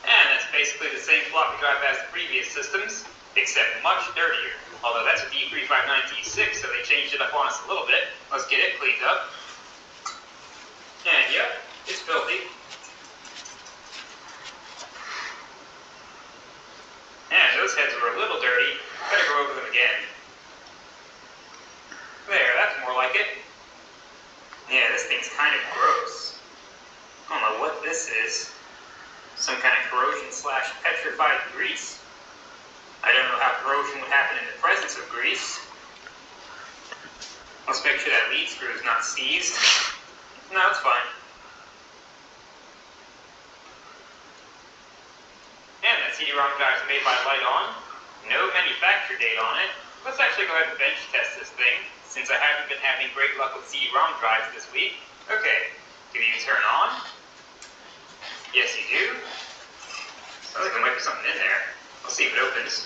[SPEAKER 1] And that's basically the same floppy drive as the previous systems, except much dirtier. Although that's a D359T6, so they changed it up on us a little bit. Let's get it cleaned up. And yep, it's filthy. And those heads were a little dirty. Better go over them again. There, that's more like it. Yeah, this thing's kind of gross. I don't know what this is. Some kind of corrosion/petrified grease. I don't know how corrosion would happen in the presence of grease. Let's make sure that lead screw is not seized. No, it's fine. And that CD-ROM drive is made by Light On. No manufacture date on it. Let's actually go ahead and bench test this thing, since I haven't been having great luck with CD-ROM drives this week. Okay, do you turn on? Yes, you do. I think there might be something in there. Let's see if it opens.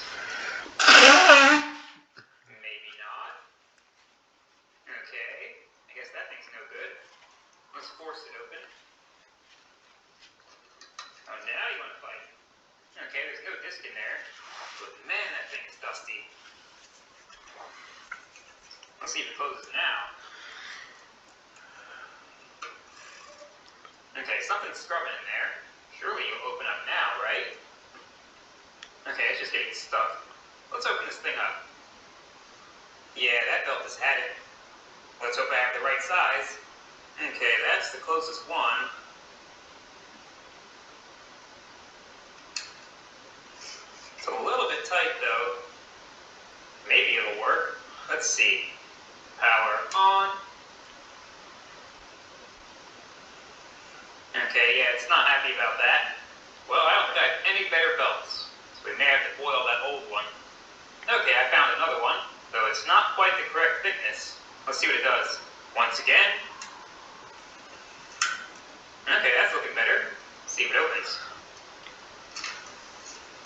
[SPEAKER 1] Maybe not. Okay, I guess that thing's no good. Let's force it open. Oh, now you want to fight. Okay, there's no disc in there. But man, that thing is dusty. Let's see if it closes now. Okay, something's scrubbing in there. Surely you'll open up now, right? Okay, it's just getting stuck. Let's open this thing up. Yeah, that belt has had it. Let's hope I have the right size. Okay, that's the closest one. It's a little bit tight though. Maybe it'll work. Let's see. Power on. Okay, yeah, it's not happy about that. Well, I don't think I have any better belts, so we may have to boil that old one. Okay, I found another one, though it's not quite the correct thickness. Let's see what it does. Once again. Okay, that's looking better. Let's see if it opens.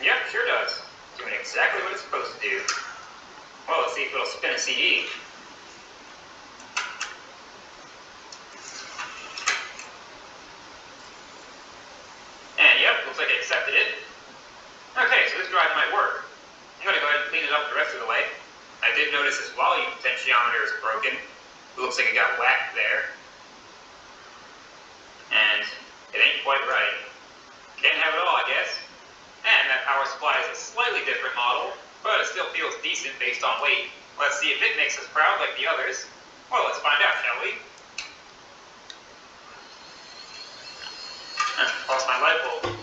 [SPEAKER 1] Yep, sure does. Doing exactly what it's supposed to do. Well, let's see if it'll spin a CD. volume potentiometer is broken. It looks like it got whacked there. And it ain't quite right. Can't have it all, I guess. And that power supply is a slightly different model, but it still feels decent based on weight. Let's see if it makes us proud like the others. Well, let's find out, shall we? Lost my light bulb.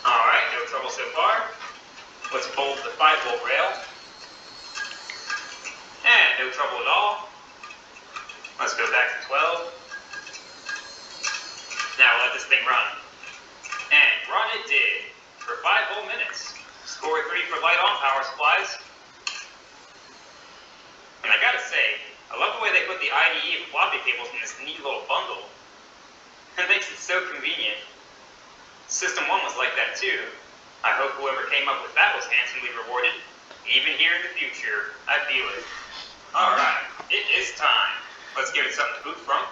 [SPEAKER 1] Alright, no trouble so far. Let's bolt the 5-volt rail. And no trouble at all. Let's go back to 12. Now let this thing run. And run it did. For 5 whole minutes. Score 3 for light on power supplies. And I gotta say, I love the way they put the IDE and floppy cables in this neat little bundle. It makes it so convenient. System 1 was like that too. I hope whoever came up with that was handsomely rewarded. Even here in the future, I feel it. Alright, it is time. Let's give it something to boot from.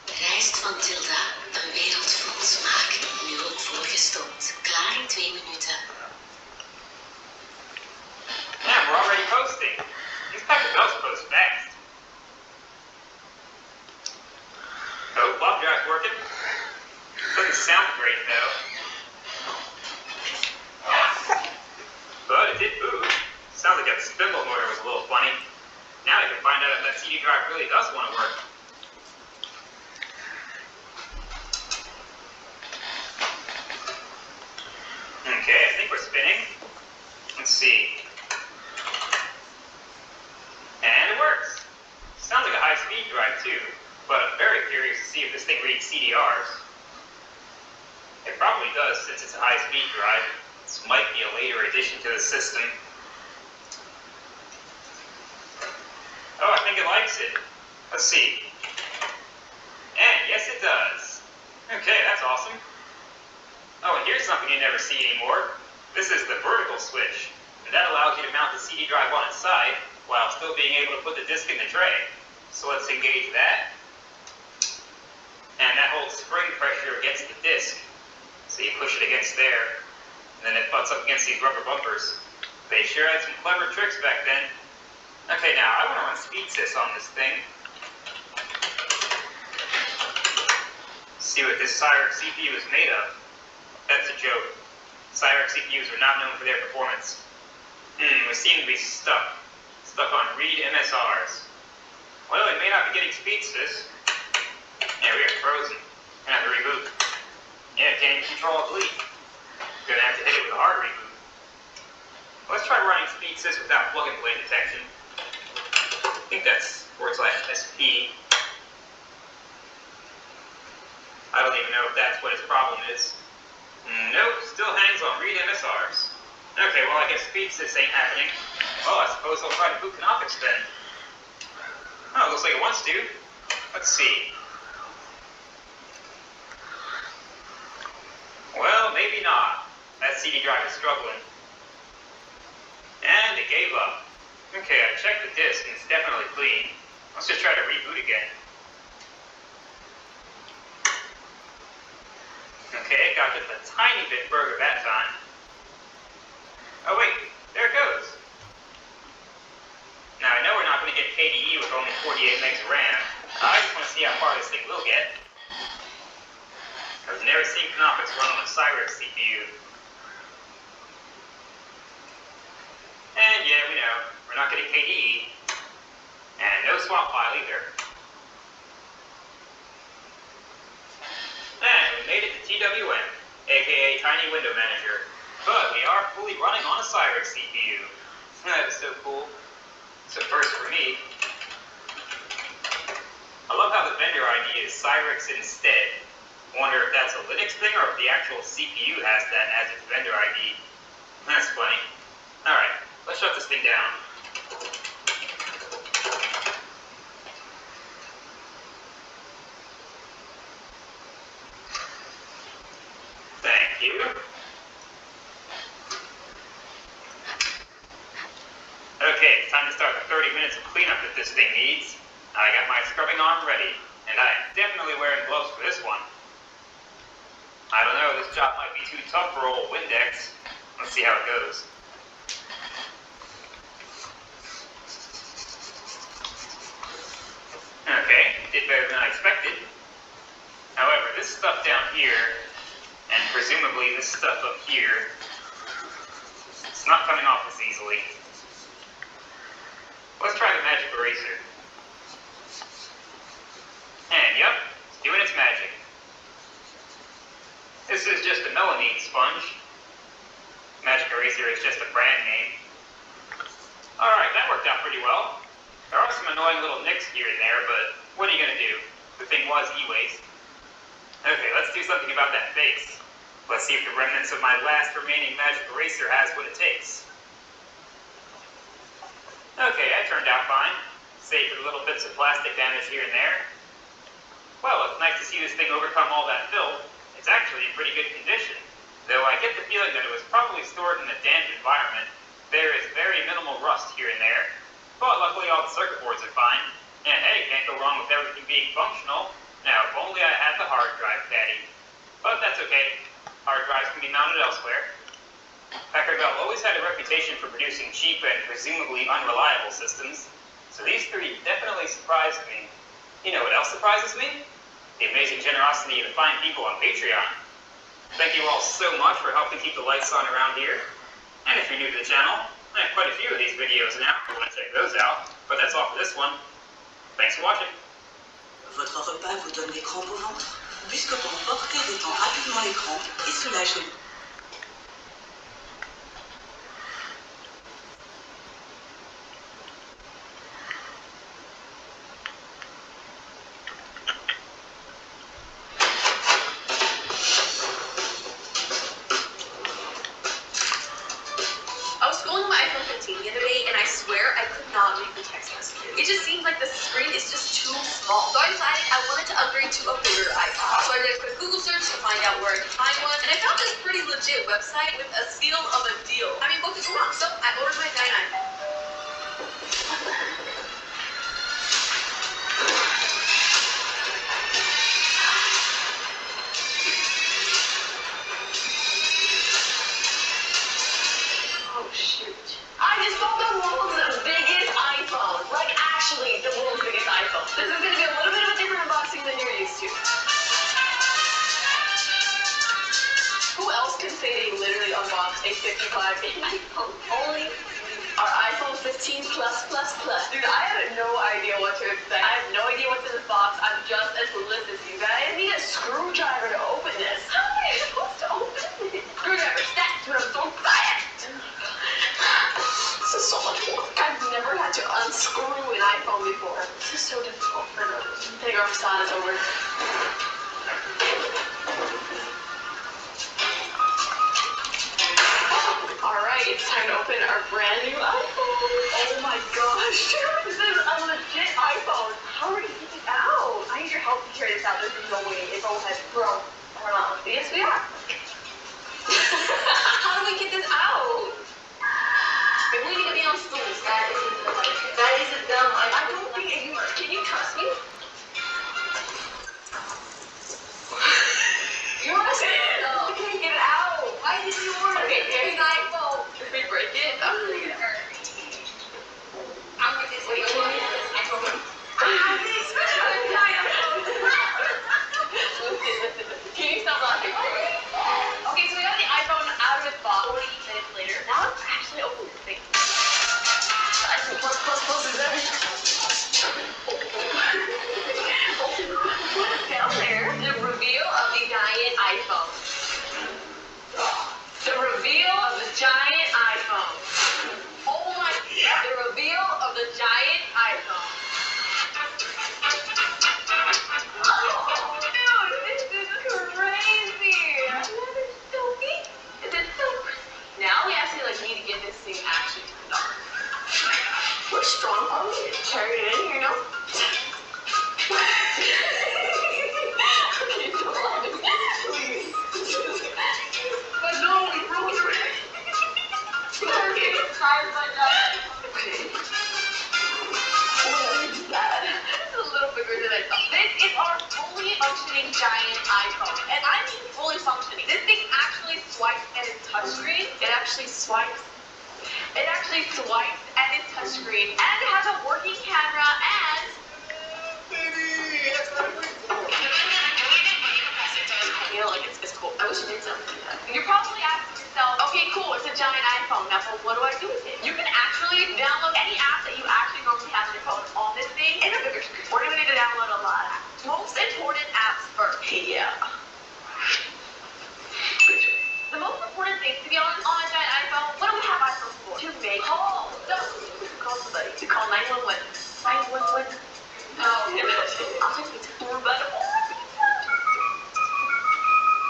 [SPEAKER 23] Rijst van Tilda, een wereld vol smaak. Nu ook voorgestopt. Klaar in 2 minuten.
[SPEAKER 1] Yeah, we're already posting. These packets does post fast. Oh, flop drive's working. Doesn't sound great though. But it did boot. Sounds like that spindle motor was a little funny. Now I can find out if that CD drive really does want to work. Okay, I think we're spinning. Let's see. And it works. Sounds like a high-speed drive too, but I'm very curious to see if this thing reads CDRs. It probably does since it's a high-speed drive. This might be a later addition to the system. Oh, I think it likes it. Let's see. And yes, it does. Okay, that's awesome. Oh, and here's something you never see anymore. This is the vertical switch, and that allows you to mount the CD drive on its side while still being able to put the disc in the tray. So let's engage that. And that holds spring pressure against the disc. So you push it against there, and then it butts up against these rubber bumpers. They sure had some clever tricks back then. Okay, now I want to run speed sys on this thing. See what this Cyrix CPU is made of. That's a joke. Cyrix CPUs are not known for their performance. We seem to be stuck. Stuck on read MSRs. Well, it may not be getting speed sys. Yeah, we are frozen. Gonna have to reboot. Yeah, can't even control a bleed. Gonna have to hit it with a hard reboot. Let's try running speed sys without plug and play detection. I think that's /SP. I don't even know if that's what his problem is. Nope, still hangs on read MSRs. Okay, well I guess speed sys ain't happening. Well, I suppose I'll try to boot Canopix then. Oh, it looks like it wants to. Let's see. Well, maybe not. That CD drive is struggling. And it gave up. Okay, I checked the disk and it's definitely clean. Let's just try to reboot again. Okay, it got just a tiny bit further that time. Oh wait, there it goes. Now I know we're not going to get KDE with only 48 megs of RAM. I just want to see how far this thing will get. I've never seen Canopix run on a Cyrix CPU. And yeah, we know, we're not getting KDE. And no swap file either. And we made it to TWM, aka Tiny Window Manager. But we are fully running on a Cyrix CPU. That is so cool. It's a first for me. I love how the vendor ID is Cyrix instead. Wonder if that's a Linux thing or if the actual CPU has that as its vendor ID. That's funny. Alright, let's shut this thing down. Thank you. Okay, it's time to start the 30 minutes of cleanup that this thing needs. I got my scrubbing arm ready, and I am definitely wearing gloves for this one. I don't know, this job might be too tough for old Windex. Let's see how it goes. Okay, did better than I expected. However, this stuff down here, and presumably this stuff up here, it's not coming off as easily. Let's try the magic eraser. And yep, it's doing its magic. This is just a melamine sponge. Magic eraser is just a brand name. Alright, that worked out pretty well. There are some annoying little nicks here and there, but what are you gonna do? The thing was e-waste. Okay, let's do something about that face. Let's see if the remnants of my last remaining magic eraser has what it takes. Okay, that turned out fine. Save for the little bits of plastic damage here and there. Well, it's nice to see this thing overcome all that filth. It's actually in pretty good condition. Though I get the feeling that it was probably stored in a damp environment. There is very minimal rust here and there. But luckily all the circuit boards are fine. And hey, can't go wrong with everything being functional. Now, if only I had the hard drive caddy. But that's okay. Hard drives can be mounted elsewhere. Packard Bell always had a reputation for producing cheap and presumably unreliable systems. So these three definitely surprised me. You know what else surprises me? The amazing generosity of the fine people on Patreon. Thank you all so much for helping keep the lights on around here. And if you're new to the channel, I have quite a few of these videos now if you want to check those out. But that's all for this one. Thanks for watching.
[SPEAKER 23] Votre repas vous donne des crampes au ventre? Puisque pour porter, détend rapidement les crampes et soulage.
[SPEAKER 3] I was scrolling on my iPhone 15 the other day, and I swear I could not read the text messages. It just seems like the screen is just too small. So I decided I wanted to upgrade to a bigger iPhone. So I did a quick Google search to find out where I could find one, and I found this pretty legit website with a steal of a deal. I mean, what could go wrong? So I ordered my guy iPhone. Oh shoot. I just bought the world's biggest iPhone. Like actually the world's biggest iPhone. This is gonna be a little bit of a different unboxing than you're used to. Who else can say they literally unboxed a 55-inch iPhone? Only our iPhone 15 Plus Plus Plus. Dude, I have no idea what to expect. I have no idea what's in this box. I'm just as clueless as you guys. I need a screwdriver to open this. How am I supposed to open it? Screwdriver, stats, but I'm so excited. This is so much work. I've never had to unscrew an iPhone before. This is so difficult for no reason. I think our facade is over. Alright, it's time to open our brand new iPhone. Oh my gosh, this is a legit iPhone. How are we gonna get this out? I need your help to carry this out. There's no way. It's all heavy. Bro, we're not. Yes, we are. How do we get this out? Maybe we need to be on stools. That isn't dumb. I don't think you are. Can you trust me? swipes. It actually swipes and it's touchscreen and it has a working camera and baby, that's what I'm waiting for. You know, like it's cool. I wish it did something like that. You're probably asking yourself, okay, cool, it's a giant iPhone. Now, so what do I do with it? You can actually download any app that you actually normally have on your phone on this thing in a bigger screen. We're gonna need to download a lot of apps. Most important apps first. Yeah. The most important thing, to be honest, on a giant iPhone, what do we have iPhones for? To make calls. No, to call somebody. To call 911. 911. No, I'll take pizza. We're about to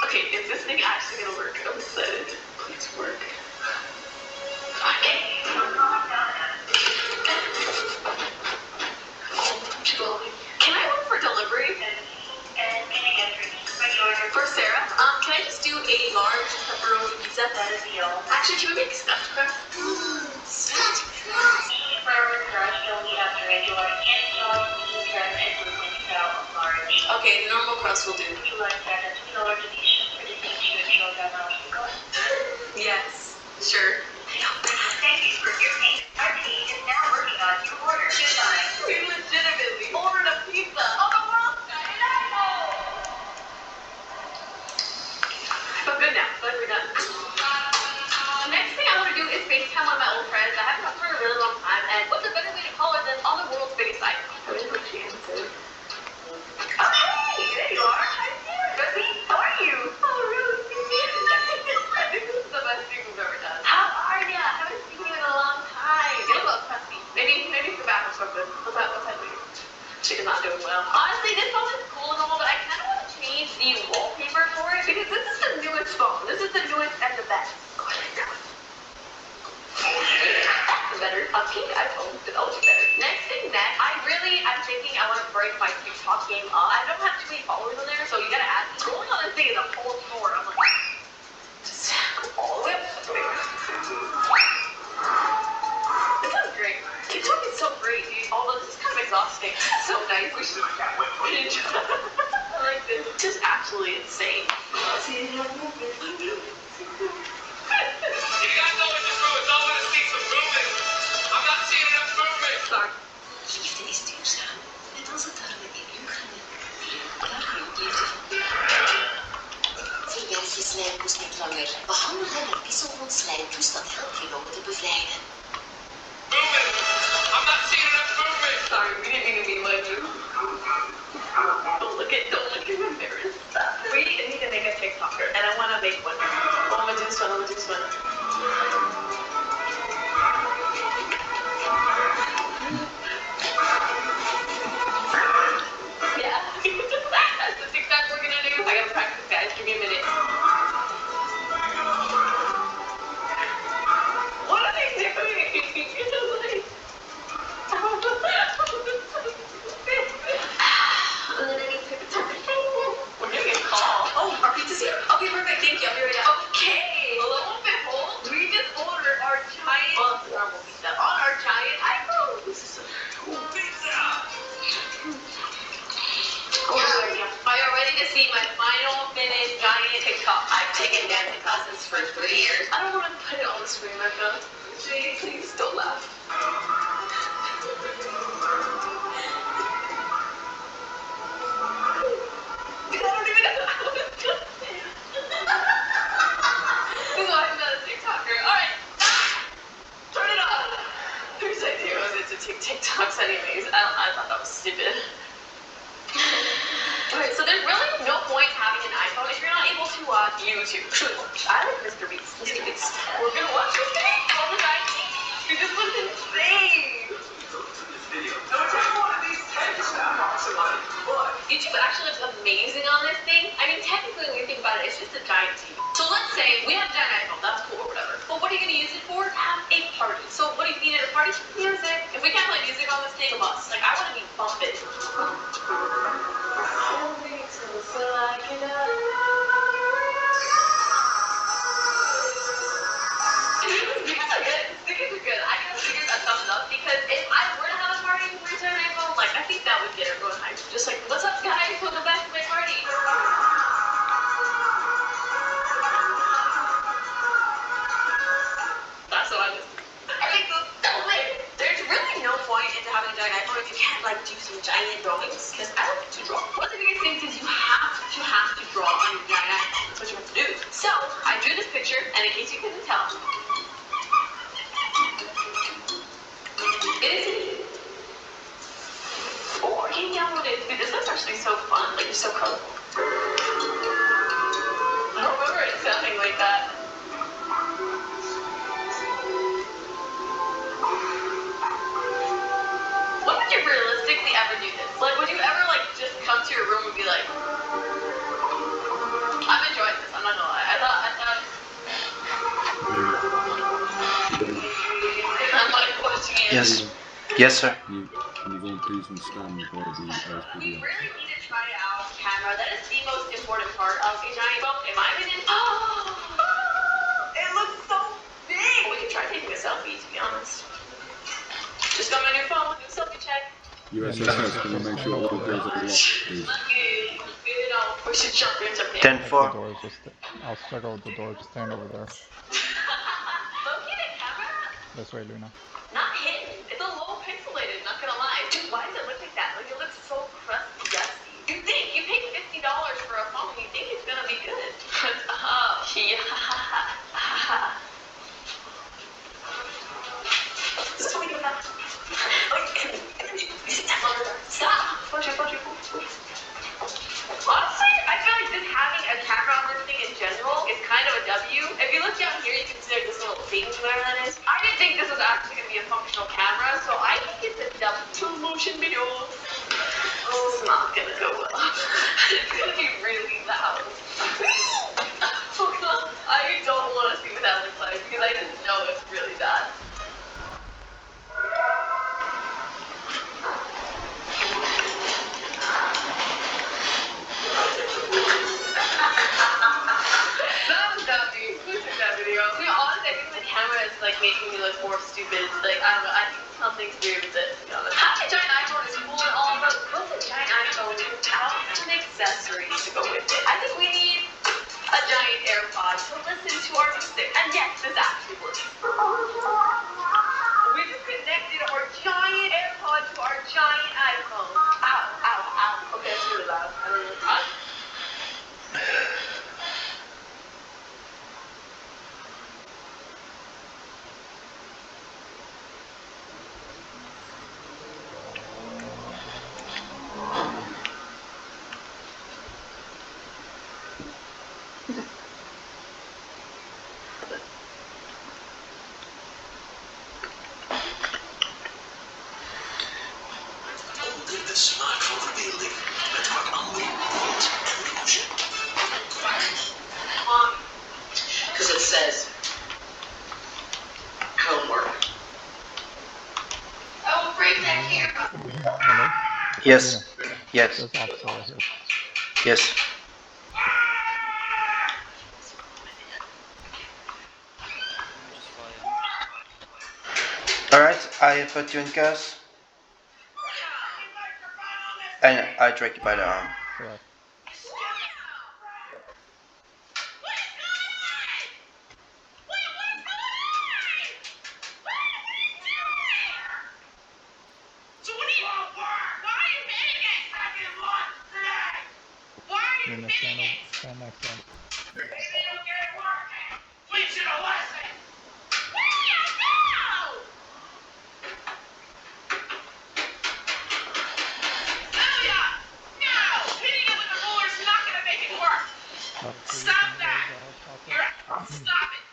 [SPEAKER 3] Okay, is this thing actually gonna work? I'm excited. Please work. Okay. Can I order for delivery? And can I get for Sarah? Can I just do a large pepperoni pizza? That is the all. Actually, can we make stuffed crust? Stuffed crust. For crust, you'll need after regular and sauce, medium crust, and brooklyn style large. Okay, the normal crust will do. Would you like that as $2 addition for the teacher children of the Yes, sure. Thank you for your payment. Our team is now working on your order. Goodbye. We legitimately ordered a pizza on the world's giant iPhone. I'm good now. Glad we're done. The next thing I want to do is FaceTime one of my old friends. I haven't talked to her in a really long time, and what's a better way to call her than on the world's biggest iPhone? I really hope she answered. Oh, hey, there you are. Hi, Baby. How are you? Oh, really? I think this is the best thing we've ever done. How are ya? Haven't seen you in a long time. You look a little crusty. Maybe it's the back or something. What's that doing? She's not doing well. Honestly, this phone is cool and all, but I kind of want to change the wallpaper for it because this is the newest phone. This is the newest and the best. Oh, I like that one. That's better. A pink iPhone is always better. Next thing I'm thinking I want to break my TikTok game up. I don't have too many followers on there, so you gotta add me. Scrolling on this thing is a whole chore. I'm like, just go all the way up. This is great. TikTok is so great, dude. Although this is kind of exhausting. So nice. We should I like this. This is absolutely insane. See, you guys know what to do. It's all about seeing some movement. I'm not seeing enough movement. Sorry. Liefde is duurzaam. Net als het darmen in uw groene. Courtroom heeft verwerf je slijmpoes niet langer. Behandel hen met pisselrond slijmpoes dat helpt je longen te bevrijden. I'm not seeing enough movement. Sorry, we didn't mean to be like you. Don't look at him embarrassed. We need to make a TikToker, and I want to make one. Oh, I'm gonna do this one. Yeah. That's the TikTok we're gonna do. I gotta practice, guys. Give me a minute. What are they doing? We're getting a call. Oh, our pizza's here. Okay, perfect. Thank you. I'll be right out. Okay. Lo and behold, we just ordered our giant, normal pizza on our giant iPhone. This is so cool. Pizza! Are you ready to see my final finished giant TikTok? I've taken dancing classes for 3 years. I don't want to put it on the screen, Rebecca. Please don't laugh. I don't even know how to do it. This is why I'm not a TikToker. Alright. Turn it off. Whose idea was it to take TikToks anyways? I thought that was stupid. Alright, so there's really no point having an iPhone if you're not able to watch YouTube. I like Mr. Beast. We're gonna watch Mr. Beast all the time. He just looks insane. YouTube actually looks amazing on this thing. I mean, technically, when you think about it, it's just a giant TV. So let's say we have a giant iPhone. That's cool or whatever. But what are you going to use it for? Have a party. So what do you need at a party? Music. If we can't play music on this thing, it's a must. Like, I want to be bumping. Stickers are good. I give stickers a thumbs up because if I were to have a party with a giant iPhone, like, I think that would get everyone hyped. Just like, what's up, guys? Welcome back to my party. you can't like do some giant drawings because I like to draw. One of the biggest things is you have to draw on your giant iPhone. That's what you have to do. So I drew this picture, and in case you couldn't tell, it is me. Or can you download it? Dude, this one's actually so fun. Like, it's so colorful. I don't remember it sounding like that. When would you realistically ever do this? Like, would you ever, like, just come to your room and be like, I'm enjoying this, I'm not gonna lie. I thought I'm like watching it.
[SPEAKER 4] Yes. Yes, sir.
[SPEAKER 14] Can you go and please stand by the
[SPEAKER 3] We really need to try out the camera. That is the most important part of a giant phone, in my opinion. It looks so big. We could try taking a selfie, to be honest. Just got my new phone, do a selfie check.
[SPEAKER 14] USSS, can you make sure all the doors are locked, please?
[SPEAKER 3] We should jump into it.
[SPEAKER 4] 10-4.
[SPEAKER 16] I'll struggle with the door, just stand over there.
[SPEAKER 3] Located camera?
[SPEAKER 16] This way, Luna.
[SPEAKER 3] Not hidden. It's a little pixelated, not gonna lie. Dude, why does it look like that? Like, it looks so crusty, dusty. You think you paid $50 for a phone, you think it's gonna be good. Yeah. Stop! Honestly, I feel like just having a camera on this thing in general is kind of a W. If you look down here, you can see like this little thing, whatever that is. I didn't think this was actually going to be a functional camera, so I think it's a W. Full motion video. Oh, it's not going to go well. It's going to be really loud. I don't want to see what that looks like because I just know it's really bad. That was dumb, dude. Who took that video? To be honest, I think the camera is like making me look more stupid. Like, I don't know. I think something's weird with it, to be honest. Having a giant iPhone is cool and all, but what's a giant iPhone without some accessories to go with it? I think we need a giant AirPod to listen to our music. And yes, this actually works. We just connected our giant AirPod to our giant iPhone. Ow, ow, ow. Okay, that's really loud. I don't know.
[SPEAKER 1] The smartphone revealing network unlimited and emotion.
[SPEAKER 3] Because it says homework. Oh, bring that camera.
[SPEAKER 16] Hello?
[SPEAKER 4] Yes.
[SPEAKER 16] Luna.
[SPEAKER 4] Yes.
[SPEAKER 16] There's officer right here.
[SPEAKER 4] Yes. Alright, I put you in cuffs. And I drag you by the arm.
[SPEAKER 16] Correct.
[SPEAKER 3] So what do you want? Why are you hitting it? Second one today. Why are you
[SPEAKER 16] Luna,
[SPEAKER 3] hitting it?
[SPEAKER 16] stand next to him.
[SPEAKER 3] Maybe you'll get it working. Teach it a lesson. William, no! Celia! No! Hitting it with the ruler's not gonna make it work. Stop that! Stop it!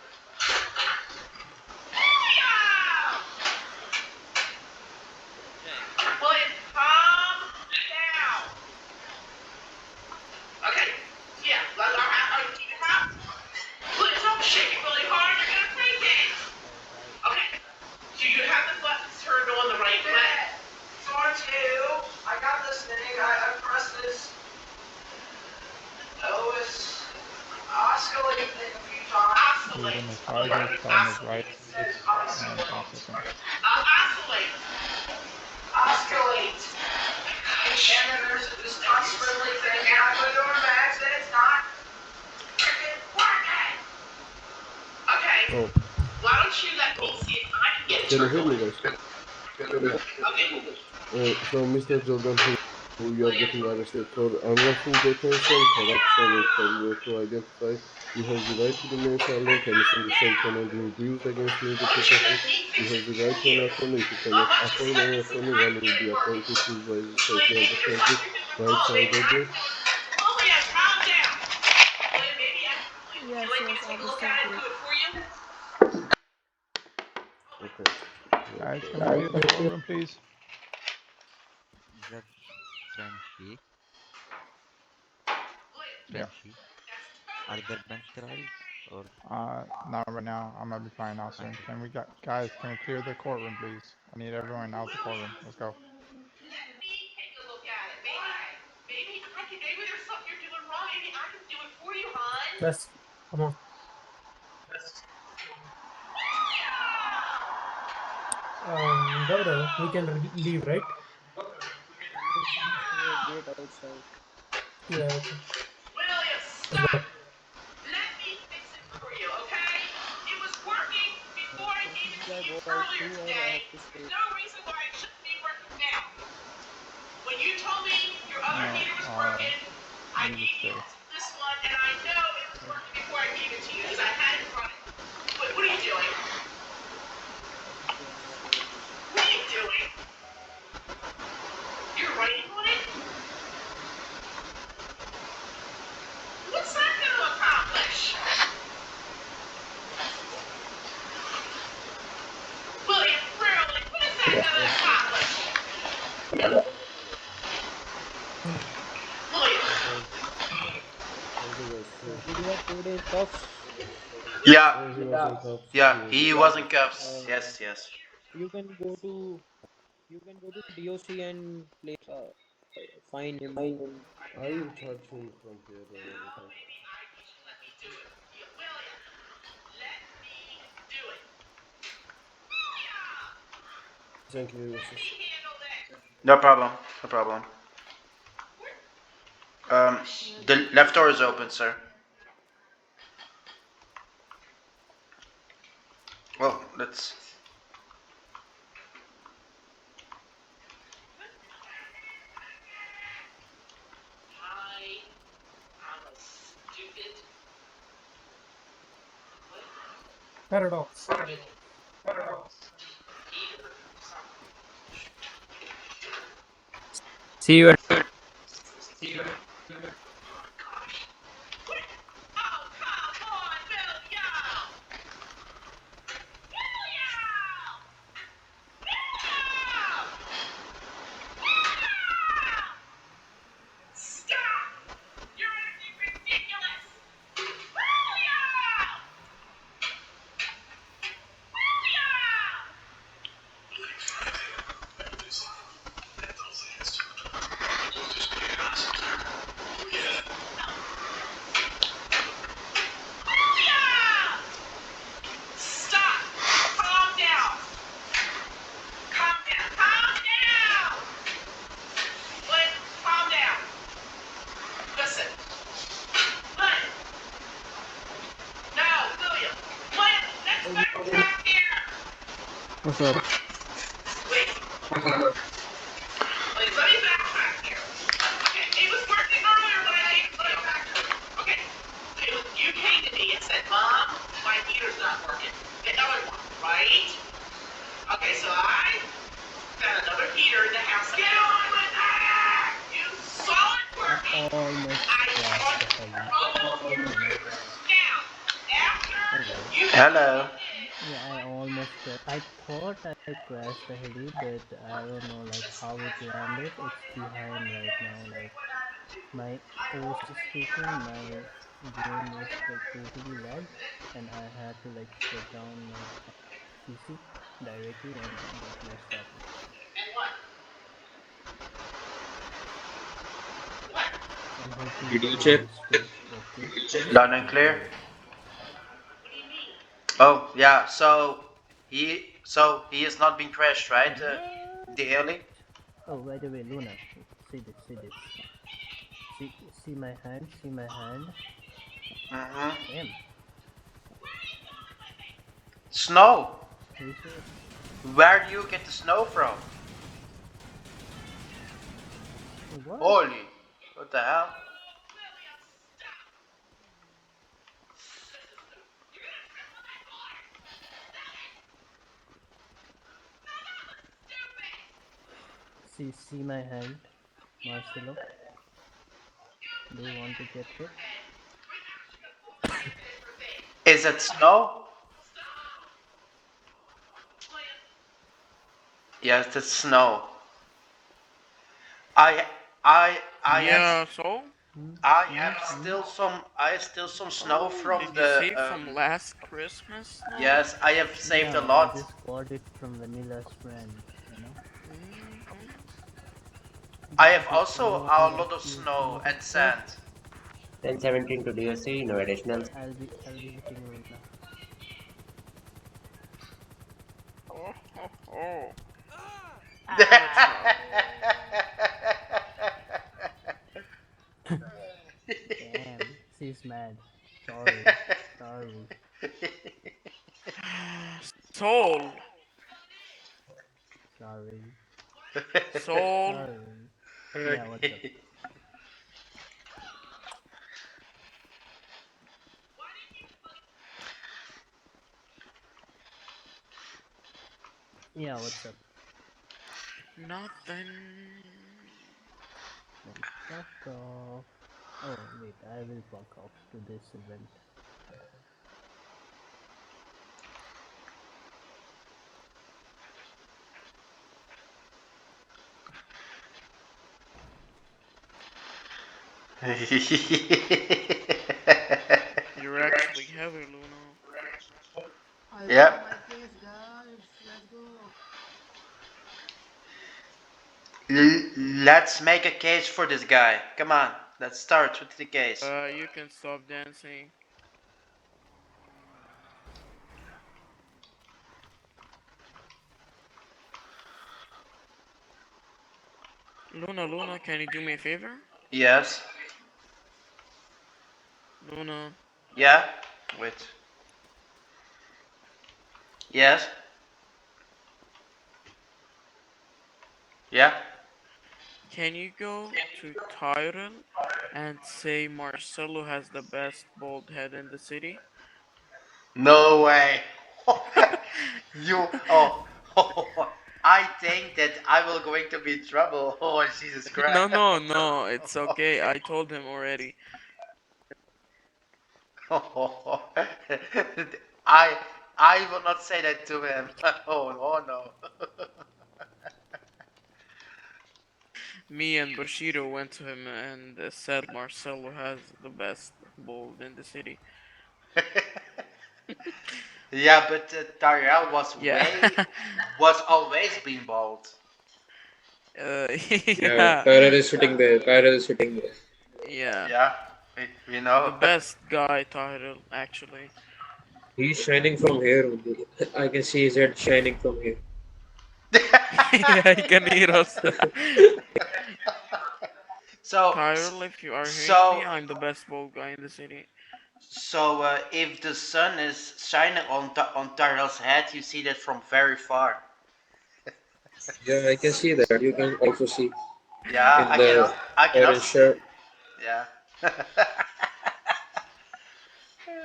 [SPEAKER 3] William! William, calm down. Okay. Yeah. Are you keeping calm? William, don't shake it really hard. You're gonna break it. Okay. So you have the buttons turned on the right way. R2. I got this thing. I pressed this. OS. Oscillate thing a few times.
[SPEAKER 16] Lead him as far as you can, his right boots, and process him.
[SPEAKER 3] Oscillate. Oscillate. And then there's this touch friendly thing. And I put it on max and it's not freaking working. Okay.
[SPEAKER 14] Oh,
[SPEAKER 3] Why don't you let me see if I can get it
[SPEAKER 14] can you
[SPEAKER 3] turned
[SPEAKER 14] hear
[SPEAKER 3] on?
[SPEAKER 14] me guys?
[SPEAKER 18] Yeah. So, Mr. Jordan, who you are getting arrested for unlawful detention, corruption, and failure to identify. You have the right to remain silent. Anything you say cannot be used against you in the court of law. You have the right to an attorney. If you cannot afford an attorney, one will be appointed. Please wisely say if you understand the rights I read you.
[SPEAKER 7] Yes, yes, I understand you.
[SPEAKER 18] Okay.
[SPEAKER 16] Guys, can we clear the courtroom, please?
[SPEAKER 19] Is that Frenchy?
[SPEAKER 16] Yeah.
[SPEAKER 19] Frenchy? Are there bench trials or?
[SPEAKER 16] Not right now. I'm gonna be fine now soon.
[SPEAKER 19] Okay.
[SPEAKER 16] Can we guys? Can we clear the courtroom, please? I need everyone out the courtroom. Let's go.
[SPEAKER 3] Maybe there's something you're doing wrong. Maybe I can do it for you, hon.
[SPEAKER 12] Let's come on. Brother, we can leave, right?
[SPEAKER 8] Wait outside.
[SPEAKER 12] Yeah, okay.
[SPEAKER 3] William,
[SPEAKER 12] Let's
[SPEAKER 3] stop.
[SPEAKER 12] go.
[SPEAKER 3] Let me fix it for you, okay? It was working before I gave it
[SPEAKER 8] Should
[SPEAKER 3] to
[SPEAKER 8] I
[SPEAKER 3] you
[SPEAKER 8] go out
[SPEAKER 3] earlier
[SPEAKER 8] too, or I
[SPEAKER 3] today.
[SPEAKER 8] have to stay?
[SPEAKER 3] There's no reason why it shouldn't be working now. When you told me your other
[SPEAKER 16] No.
[SPEAKER 3] heater was broken, I
[SPEAKER 16] You need to
[SPEAKER 3] gave you
[SPEAKER 16] stay.
[SPEAKER 3] this one, and I know it was working before I gave it to you because I had it running. What are you doing?
[SPEAKER 8] Okay, I'm not able to.
[SPEAKER 3] What are you doing? You're writing on it? What's that going to accomplish? William, really? What is that going to accomplish? William.
[SPEAKER 18] Thank you, guys.
[SPEAKER 8] Did you put in cuffs?
[SPEAKER 4] Yeah.
[SPEAKER 18] He was in cuffs.
[SPEAKER 4] Yeah,
[SPEAKER 18] was
[SPEAKER 4] he
[SPEAKER 18] in
[SPEAKER 4] was in
[SPEAKER 18] cuffs.
[SPEAKER 4] cuffs. Yes, yes.
[SPEAKER 8] You can go to DOC and play fine him.
[SPEAKER 18] I will charge him from here and everything. Thank you, Yusuf.
[SPEAKER 4] No problem. No problem. The left door is open, sir. Well, let's.
[SPEAKER 12] Paradox.
[SPEAKER 8] See you.
[SPEAKER 3] Stop! You're acting ridiculous! Stop! Calm down! Calm down! Calm down! Glenn, calm down. Listen. Glenn. No, William. Glenn, let's backtrack here.
[SPEAKER 8] What's up?
[SPEAKER 3] Wait. Wait, let me backtrack here. Okay, it was working earlier when I gave it back to you. Okay. You came to me and said, Mom, my heater's not working. The other one, right? Okay, so I got another heater in the house. Get on with that! You saw it working.
[SPEAKER 8] I almost
[SPEAKER 3] I
[SPEAKER 8] crashed the heli.
[SPEAKER 3] unfroze
[SPEAKER 8] You know.
[SPEAKER 3] now. After
[SPEAKER 8] Hello.
[SPEAKER 3] you
[SPEAKER 4] Hello.
[SPEAKER 8] Yeah, I almost crashed. I thought I crashed the heli, but I don't know like how it landed. It's behind right now. Like my OS is shaking. My game is like totally lagged, and I had to like shut down my PC directly and like restart it. I'm hoping
[SPEAKER 18] Did
[SPEAKER 8] the
[SPEAKER 18] you
[SPEAKER 8] audio
[SPEAKER 18] check?
[SPEAKER 8] is still okay.
[SPEAKER 4] Loud and clear. Oh yeah. So he is not being crashed, right? The alley.
[SPEAKER 8] Oh, by the way, Luna, see this, see this. See my hand, see my hand.
[SPEAKER 4] Mm-hmm.
[SPEAKER 8] Damn.
[SPEAKER 4] Snow.
[SPEAKER 8] Are you sure?
[SPEAKER 4] Where do you get the snow from?
[SPEAKER 8] What?
[SPEAKER 4] Holy, what the hell?
[SPEAKER 8] See my hand, Marcelo. Do you want to get hit?
[SPEAKER 4] Is it snow? Yes, it's snow. I I
[SPEAKER 2] Yeah,
[SPEAKER 4] have
[SPEAKER 2] so?
[SPEAKER 4] I have still some snow
[SPEAKER 2] Oh,
[SPEAKER 4] from
[SPEAKER 2] did you
[SPEAKER 4] the
[SPEAKER 2] save from last Christmas snow?
[SPEAKER 4] yes, I have saved a
[SPEAKER 8] No, I
[SPEAKER 4] lot.
[SPEAKER 8] just got it from Vanilla's friend, you know.
[SPEAKER 4] I
[SPEAKER 8] This
[SPEAKER 4] have
[SPEAKER 8] is the
[SPEAKER 4] also
[SPEAKER 8] same
[SPEAKER 4] a
[SPEAKER 8] that
[SPEAKER 4] lot of
[SPEAKER 8] you
[SPEAKER 4] snow
[SPEAKER 8] painted
[SPEAKER 4] and
[SPEAKER 8] for.
[SPEAKER 4] sand.
[SPEAKER 11] 1017 to DSC, no additional.
[SPEAKER 8] I'll be hitting Luna.
[SPEAKER 2] Oh, oh, oh.
[SPEAKER 8] Damn, she's mad. Sorry, sorry.
[SPEAKER 2] Soul.
[SPEAKER 8] Sorry.
[SPEAKER 2] Soul.
[SPEAKER 8] Sorry. Yeah, what's up? Yeah, what's up?
[SPEAKER 2] Nothing.
[SPEAKER 8] Then fuck off. Oh, wait, I will fuck off to this event.
[SPEAKER 2] You're actually heavy, Luna.
[SPEAKER 20] I
[SPEAKER 4] Yep.
[SPEAKER 20] found my case, guys. Let's go.
[SPEAKER 4] Let's make a case for this guy. Come on, let's start with the case.
[SPEAKER 2] You can stop dancing. Luna, can you do me a favor?
[SPEAKER 4] Yes.
[SPEAKER 2] Luna.
[SPEAKER 4] Yeah. Wait. Yes. Yeah.
[SPEAKER 2] Can you go to Tyrell and say Marcelo has the best bald head in the city?
[SPEAKER 4] No way. You. Oh. I think that I will going to be in trouble. Oh Jesus Christ.
[SPEAKER 2] No, it's okay. I told him already.
[SPEAKER 4] I I will not say that to him. Oh no.
[SPEAKER 2] Me and Bushido went to him and said Marcelo has the best bald in the city.
[SPEAKER 4] Yeah, but Tariel
[SPEAKER 2] Yeah.
[SPEAKER 4] was always being bald.
[SPEAKER 24] Yeah,
[SPEAKER 2] Yeah.
[SPEAKER 24] Kyrell is sitting there. Kyrell is sitting there.
[SPEAKER 2] Yeah.
[SPEAKER 4] Yeah, we know.
[SPEAKER 2] The best guy Tyrell, actually.
[SPEAKER 24] He's shining from here only. I can see his head shining from here.
[SPEAKER 2] Yeah, he can hear us.
[SPEAKER 4] So,
[SPEAKER 2] Tyrell, if you are hearing me,
[SPEAKER 4] so,
[SPEAKER 2] I'm the best bald guy in the city.
[SPEAKER 4] so, if the sun is shining on Tyrell's head, you see that from very far.
[SPEAKER 24] Yeah, I can see that. You can also see
[SPEAKER 4] Yeah,
[SPEAKER 24] in the
[SPEAKER 4] I cannot
[SPEAKER 24] orange
[SPEAKER 4] see it.
[SPEAKER 24] shirt.
[SPEAKER 4] Yeah.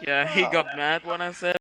[SPEAKER 2] Yeah, he got mad when I said